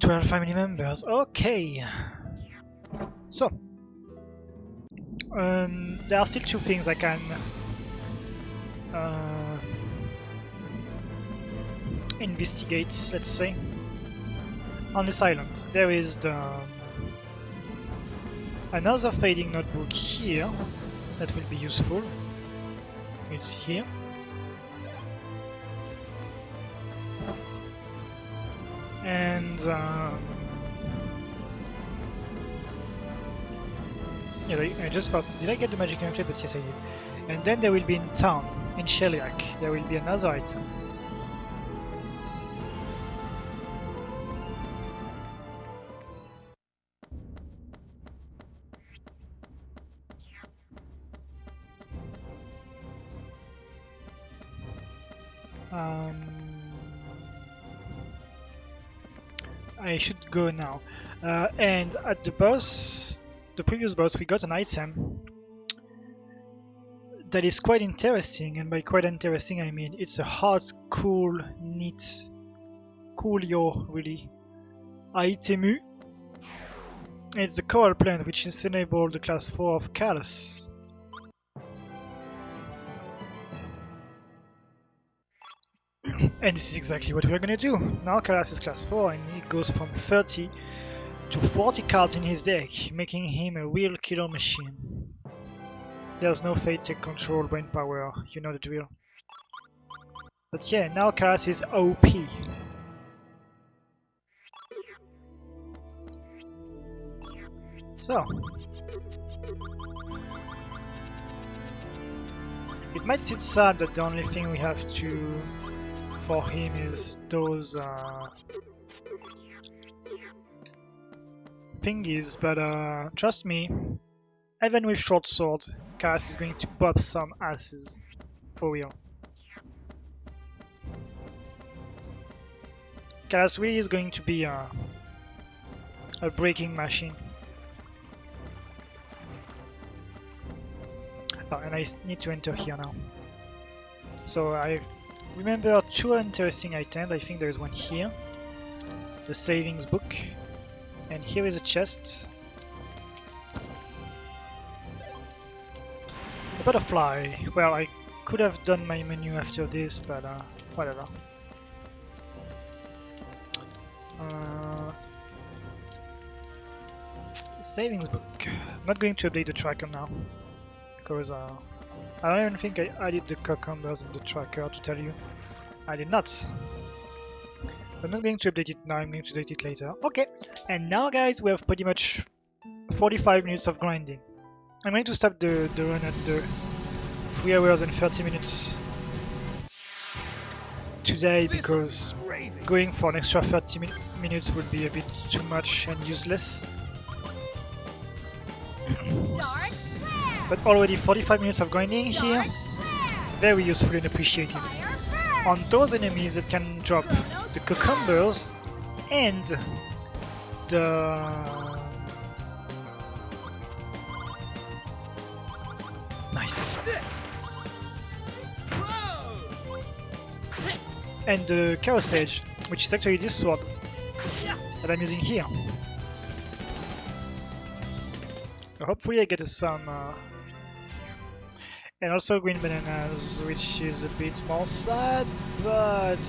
12 family members. Okay. So there are still 2 things I can investigate, let's say. On this island, there is another fading notebook here that will be useful. It's here. And yeah, I just thought, did I get the magic anklet? But yes, I did. And then there will be in town, in Sheliak, there will be another item. I should go now. And at the boss, the previous boss, we got an item that is quite interesting, and by quite interesting I mean it's a hard, cool, neat, coolio really itemu. It's the coral plant, which is enabled the class 4 of Callus. And this is exactly what we are gonna do. Now Callus is class 4 and he goes from 30 to 40 cards in his deck, making him a real killer machine. There's no fate, take control, brain power, you know the drill. But yeah, now Callus is OP. So it might seem sad that the only thing we have to for him is those thingies, but trust me, even with short sword, Callus is going to pop some asses, for real. Callus really is going to be a breaking machine. Oh, and I need to enter here now. So I remember 2 interesting items. I think there is one here, the savings book, and here is a chest. A butterfly. Well, I could have done my menu after this, but whatever. Savings book. I'm not going to update the tracker now, because I don't even think I added the cucumbers in the tracker to tell you. I did not. I'm not going to update it now, I'm going to update it later. Okay, and now guys, we have pretty much 45 minutes of grinding. I'm going to stop the run at the 3 hours and 30 minutes today because going for an extra 30 minutes would be a bit too much and useless. Dark flare. But already 45 minutes of grinding here, Dark flare. very useful and appreciated. Fire burst. On those enemies that can drop the cucumbers and the... Nice. And the Chaos Edge, which is actually this sword that I'm using here. So hopefully I get some... and also green bananas, which is a bit more sad, but...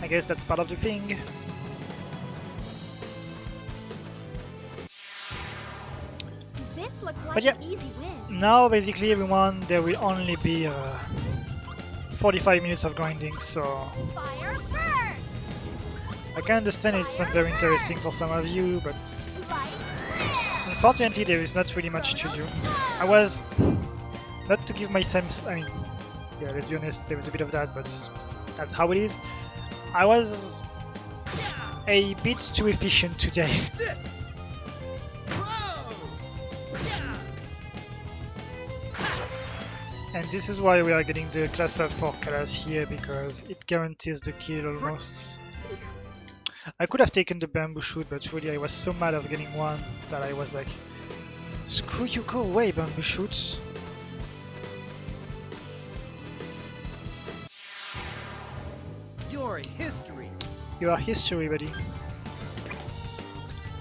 I guess that's part of the thing. This looks like But yeah. an easy win. Now basically everyone, there will only be 45 minutes of grinding, so Fire burst. I can understand it's not very interesting for some of you, but Light flare. unfortunately there is not really much to do. I was, not to give myself, I mean, yeah, let's be honest, there was a bit of that, but that's how it is. I was a bit too efficient today. And this is why we are getting the class up for Kalas here, because it guarantees the kill almost. I could have taken the bamboo shoot, but really I was so mad of getting one that I was like, screw you, go away bamboo shoots. Your history. You are history, buddy.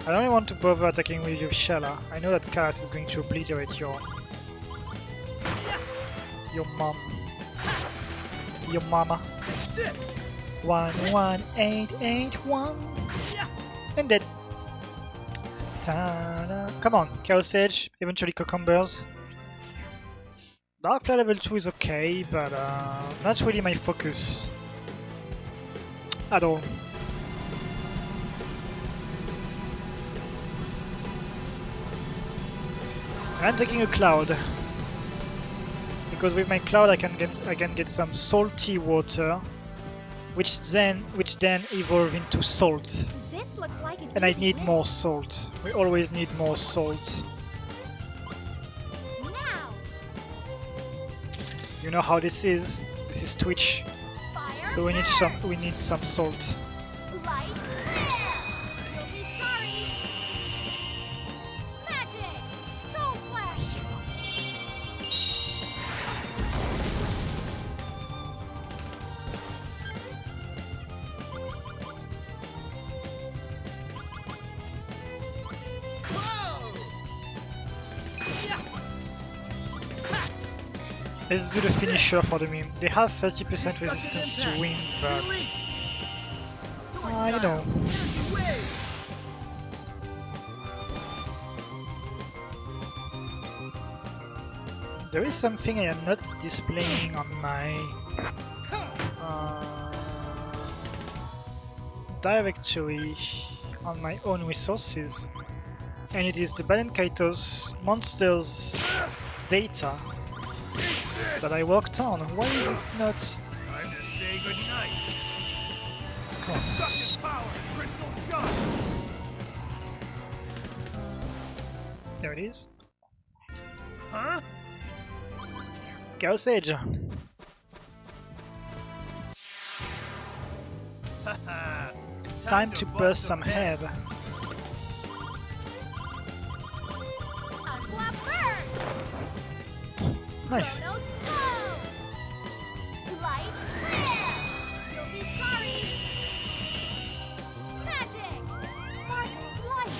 I don't even want to bother attacking with your Shala. I know that Kalas is going to obliterate your mom. Your mama. 11881 and dead. Ta-da. Come on, Chaos Edge, eventually cucumbers. Dark Flare level 2 is okay, but not really my focus at all. I'm taking a cloud. Because with my cloud I can get some salty water, which then evolve into salt. This looks like an And I easy need win. more salt. We always need more salt. Now. You know how this is. This is Twitch. Fire So we need burst. some salt. Light flare. You'll be sorry. Magic. Soul flash. Let's do the finisher for the meme. They have 30% resistance to wind, but you know. There is something I am not displaying on my directory on my own resources, and it is the Baten Kaitos monsters data that I worked on. Why is it not? Time to say goodnight. Come on. Destructive power, crystal shot. There it is. Huh? Chaos Edge. Time to burst some head. Aqua burst. Nice. Chronos flow. Light flare. You'll be sorry. Magic. Sparkling light.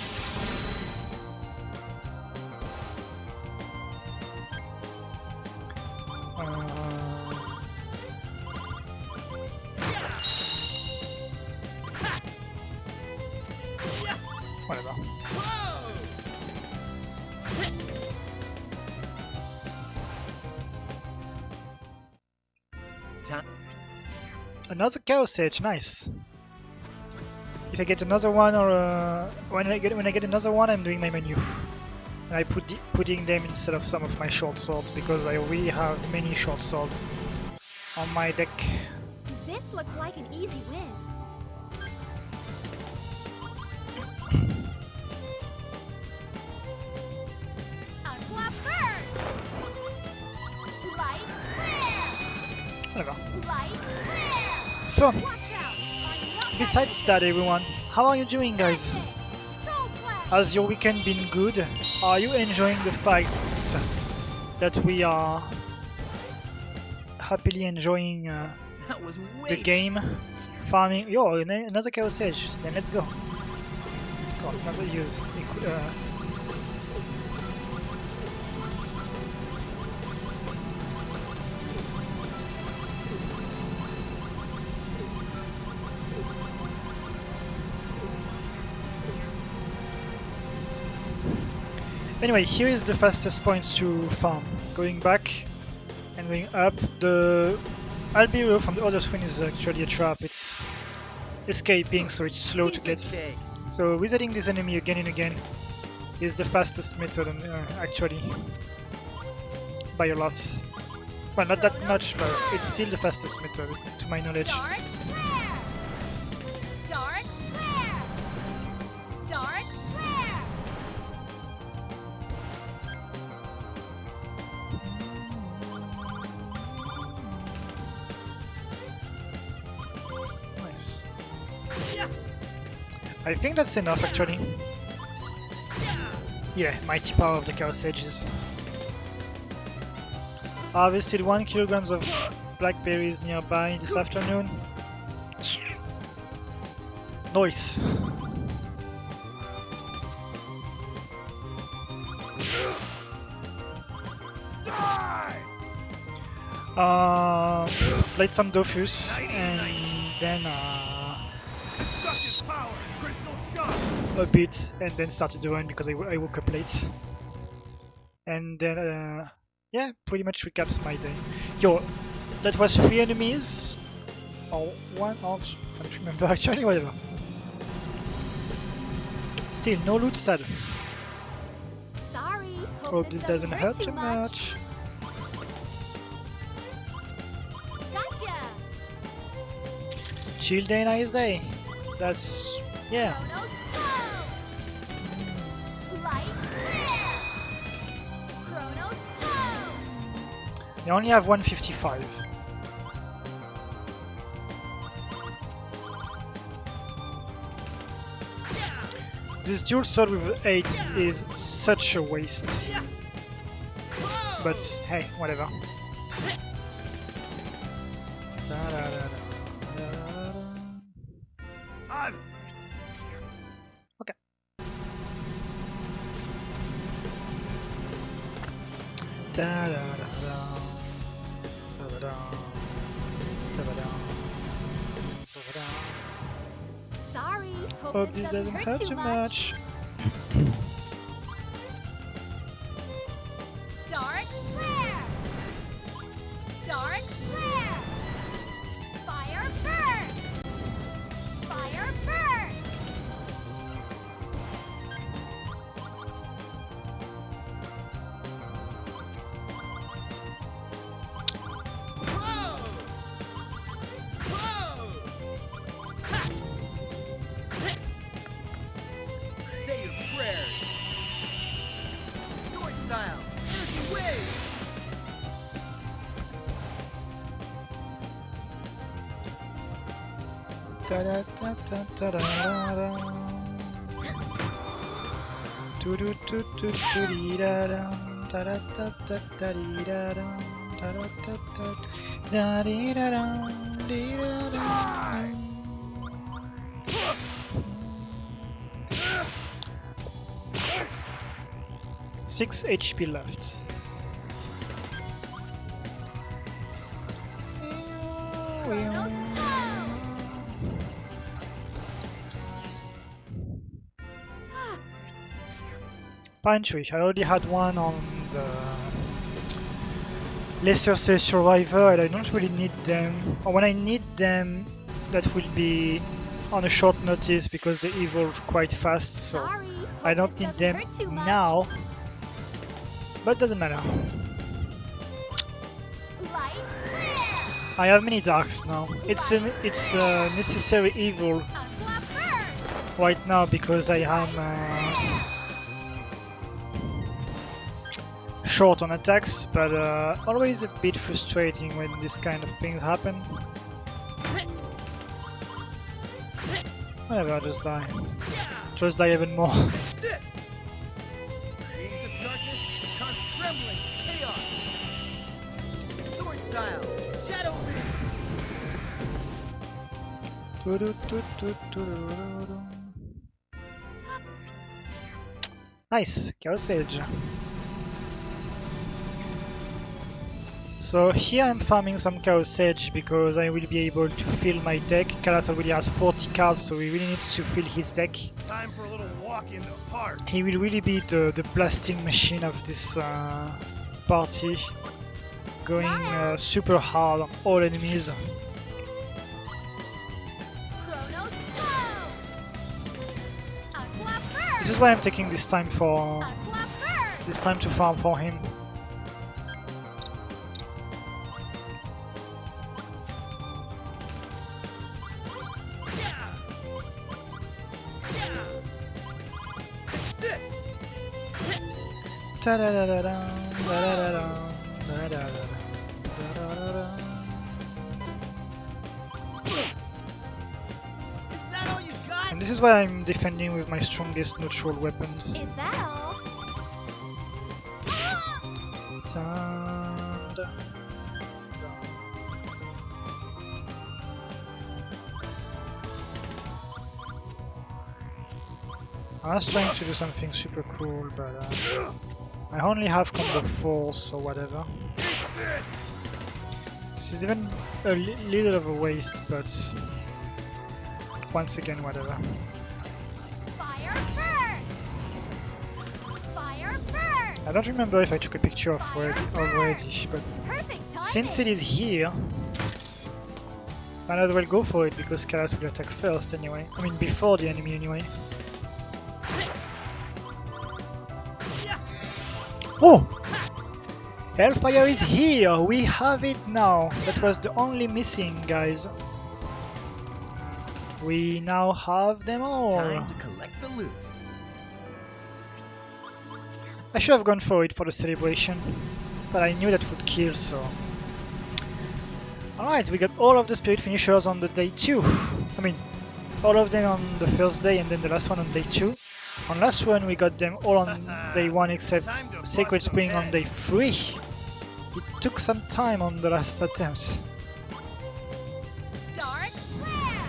Whatever. Another Chaos Edge, nice. If I get another one, or when I get another one, I'm doing my menu. And I putting them instead of some of my short swords because I already have many short swords on my deck. This looks like an easy win. Aqua first! Light clear! Whatever. Light clear! So, Watch out! On your besides that, everyone, how are you doing, guys? Soul Flash! Has your weekend been good? Are you enjoying the fact that we are happily enjoying That was way the game? Farming. Yo, another Chaos Edge. Then let's go. God, never use. Anyway, here is the fastest point to farm. Going back and going up. The Albiro from the other screen is actually a trap. It's escaping, so it's slow to get. So resetting this enemy again and again is the fastest method, actually, by a lot. Well, not that much, but it's still the fastest method, to my knowledge. Dark flare! Dark flare! Dark flare! Nice. I think that's enough, actually. Yeah, mighty power of the Chaos Edges. Harvested 1 kilogram of blackberries nearby this afternoon. Nice. Played some Dofus and then Destructive power, crystal shock. a bit, and then started the run because I woke up late. And then yeah, pretty much recaps my day. Yo, that was 3 enemies or 1 or I don't remember actually. Whatever. Still no loot, sad. Sorry. Hope this doesn't hurt too much. Gotcha! Chill day, nice day. That's yeah. Chronos flow! Light clear! Chronos flow! They only have 155. This dual sword with 8 is such a waste. But hey, whatever. I've Okay. Sorry. Hope this doesn't hurt too much. Dark flare! Dark flare! Fire first! Fire first! Whoa! Whoa! Ha! Say your prayers. Sword style. Energy wave. Six HP left. Pine Tree. I already had one on the Lesser Say Survivor and I don't really need them. Or when I need them, that will be on a short notice because they evolve quite fast, so Sorry. I Hope don't this need doesn't them hurt too much. now. But doesn't matter. Light clear! I have many darks now. It's a necessary evil right now because I am short on attacks, but always a bit frustrating when this kind of things happen. Whatever, I'll just die. Just die even more. This! Wings of darkness cause trembling, chaos! Sword style, shadow Nice, Chaos Edge. So here I'm farming some Chaos Edge because I will be able to fill my deck. Kalas already has 40 cards, so we really need to fill his deck. Time for a little walk in the park. He will really be the blasting machine of this party, going super hard on all enemies. This is why I'm taking this time to farm for him. And this is why I'm defending with my strongest neutral weapons. Is that all? I was trying to do something super cool, but I only have combo force or whatever. This is even a little of a waste, but once again, whatever. Fire first! Fire first! I don't remember if I took a picture of it already, but Perfect timing! since it is here, might as well go for it because Kalas will attack first anyway. I mean, before the enemy anyway. Oh! Hellfire is here! We have it now! That was the only missing, guys. We now have them all! Time to collect the loot. I should have gone for it for the celebration, but I knew that would kill, so... Alright, we got all of the spirit finishers on the day 2. I mean, all of them on the first day and then the last one on day 2. On last one we got them all on day 1 except Sacred Spring on day 3. It took some time on the last attempts. Dark flare!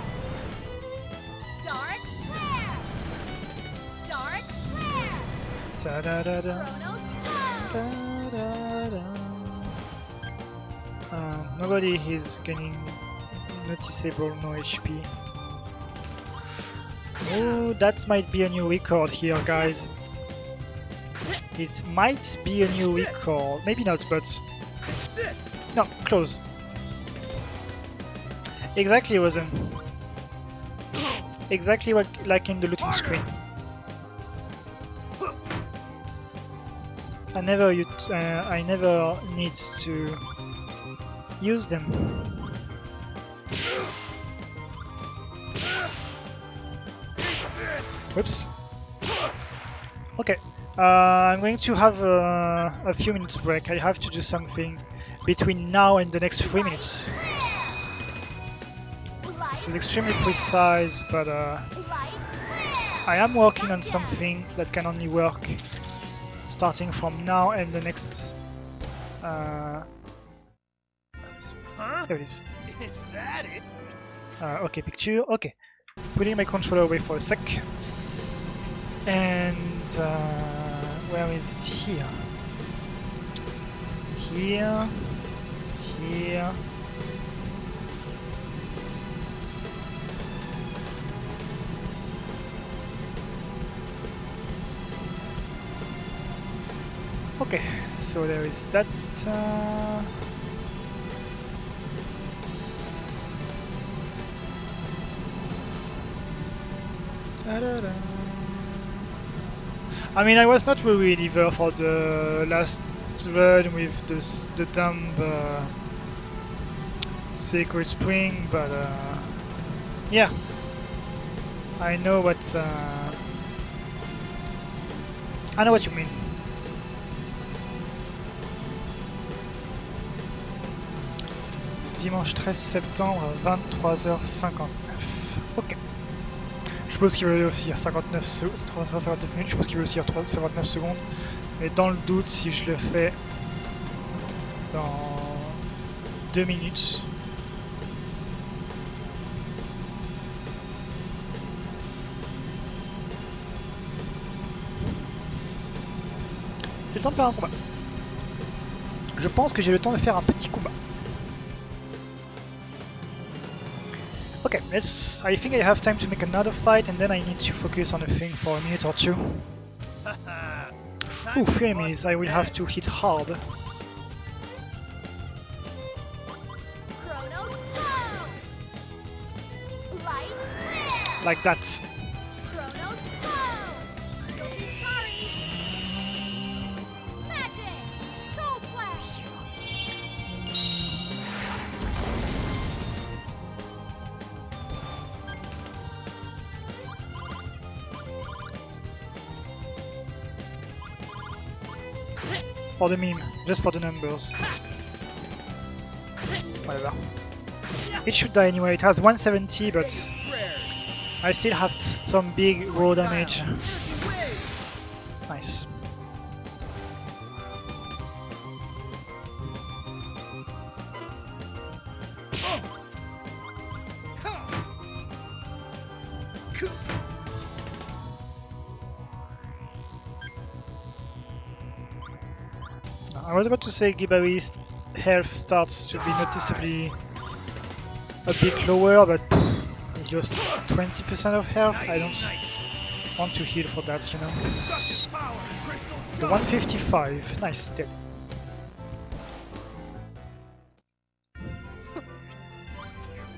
Dark flare! Dark flare! Ta-da-da-da. Chronos flow! Ta-da-da. Nobody is gaining noticeable no HP. Oh, that might be a new record here, guys. It might be a new record. Maybe not, but... No, close. Exactly, Rosen. Exactly what, like in the looting screen. I never need to use them. Whoops. Okay, I'm going to have a few minutes break. I have to do something between now and the next 3 minutes. This is extremely precise, but I am working on something that can only work starting from now and the next... There it is. Is that it? Okay, picture. Okay. Putting my controller away for a sec. And where is it? Here. Here. Here. Okay, so there is that. Da-da-da. I mean, I was not worried either for the last run with the dumb Sacred Spring, but yeah, I know what you mean. Dimanche 13 septembre à 23h59. Ok. Je suppose qu'il veut aussi dire 59 minutes, je suppose qu'il veut aussi dire 59 secondes. Mais dans le doute, si je le fais dans 2 minutes. J'ai le temps de faire un combat. Je pense que j'ai le temps de faire un petit combat. Okay, I think I have time to make another fight and then I need to focus on a thing for a minute or two. Ooh, 3 enemies, I will have to hit hard. Chronos, go! Light red! Like that. Chronos, go! Don't be sorry! Magic! Soul Flash! For the meme, just for the numbers. Whatever. It should die anyway, it has 170, but I still have some big raw damage. Nice. I was about to say Gibari's health starts to be noticeably a bit lower, but he lost 20% of health. I don't want to heal for that, you know. So 155, nice, dead.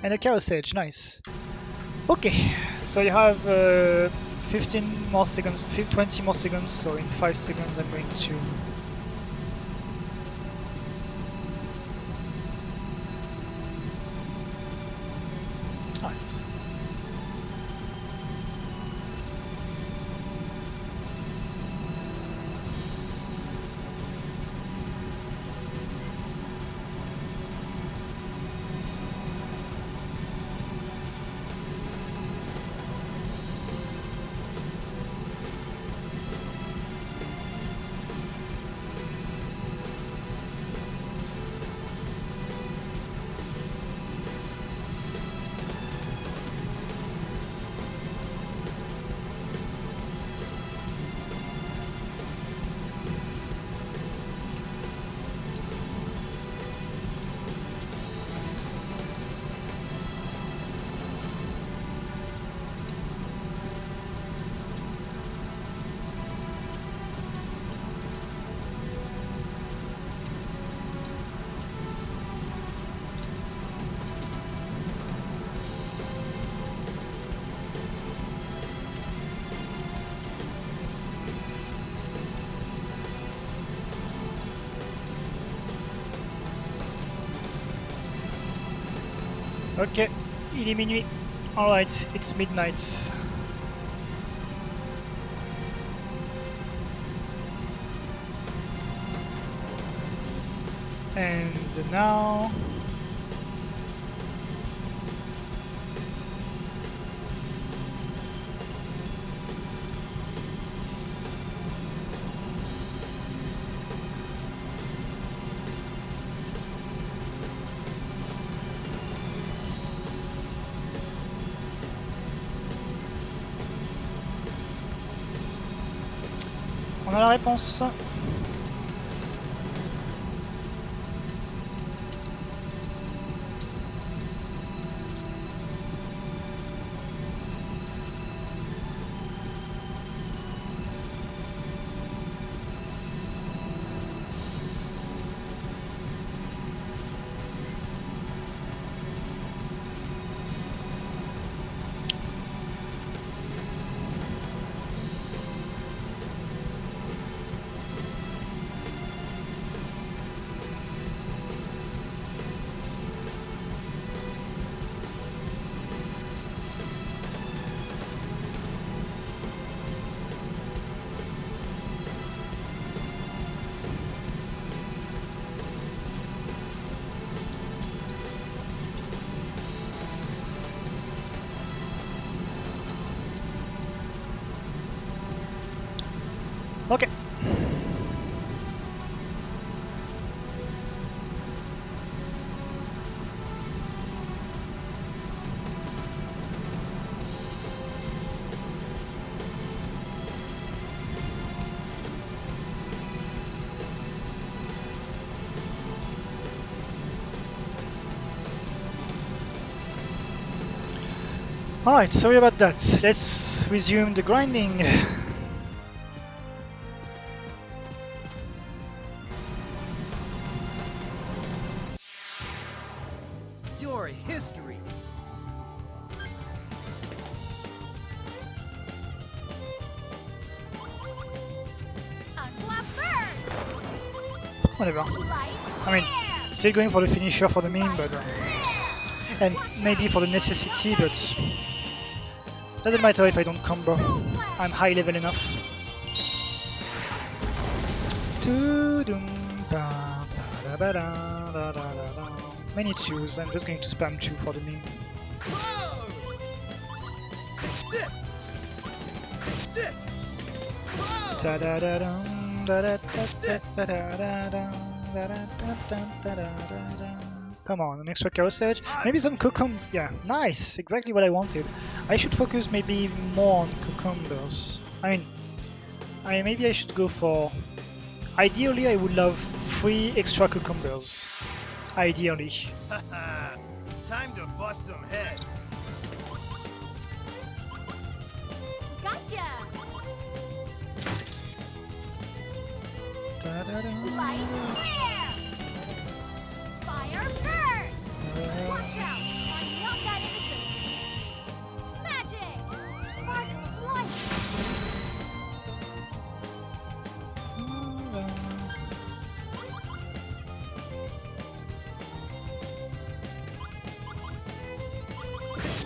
And a Chaos Edge, nice. Okay, so you have 15 more seconds, 20 more seconds, so in 5 seconds I'm going to nice. Ok, il est minuit. Alright, it's midnight. And now... On a la réponse. Okay. Alright, sorry about that. Let's resume the grinding. Your history. Unlock first. Whatever. Light I mean, flare. still going for the finisher for the meme, but and maybe for the necessity, but doesn't matter if I don't combo. I'm high level enough. Many twos. I'm just going to spam 2 for the meme. Whoa! This. This. Whoa! Come on, an extra chaos edge. Maybe some cucumber. Yeah, nice. Exactly what I wanted. I should focus maybe more on cucumbers. I mean, maybe I should go for. Ideally, I would love 3 extra cucumbers. Ideally. Time to bust some heads. Gotcha. Light flare. Fire first. Watch out. I'm not that innocent. Magic. Spark of light.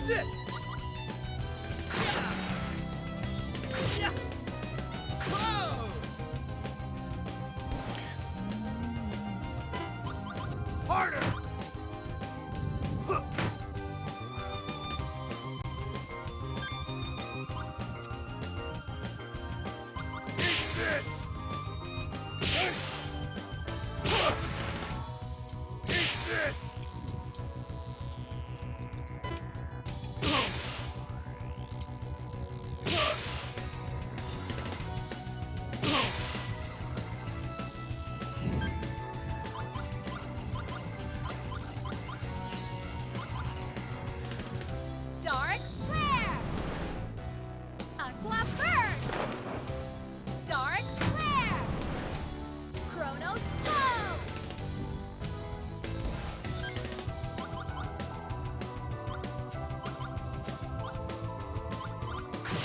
This. Yeah. Whoa! Harder! Dark flare. Aqua burst. Dark flare. Chronos flow.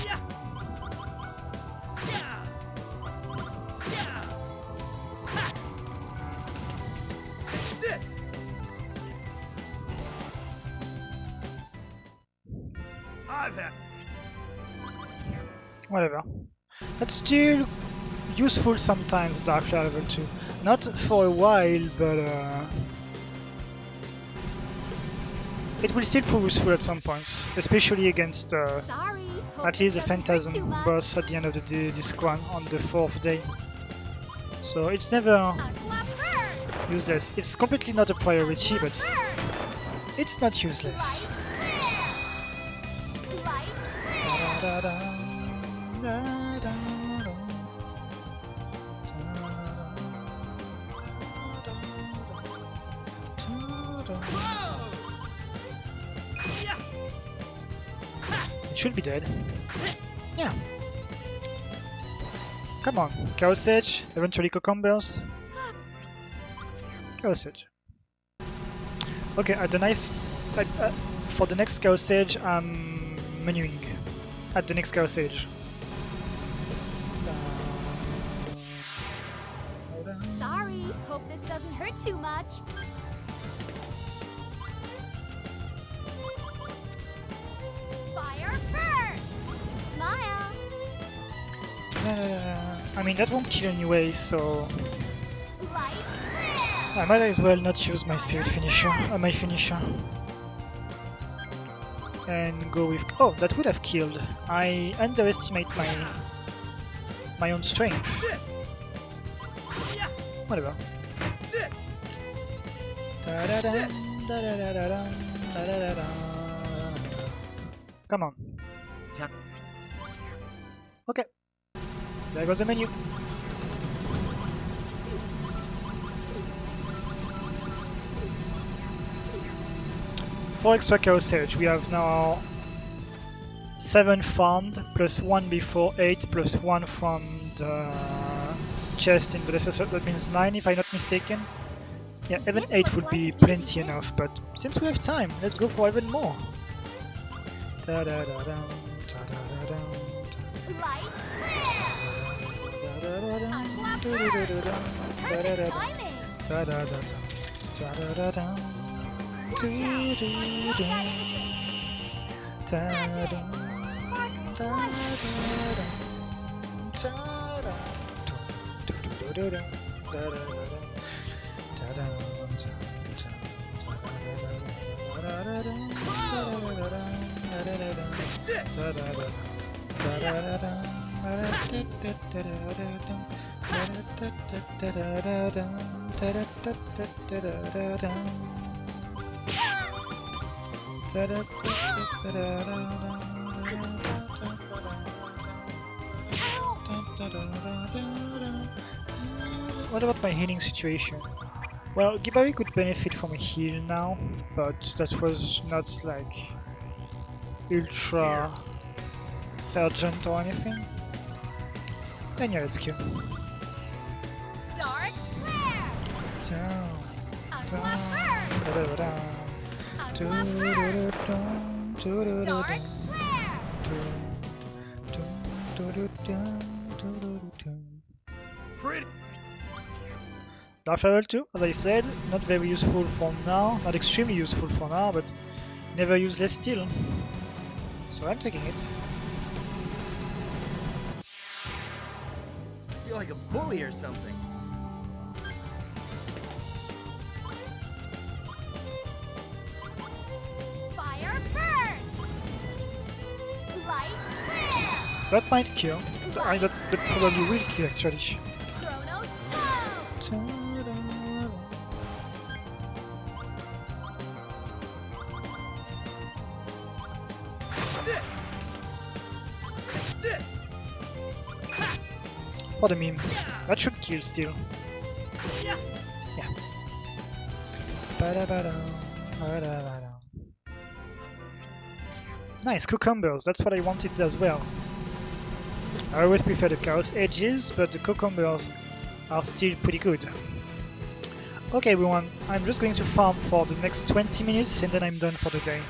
Yeah. Yeah. Yeah. Ha. This. I've had. Whatever. That's still useful sometimes, Dark Flare level 2. Not for a while, but it will still prove useful at some points, especially against Sorry. Hope at least the this doesn't hurt too Phantasm much. boss at the end of the disc one on the 4th day. So it's never Aqua burst. useless. It's completely not a priority, Aqua but burst. it's not useless. Light. Whoa! Yeah. It should be dead. Yeah. Come on, Chaos Edge, eventually cucumbers. Chaos Edge. Okay, at the for the next Chaos Edge, I'm menuing. At the next Chaos Edge. Sorry. Hope this doesn't hurt too much. Fire first. Smile. I mean, that won't kill anyway, so Light flare. I might as well not use my spirit finisher, my finisher. And go with. Oh, that would have killed. I underestimate my own strength. This. Yeah. Whatever. This. Da-da-dum, da-da-da-da-dum, da-da-da-dum. Come on. Okay. There goes the menu. For extra carousage, we have now 7 farmed, plus 1 before, 8, plus 1 from the chest in the lesser, that means 9 if I'm not mistaken. Yeah, even 8 would be plenty enough, but since we have time, let's go for even more. Ta-da-da-dum, ta-da-da-dum, Light What about my healing situation? Well, Gibari could benefit from a heal now, but that was not like ultra urgent or anything. Then yeah, let's kill. dark flare. Aqua burst. Dark flare. Pretty. Dark Level 2, as I said, not very useful for now, not extremely useful for now, but never useless still. So I'm taking it. I feel like a bully or something. Fire burst. Light flare. That might kill. That probably will kill actually. Chronos flow. This. This. For the meme. That should kill still. Yeah. Yeah. Ba-da-ba-dum, ba-da-ba-dum. Nice, cucumbers, that's what I wanted as well. I always prefer the chaos edges, but the cucumbers are still pretty good. Okay everyone, I'm just going to farm for the next 20 minutes and then I'm done for the day.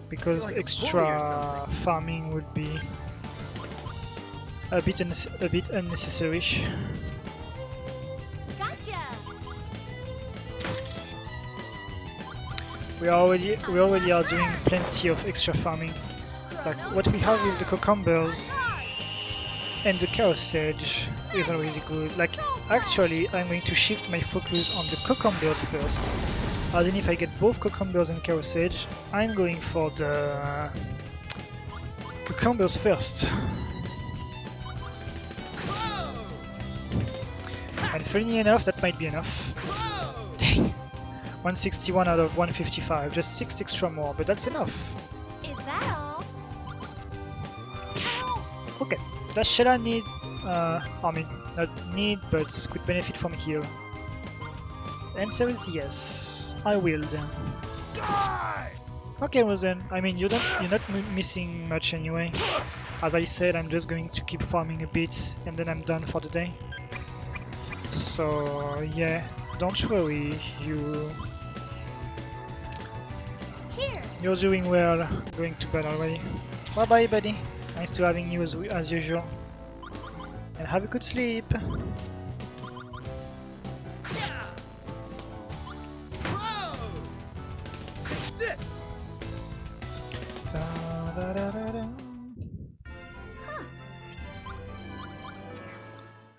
Because Like a bully or extra something. farming would be a bit unnecessary. Gotcha. We already are doing plenty of extra farming. Like what we have with the cucumbers and the chaos sage is already good. Like actually I'm going to shift my focus on the cucumbers first. And then if I get both cucumbers and chaos sage, I'm going for the cucumbers first. And funny enough, that might be enough. Dang. 161 out of 155, just 6 extra more, but that's enough. Is that all? Okay, does Shella need, I mean, not need, but could benefit from heal? Answer is yes, I will then. Okay, well then, I mean, you're not missing much anyway. As I said, I'm just going to keep farming a bit, and then I'm done for the day. So, yeah, don't worry, you're doing well, going to bed already. Bye bye buddy, nice to having you as usual. And have a good sleep. This. Da-da-da-da-da.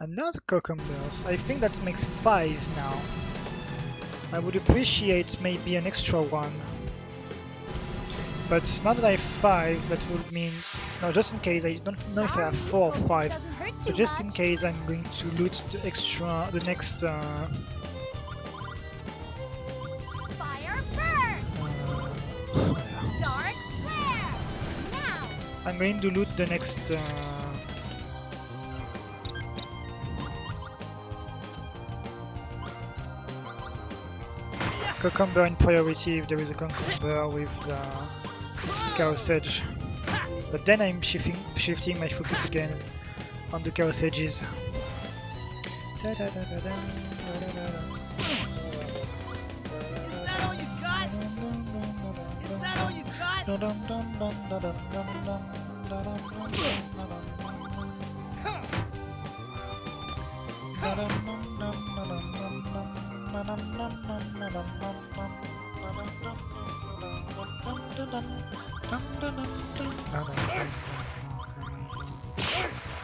Another cucumbers, I think that makes 5 now. I would appreciate maybe an extra one. But now that I have 5, that would mean... No, just in case, I don't know if I have 4 or 5. heard So too just in much. case, I'm going to loot the next Fire first. Dark flare. Now. I'm going to loot the next cucumber in priority if there is a cucumber with the chaos edge. But then I'm shifting my focus again on the chaos edges. Is that all you got? Is that all you got?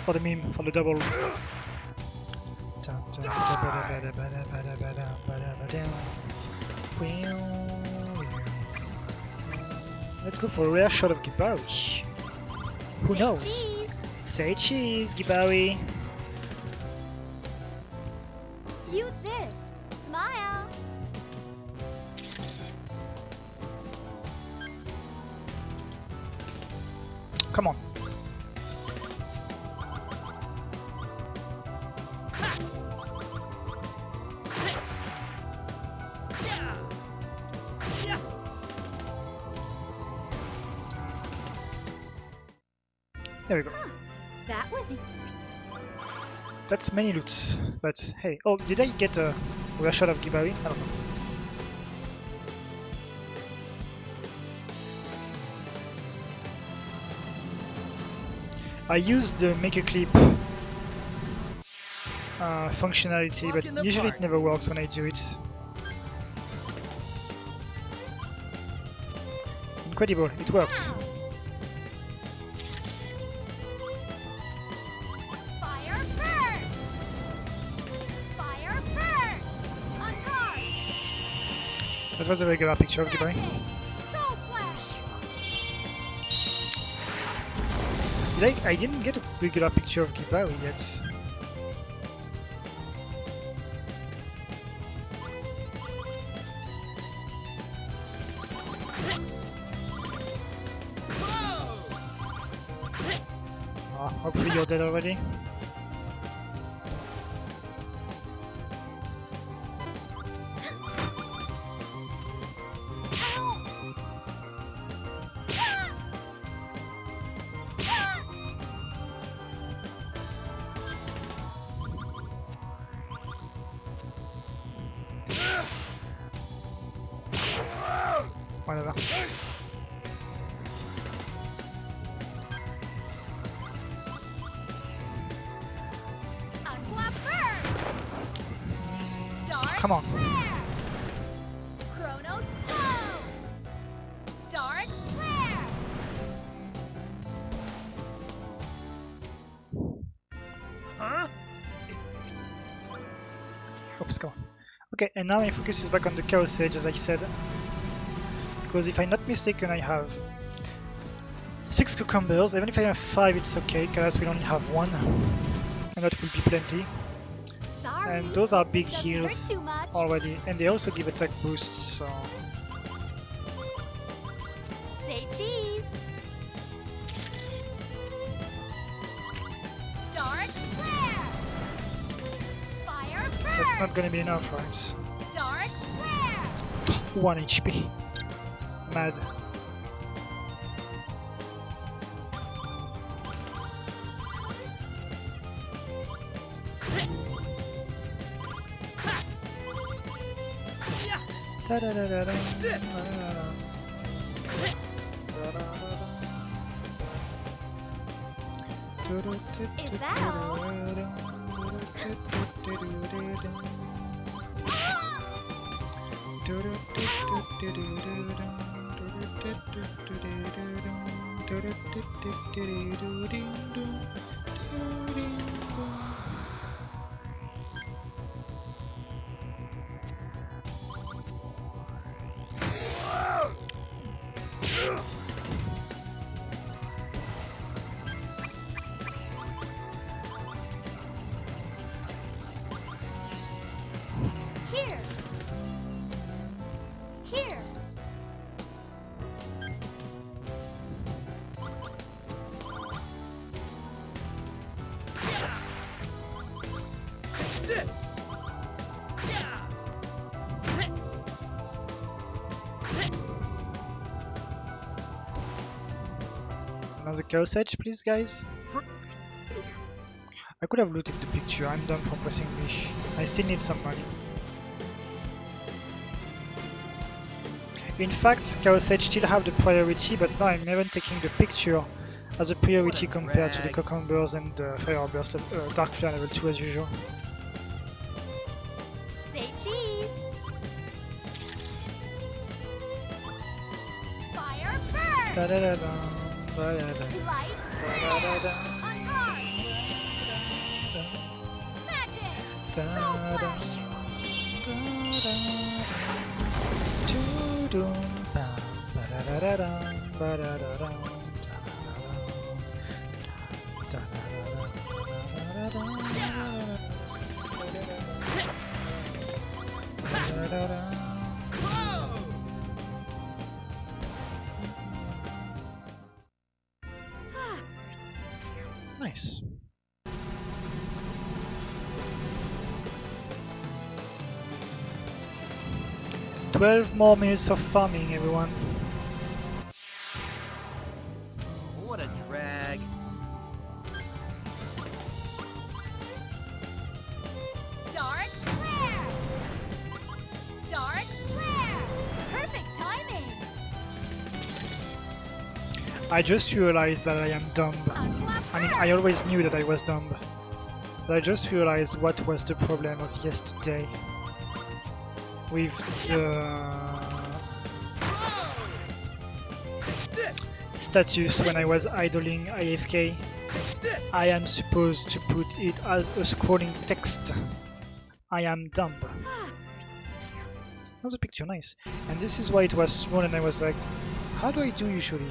For the meme, for the doubles. Let's go for a rare shot of Gibari. Who Say knows? cheese. Say cheese, Gibari. Use this. Smile. Come on. There we go. That was easy. That's many loots, but hey. Oh, did I get a rare shot of Gibari? I don't know. I used the make a clip functionality, Walk in but the usually park. it never works when I do it. Incredible, it works. Fire first. Fire first. On guard. That was a regular picture of Gibari. Magic. Soul flash. I didn't get a regular picture of Gibari yet. Hopefully you're dead already. Whatever. Aqua burst. Dark Come on. flare. Chronos flow. Dark flare. Huh? Oops, come on. Okay, and now my focus is back on the Chaos Edge, as I said. Because if I'm not mistaken, I have 6 cucumbers. Even if I have 5, it's okay, because we only have 1. And that will be plenty. Sorry. And those are big Doesn't heals hurt too much. already. And they also give attack boosts, so... Say cheese. Dark flare. Fire burst. That's not gonna be enough, right? Dark flare. 1 HP. Mad. Is that all? This. Another chaos edge, please, guys. I could have looted the picture. I'm done for pressing B. I still need some money. In fact, Chaos Edge still have the priority, but now I'm never taking the picture as a priority compared to the Cucumbers and Fireburst, Dark Flare level 2 as usual. Say cheese. Fire burn. Da da da da da da da Light da da da on guard. Magic. da Soul da flash. Doo-doo, bam, ba-da-da-da-dum, ba-da-da-dum, da-da-da-dum, da-da-da-dum. Nice. "12 more minutes of farming, everyone." What a drag. Dark flare. Dark flare. Perfect timing. I just realized that I am dumb. I mean, I always knew that I was dumb. But I just realized what was the problem of yesterday. With the status when I was idling AFK. I am supposed to put it as a scrolling text. I am dumb. Another picture, nice. And this is why it was small and I was like, how do I do usually?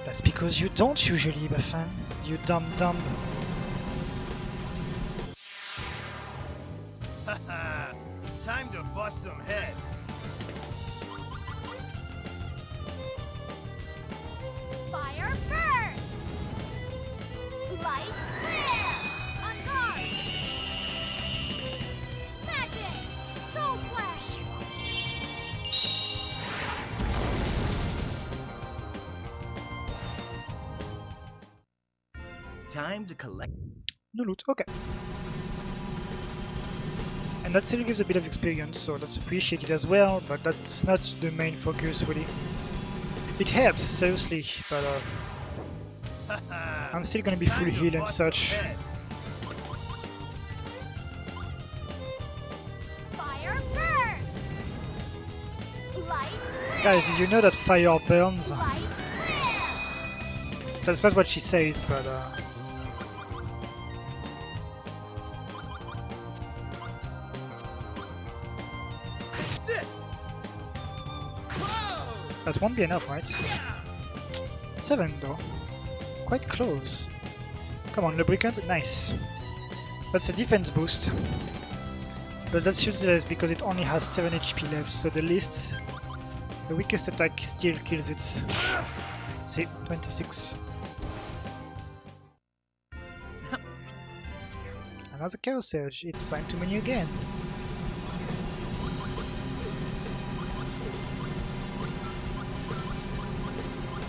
That's because you don't usually, Baffan. You dumb. Haha, time to bust some heads. Fire burst. Light flare. On guard. Magic. Soul flash. Time to collect. No loot, okay. And that still gives a bit of experience, so that's appreciated as well, but that's not the main focus really. It helps, seriously, but I'm still gonna be full heal and such. Fire burst. Light flare. Guys, did you know that fire burns? Light flare. That's not what she says, but that won't be enough, right? 7 though. Quite close. Come on, lubricant, nice. That's a defense boost. But that's useless because it only has 7 HP left, so the weakest attack still kills it. See, 26. Another Chaos Surge, it's time to menu again.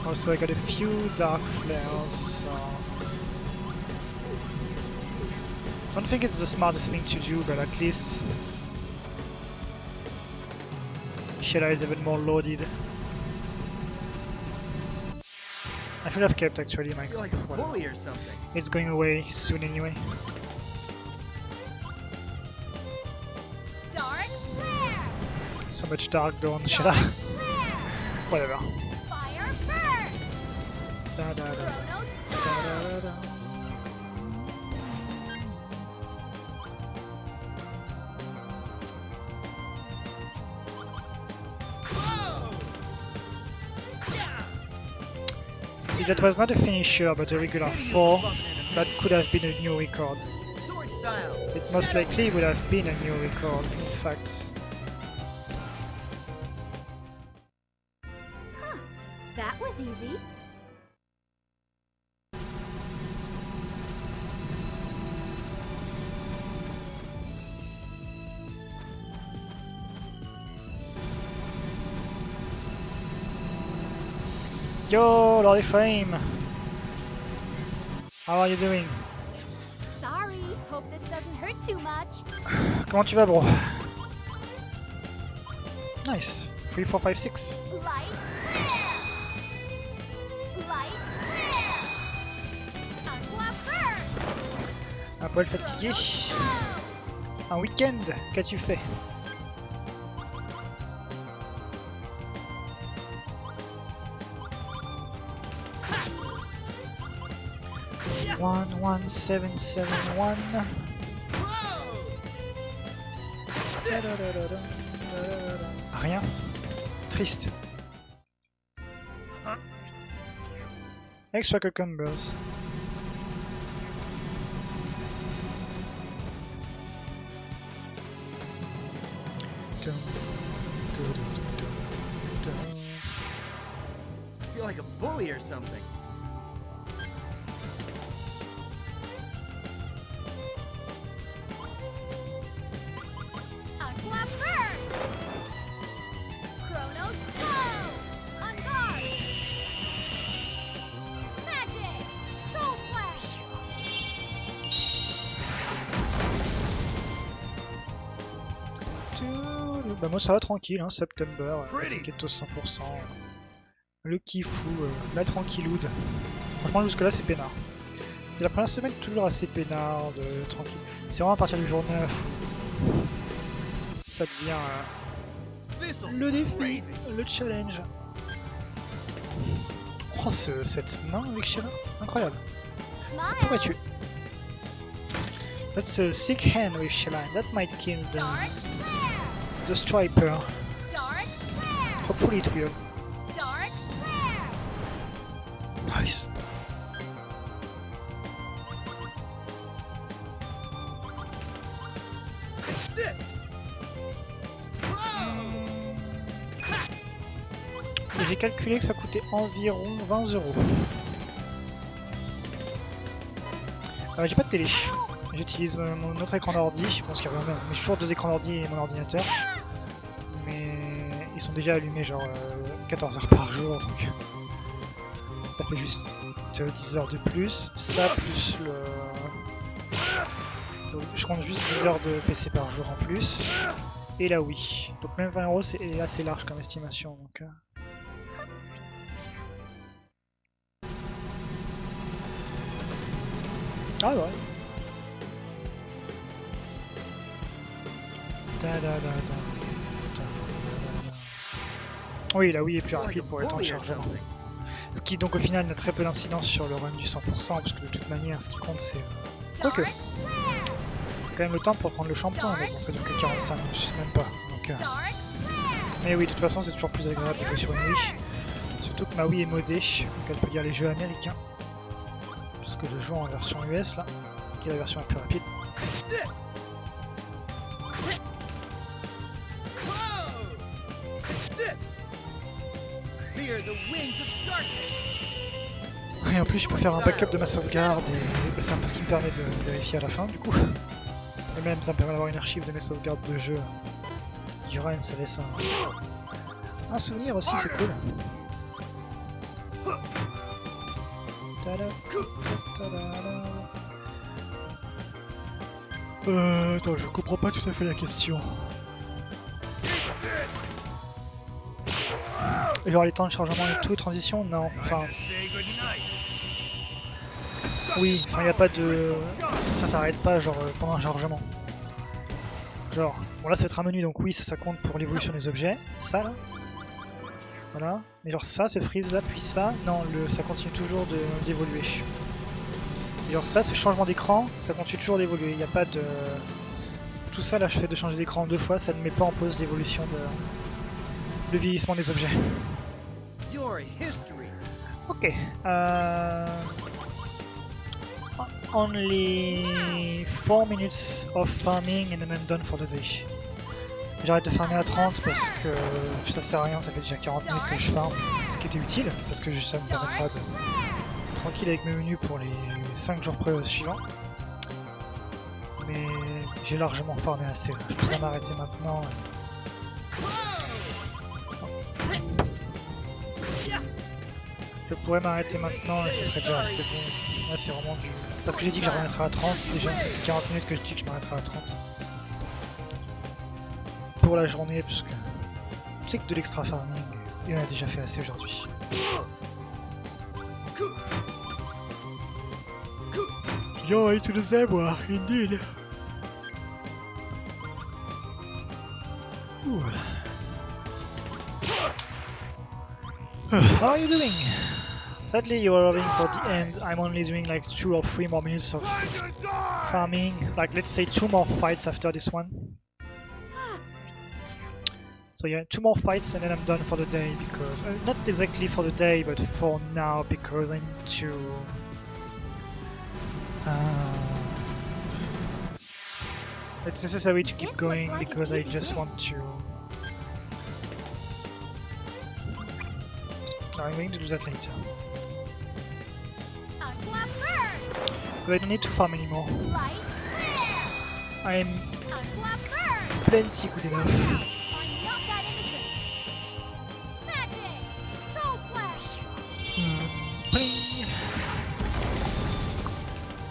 Also, I got a few Dark Flares, so... don't think it's the smartest thing to do, but at least... Shella is even more loaded. I should have kept actually my... You're like a bully or something. It's going away soon anyway. Dark flare. So much Dark Dawn, Dark Shella. flare. Whatever. Fire burst. Da, da, da, da. Chronos Da, da, da, da. If that was not a finisher but a regular 4, that could have been a new record. Sword style. It most likely would have been a new record, in fact. Huh. That was easy. Yo, Lord Frame. How are you doing? Sorry, hope this doesn't hurt too much. Comment tu vas, bro? Nice. 3, 4, 5, 6. Light Light Aqua first. Un poil fatigué. Un week-end. Qu'as-tu fait? One, 1, 7, 7, 1. Rien. Triste. Extra cucumbers. I feel like a bully or something. Aqua first. Chronos go. On guard. Magic. Soul flash. Bah moi ça va tranquille, hein, September, Baten Kaitos 100%, le kiffou, la tranquilloude. Franchement jusque là c'est peinard. C'est la première semaine toujours assez peinard, tranquille. C'est vraiment à partir du jour 9 où ça devient le défi, le challenge. Oh cette main avec Sheila, incroyable. Ça pourrait tuer. That's a sick hand with Sheila, that might kill the striper. Dark flare. Hopefully it will. Dark flare. Nice. J'ai calculé que ça coûtait environ 20 €. J'ai pas de télé. J'utilise mon autre écran d'ordi. Je pense qu'il y a vraiment... J'ai toujours 2 écrans d'ordi et mon ordinateur. Mais ils sont déjà allumés genre 14 heures par jour. Donc ça fait juste 10 heures de plus. Ça plus le... Donc, je compte juste 10 heures de PC par jour en plus. Et la Wii. Donc même 20 € c'est assez large comme estimation. Donc, Ah ouais. Oui, la Wii est plus rapide pour le temps de chargement. Ce qui donc au final n'a très peu d'incidence sur le run du 100% parce que de toute manière ce qui compte c'est... Quoique, quand même le temps pour prendre le shampoing, mais bon ça dure que 45 minutes, même pas. Donc, mais oui, de toute façon c'est toujours plus agréable de jouer sur une Wii. Surtout que ma Wii est modée, donc elle peut lire les jeux américains. Que je joue en version US là, qui est la version la plus rapide. Et en plus je peux faire un backup de ma sauvegarde et c'est un peu ce qui me permet de vérifier à la fin du coup. Et même ça me permet d'avoir une archive de mes sauvegardes de jeu du run, ça laisse un souvenir aussi, c'est cool. Attends, je comprends pas tout à fait la question. Genre les temps de chargement et tout, transition, non, enfin... Oui, enfin y a pas de... Ça s'arrête pas genre pendant un chargement. Genre, bon là ça va être un menu donc oui ça compte pour l'évolution des objets, ça là. Voilà, mais genre ça, ce freeze là, puis ça, non, ça continue toujours d'évoluer. Genre ça, ce changement d'écran, ça continue toujours d'évoluer, il n'y a pas de... Tout ça là, je fais de changer d'écran 2 fois, ça ne met pas en pause l'évolution le vieillissement des objets. Ok, Only 4 minutes of farming and then I'm done for the day. J'arrête de farmer à 30 parce que ça sert à rien, ça fait déjà 40 minutes que je farme, ce qui était utile parce que ça me permettra de tranquille avec mes menus pour les 5 jours suivants. Mais j'ai largement farmé assez là, je pourrais m'arrêter maintenant. pourrais m'arrêter maintenant et ce serait déjà assez bon. Là c'est vraiment du... Parce que j'ai dit que je remettrais à 30 déjà, ça fait 40 minutes que je dis que je m'arrêterai à 30. Pour la journée, parce que c'est que de l'extra farming, et on a déjà fait assez aujourd'hui. Yo, to the zebra, indeed. Ooh. How are you doing? Sadly, you are arriving for the end. I'm only doing like 2 or 3 more minutes of farming. Like, let's say 2 more fights after this one. So yeah, 2 more fights and then I'm done for the day because... not exactly for the day, but for now because I need to... it's necessary to keep going because I just want to... No, I'm going to do that later. But I don't need to farm anymore. I'm plenty good enough. Pling.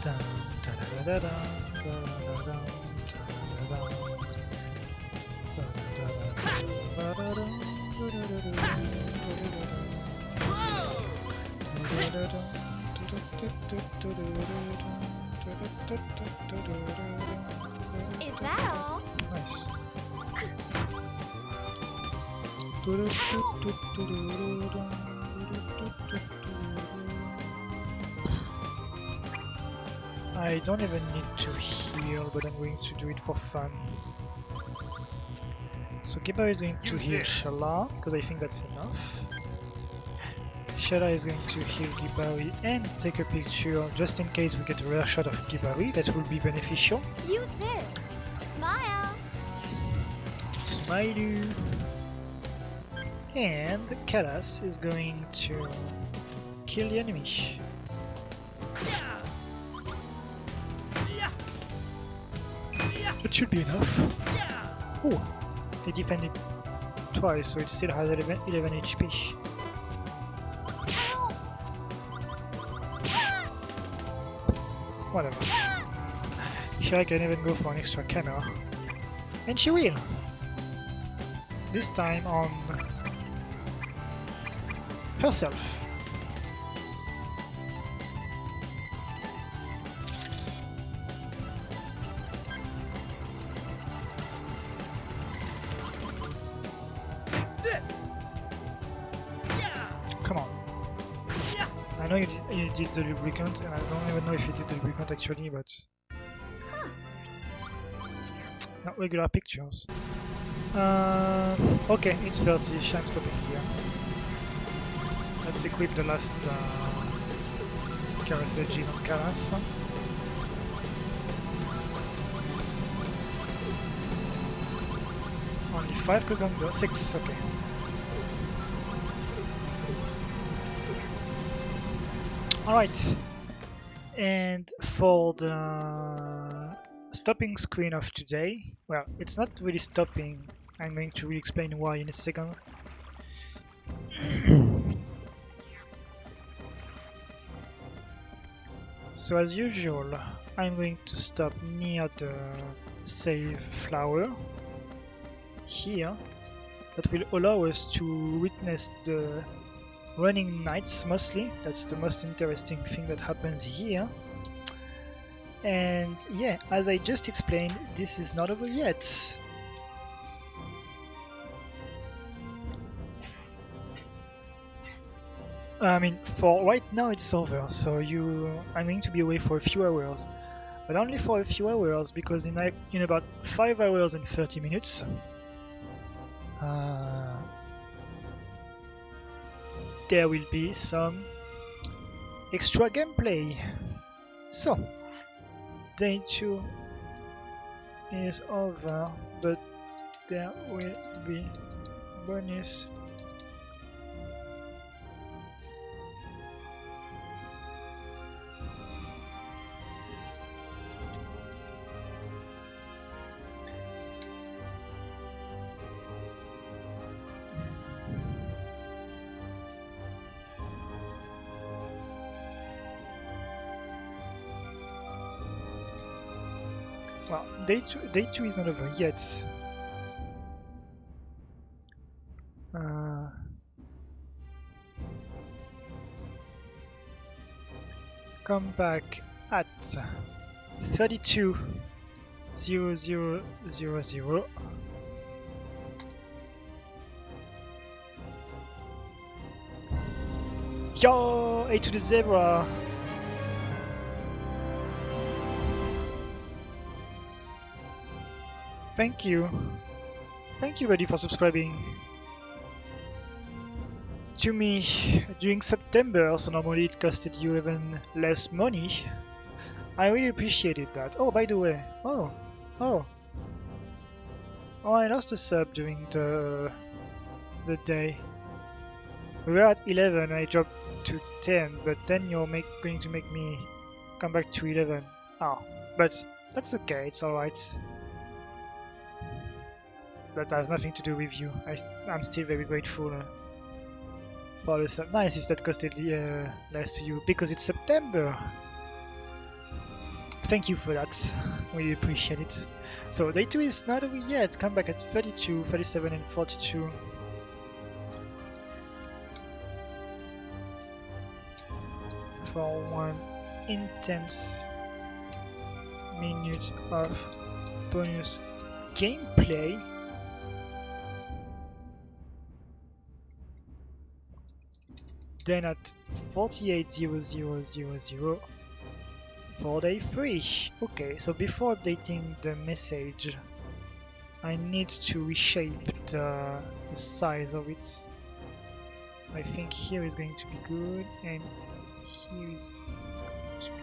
Dun, da, da, da, da, da, da, da, Is that all? Nice. I don't even need to heal, but I'm going to do it for fun. So Gibber is going to heal Shala, because I think that's enough. Shala is going to heal Gibari and take a picture just in case we get a rare shot of Gibari. That will be beneficial. Use this. Smile. Smiley. And Kalas is going to kill the enemy. That should be enough. Oh, he defended twice, so it still has 11 HP. Whatever. Sure, I can even go for an extra camera. And she will! This time on herself. Come on. I know you did the lubricant, and I don't even know if you did the lubricant actually, but... Not regular pictures. Okay, it's 30, I'm stopping here. Let's equip the last Karasages on Karas. Only 5 Kogango, 6, okay. Alright, and for the stopping screen of today, well, it's not really stopping, I'm going to re-explain why in a second. So as usual, I'm going to stop near the save flower here. That will allow us to witness the running nights mostly. That's the most interesting thing that happens here. And yeah, as I just explained, this is not over yet. I mean, for right now it's over, so I'm going to be away for a few hours. But only for a few hours, because in about 5 hours and 30 minutes, there will be some extra gameplay. So, day 2 is over, but there will be bonus . Well, day two is not over yet. Come back at 32:00:00. Yo, A to the zebra. Thank you, buddy, for subscribing to me during September. So normally it costed you even less money. I really appreciated that. Oh, by the way, oh, I lost a sub during the day. We were at 11, I dropped to 10, but then you're going to make me come back to 11. Oh, but that's okay, it's alright. That has nothing to do with you. I'm still very grateful for the sub. Nice if that costed less to you, because it's September. Thank you for that, we appreciate it. So day 2 is not over yet. Come back at 32, 37 and 42. For one intense minute of bonus gameplay. Then at 48:00:00 for day 3. Okay, so before updating the message, I need to reshape the size of it. I think here is going to be good, and here is going to be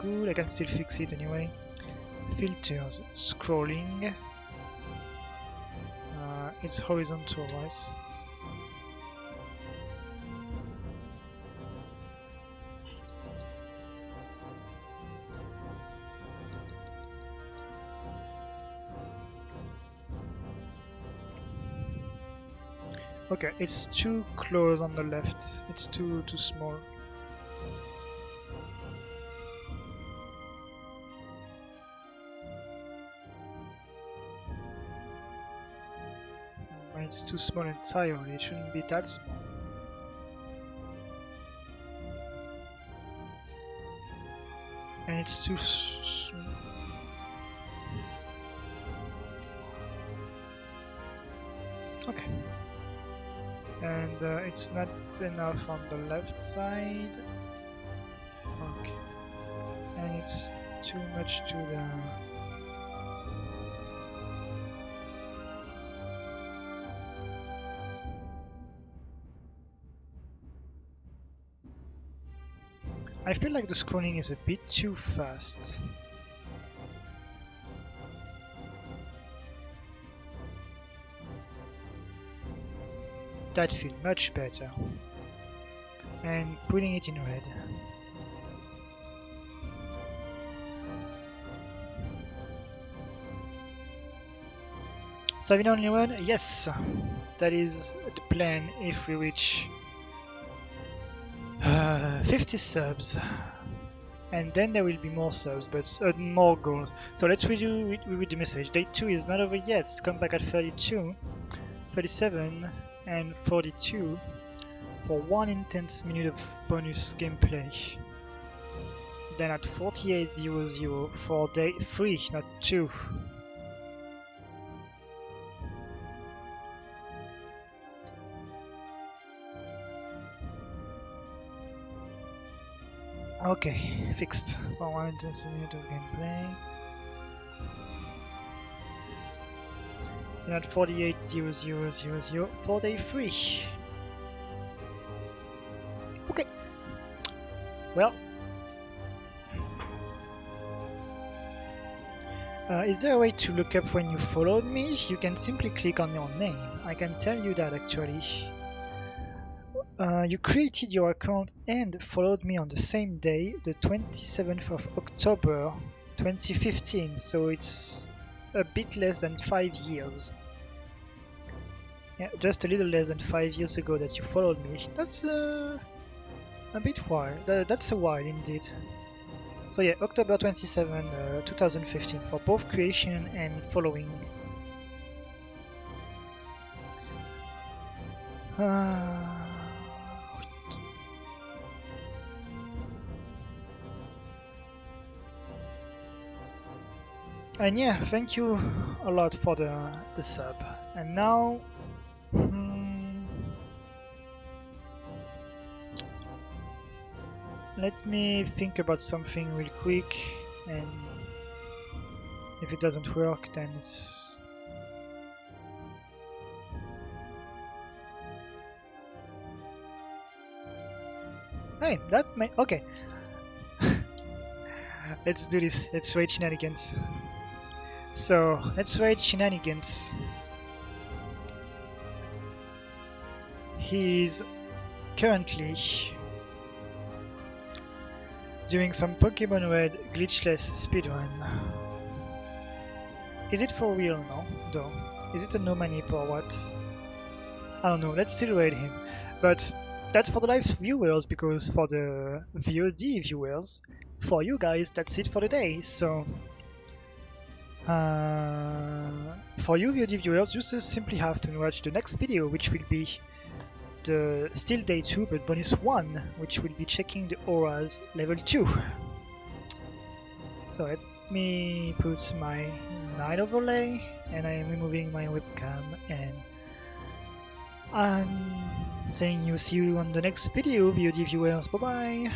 good. I can still fix it anyway. Filters, scrolling. It's horizontal, right? Okay, it's too close on the left. It's too small. It's too small entirely. It shouldn't be that small. And it's too small. Okay. And it's not enough on the left side. Okay. And it's too much to the... I feel like the scrolling is a bit too fast. That feels much better. And putting it in red. Saving only one? Yes! That is the plan if we reach 50 subs. And then there will be more subs, but more goals. So let's read the message. Day 2 is not over yet. Come back at 32, 37 and 42 for one intense minute of bonus gameplay. Then at 48:00 for day 3, not 2. Okay, fixed. For one intense minute of gameplay. And at 48:00:00 for day 3. Okay. Well. Is there a way to look up when you followed me? You can simply click on your name. I can tell you that actually. You created your account and followed me on the same day, the 27th of October 2015, so it's a bit less than 5 years. Yeah, just a little less than 5 years ago that you followed me. That's a bit wild. That's a while indeed. So yeah, October 27, 2015 for both creation and following. And yeah, thank you a lot for the sub. And now, let me think about something real quick, and if it doesn't work, then it's... Hey, that may... Okay. Let's do this. Let's rate shenanigans. So, let's rate shenanigans. He's currently doing some Pokemon Red glitchless speedrun. Is it for real now, though? Is it a no manip or what? I don't know, let's still rate him. But that's for the live viewers, because for the VOD viewers, for you guys, that's it for the day. So, for you VOD viewers, you just simply have to watch the next video, which will be the still day 2 but bonus 1, which will be checking the auras level 2. So let me put my night overlay, and I am removing my webcam, and I'm saying see you on the next video, VOD viewers. Bye bye.